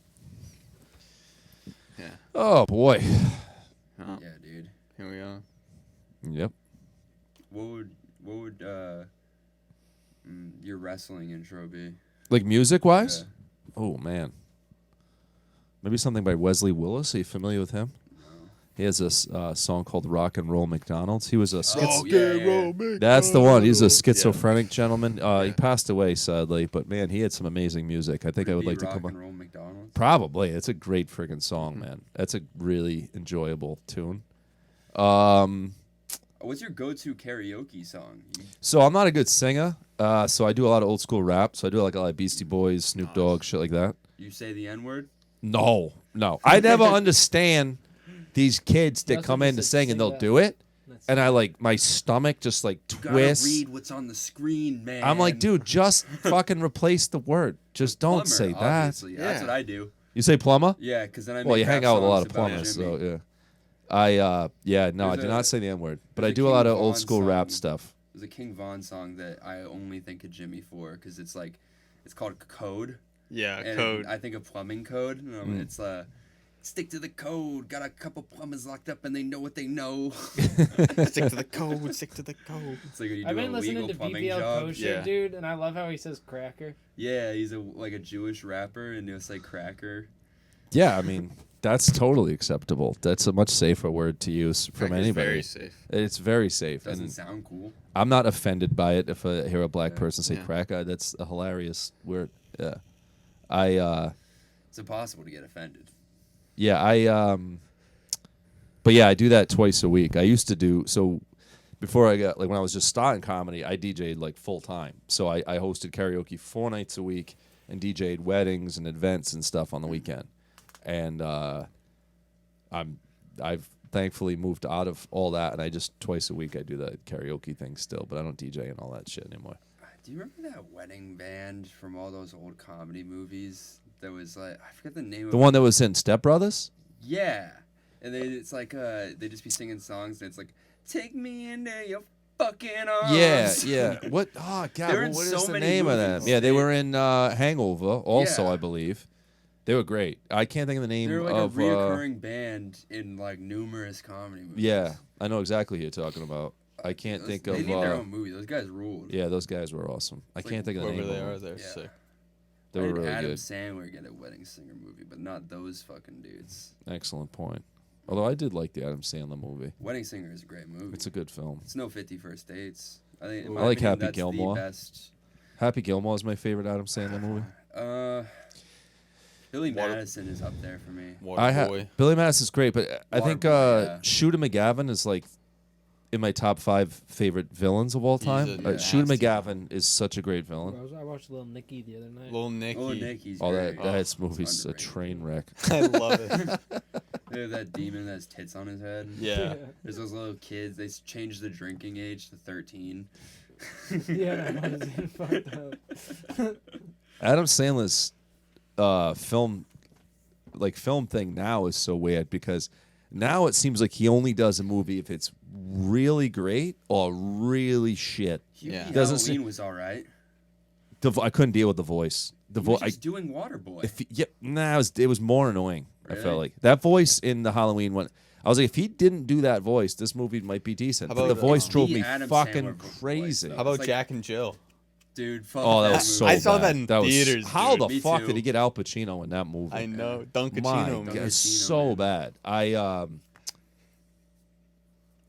Yeah. Oh boy. Oh, Yeah, dude. here we are. Yep. What would your wrestling intro be? Like music wise? Yeah. Oh man. Maybe something by Wesley Willis. Are you familiar with him? He has this song called "Rock and Roll McDonald's." He was a That's the one. He's a schizophrenic gentleman. He passed away sadly, but man, he had some amazing music. I think I would like to come Rock on. and Roll McDonald's. Probably. It's a great friggin' song, man. That's a really enjoyable tune. What's your go-to karaoke song? So I'm not a good singer. So I do a lot of old school rap. So I do like a lot of Beastie Boys, Snoop Dogg, shit like that. You say the N-word? No. I never understand these kids that That's come what in you to said, sing and sing they'll that. do it. That's And I like my stomach just like You gotta twists. read what's on the screen, man. I'm like, dude, just fucking replace the word. Just don't Plumber, say that. obviously. That's Yeah. what I do. You say plumber? Yeah, because then I make Well, you hang rap out with a lot songs of about plumbers, Jimmy. so yeah. I There's do a- not say the N word, but I there's a do a lot King of old Von school rap song. stuff. There's a King Von song that I only think of Jimmy for because it's called Code. Yeah, And code. I think of plumbing code. It's stick to the code. Got a couple plumbers locked up and they know what they know. Stick to the code. Stick to the code. It's like when you do I've a been listening legal to plumbing BBL job. Kosher, Yeah. dude, and I love how he says cracker. Yeah, he's like a Jewish rapper and he'll say cracker. Yeah, I mean that's totally acceptable. That's a much safer word to use from Cracker's anybody. very safe. It's very safe, Doesn't and sound cool. I'm not offended by it if I hear a black person say Yeah. cracker. That's a hilarious word. Yeah, It's impossible to get offended. But yeah, I do that twice a week. I used to do so before I got like when I was just starting comedy. I DJ'd like full time, so I hosted karaoke 4 nights a week and DJ'd weddings and events and stuff on the weekend. And I've thankfully moved out of all that, and I just twice a week I do the karaoke thing still, but I don't DJ and all that shit anymore. Do you remember that wedding band from all those old comedy movies? That was like I forget the name of The one that was in Step Brothers. Yeah. And it's like they just be singing songs and it's like take me into your fucking arms. Yeah. What? Oh God, They're in what is so the many name of them? movies. Yeah, they were in Hangover also, Yeah. I believe. They were great. I can't think of the name They're like of. a reoccurring band in like numerous comedy movies. Yeah, I know exactly who you're talking about. I can't Those- think They of. need their own movie. Those guys ruled. Yeah, those guys were awesome. I like can't think of the Whoever name. they of are, them. they're Yeah. sick. They I were had really Adam good. Sandler get a wedding singer movie, but not those fucking dudes. Excellent point. Although I did like the Adam Sandler movie. Wedding Singer is a great movie. It's a good film. It's no 50 First Dates. I think. in I my like opinion, Happy that's Gilmore. The best. Happy Gilmore is my favorite Adam Sandler movie. Billy Water- Madison is up there for me. Waterboy. Billy Madison's great, but I think Waterboy, yeah. Shooter McGavin is like in my top 5 favorite villains of all He's time. a Shooter nasty McGavin is such a great villain. I watched Little Nicky the other night. Little Nicky. Oh, Nicky's Oh, great. that It's movie's a underrated. train wreck. I love it. They have that demon that has tits on his head. Yeah. There's those little kids. They changed the drinking age to 13. Yeah, that was getting fucked up. Adam Sandler's film thing now is so weird because now it seems like he only does a movie if it's really great or really shit. Yeah. Doesn't Halloween seem- was all right. I couldn't deal with the voice. The He was voice. just doing Waterboy. It was more annoying. I Really? felt like that voice in the Halloween one. I was like, if he didn't do that voice, this movie might be decent. How But the about, voice drove the me Adam fucking Sandler voice, crazy. though? How about It's like- Jack and Jill? Dude, fuck Oh, that that was so movie. I saw bad. that in was, theaters, How dude. the Me fuck too. did he get Al Pacino in that movie? I know. Don My Pacino, God, man. it's Pacino, so man. bad. I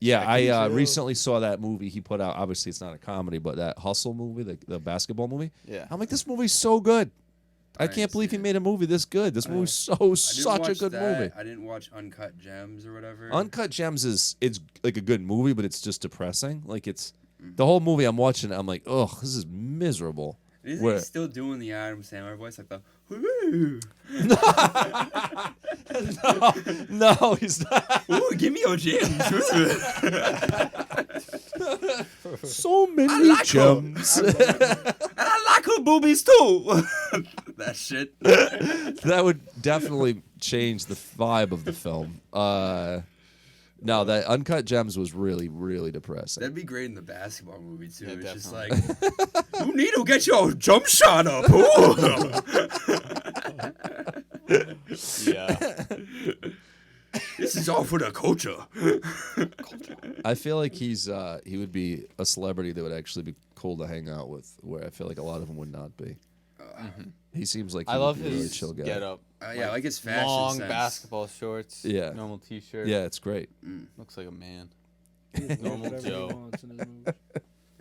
Jack and Jill. recently saw that movie he put out. Obviously, it's not a comedy, but that Hustle movie, the basketball movie. Yeah. I'm like, this movie's so good. I didn't can't believe see he it. made a movie this good. This movie's I didn't such a watch good that. movie. I didn't watch Uncut Gems or whatever. Uncut Gems it's like a good movie, but it's just depressing. Like it's the whole movie I'm watching. I'm like, ugh, this is miserable. Isn't Where- he still doing the Adam Sandler voice? Like the woo, No, he's not. ooh, give me your gems. So many like her. gems. And I like her boobies too. That shit. That would definitely change the vibe of the film. No, that Uncut Gems was really, really depressing. That'd be great in the basketball movie too. Yeah, It's just definitely. like you need to get your jump shot up. Ooh. Yeah. This is all for the culture. I feel like he would be a celebrity that would actually be cool to hang out with, where I feel like a lot of them would not be. He seems like he I would love be a really his chill guy. get up. Yeah, like his fashion Long sense. basketball shorts. Yeah. Normal t-shirt. Yeah, it's great. Looks like a man. Normal Normal Joe. Wants in his movies.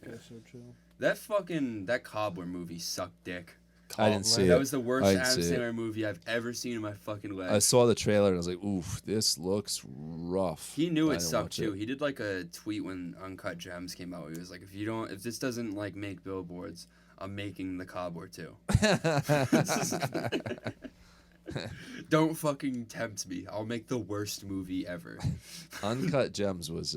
That's so chill. That Cobbler movie sucked dick. I didn't see That it. was the worst I didn't Adam see it. Sandler movie I've ever seen in my fucking life. I saw the trailer and I was like, oof, this looks rough. He knew I it didn't sucked watch too. it. He did like a tweet when Uncut Gems came out. He was like, if this doesn't like make billboards, I'm making the Cobbler too. Don't fucking tempt me. I'll make the worst movie ever. Uncut Gems was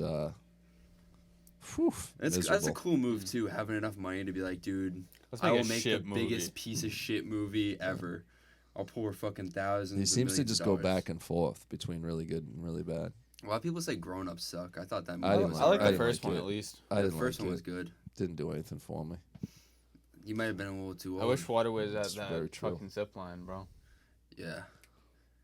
That's a miserable. cool move too, having enough money to be like, dude, Let's I make will a make the shit movie. biggest piece of shit movie ever. I'll pour fucking thousands. He of seems to millions just of go dollars. back and forth between really good and really bad. A lot of people say Grown Ups suck. I thought that movie I didn't was I like I the didn't first like one it. at least. I the didn't first like one it. was good. Didn't do anything for me. You might have been a little too old. I wish Water was at It's very that true. fucking zip line, bro. Yeah.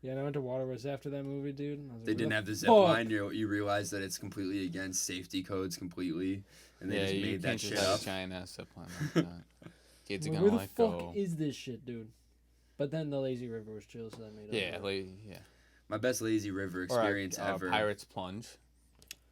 Yeah, and I went to Waterworks after that movie, dude. and I was like, They what didn't the have the zip fuck? line. You realize that it's completely against safety codes completely, and they Yeah, just you made that can't just shit have up. a giant ass zip line like that. Kids are Like, gonna where the like fuck go. is this shit, dude? But then the lazy river was chill, so that made Yeah, up. like yeah. My best lazy river Or experience ever. Pirates plunge.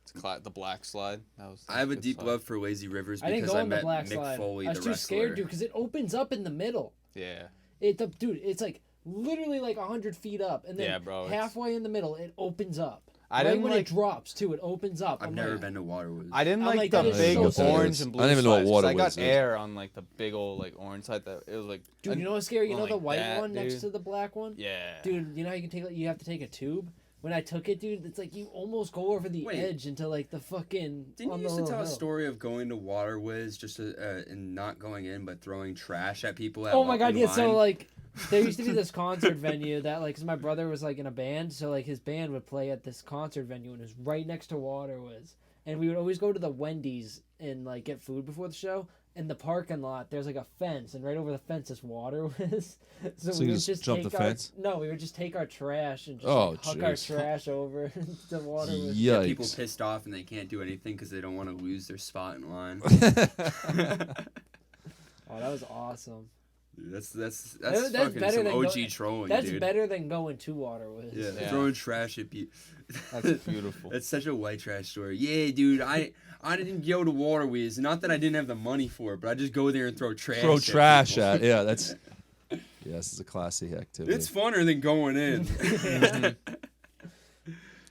It's the black slide. That was. I have a good deep slide. love for lazy rivers I didn't because go I on the met black Mick slide. Foley, I was the too wrestler. scared, dude, because it opens up in the middle. Yeah. Dude, it's like literally like 100 feet up, and then Yeah, bro, it's- halfway in the middle, it opens up. I right didn't when like. it drops too, it opens up. I've I'm never like, been to Waterwoods. I didn't I'm like like, the that is big so sad. orange and blue. I don't even know what slides, 'cause water I got was is. air on like the big old like orange side that it was like. Dude, you know what's scary? You one know the like white that, one next dude? to the black one? Yeah. Dude, you know how you have to take a tube? When I took it, dude, it's like you almost go over the Wait. edge into like the fucking. Didn't on you the used to little tell a hill. story of going to Waterwiz just and not going in but throwing trash at people? Oh my god, in yeah. So line? like, there used to be this concert venue that like, 'cause my brother was like in a band, so like his band would play at this concert venue, and it was right next to Waterwiz, and we would always go to the Wendy's and like get food before the show. In the parking lot, there's like a fence, and right over the fence is Waterwiz. So we you would just jump take the our, fence? No, we would just take our trash and just Oh, like, huck our jeez. trash over to Waterwiz. Get people Yikes. pissed off and they can't do anything because they don't want to lose their spot in line. Oh, that was awesome. Dude, that's That's fucking better some than OG go- trolling, That's dude. better than going to Waterwiz. Yeah, Yeah. throwing trash at people. That's beautiful. That's such a white trash story. Yeah, dude, I didn't go to Waterwiz. Not that I didn't have the money for it, but I just go there and throw trash. Throw trash people. at. Yeah, that's. Yes, it's a classy activity. It's funner than going in.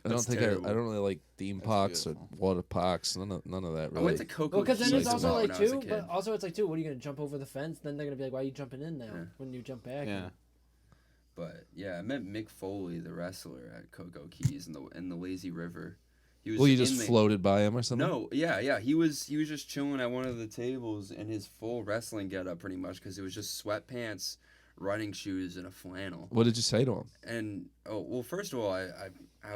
I don't That's think terrible. I don't really like theme parks or beautiful. water parks. None of that I really. went to Coco. Well, because then it's Like also when like I was a too, kid. but also it's like too. What are you gonna jump over the fence? Then they're gonna be like, "Why are you jumping in now?" Yeah. When you jump back. Yeah. But yeah, I met Mick Foley, the wrestler, at Cocoa Keys in the Lazy River. He was Well, you in just floated by him or something? No, yeah. He was just chilling at one of the tables in his full wrestling getup, pretty much, because it was just sweatpants, running shoes, and a flannel. What did you say to him? And first of all, I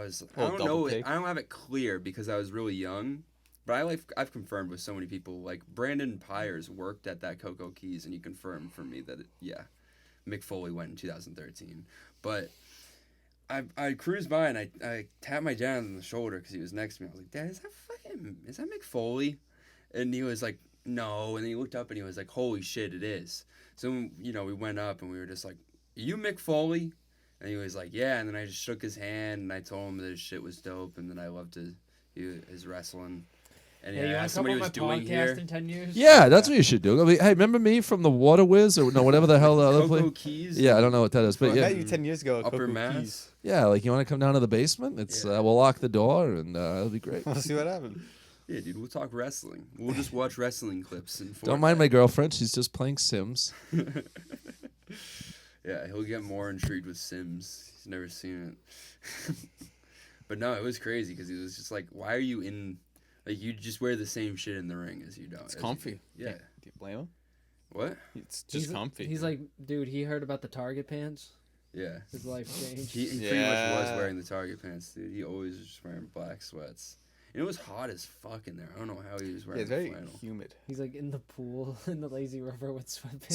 was I Oh, don't double know take? I don't have it clear because I was really young, but I've confirmed with so many people. Like Brandon Pyers worked at that Cocoa Keys, and he confirmed for me that Mick Foley went in 2013. But I cruised by and I tapped my dad on the shoulder because he was next to me. I was like, Dad, is that Mick Foley? And he was like, no. And then he looked up and he was like, holy shit, it is. So, we went up and we were just like, are you Mick Foley? And he was like, yeah. And then I just shook his hand and I told him that his shit was dope and then I loved his wrestling. And Hey, you I want asked to him come what he on my was doing podcast here. in 10 years? Yeah, that's what you should do. I mean, hey, remember me from the Water Whiz or no, whatever the hell the other Cocoa place? Keys? Yeah, I don't know what that is, but I yeah, met you 10 years ago at Upper Cocoa Mass? Keys. yeah, like you want to come down to the basement? It's Yeah. we'll lock the door and it'll be great. We'll see what happens. Yeah, dude, we'll talk wrestling. We'll just watch wrestling clips. And Don't mind my girlfriend; she's just playing Sims. Yeah, he'll get more intrigued with Sims. He's never seen it. But no, it was crazy because he was just like, why are you in... Like, you just wear the same shit in the ring as you don't. It's as comfy. You, yeah. Do you blame him? What? It's just comfy. He's like, dude, he heard about the Target pants. Yeah. His life changed. He pretty much was Yeah. wearing the Target pants, dude. He always was just wearing black sweats. And it was hot as fuck in there. I don't know how he was Yeah, wearing it's very flannel. humid. He's like in the pool in the lazy river with sweatpants.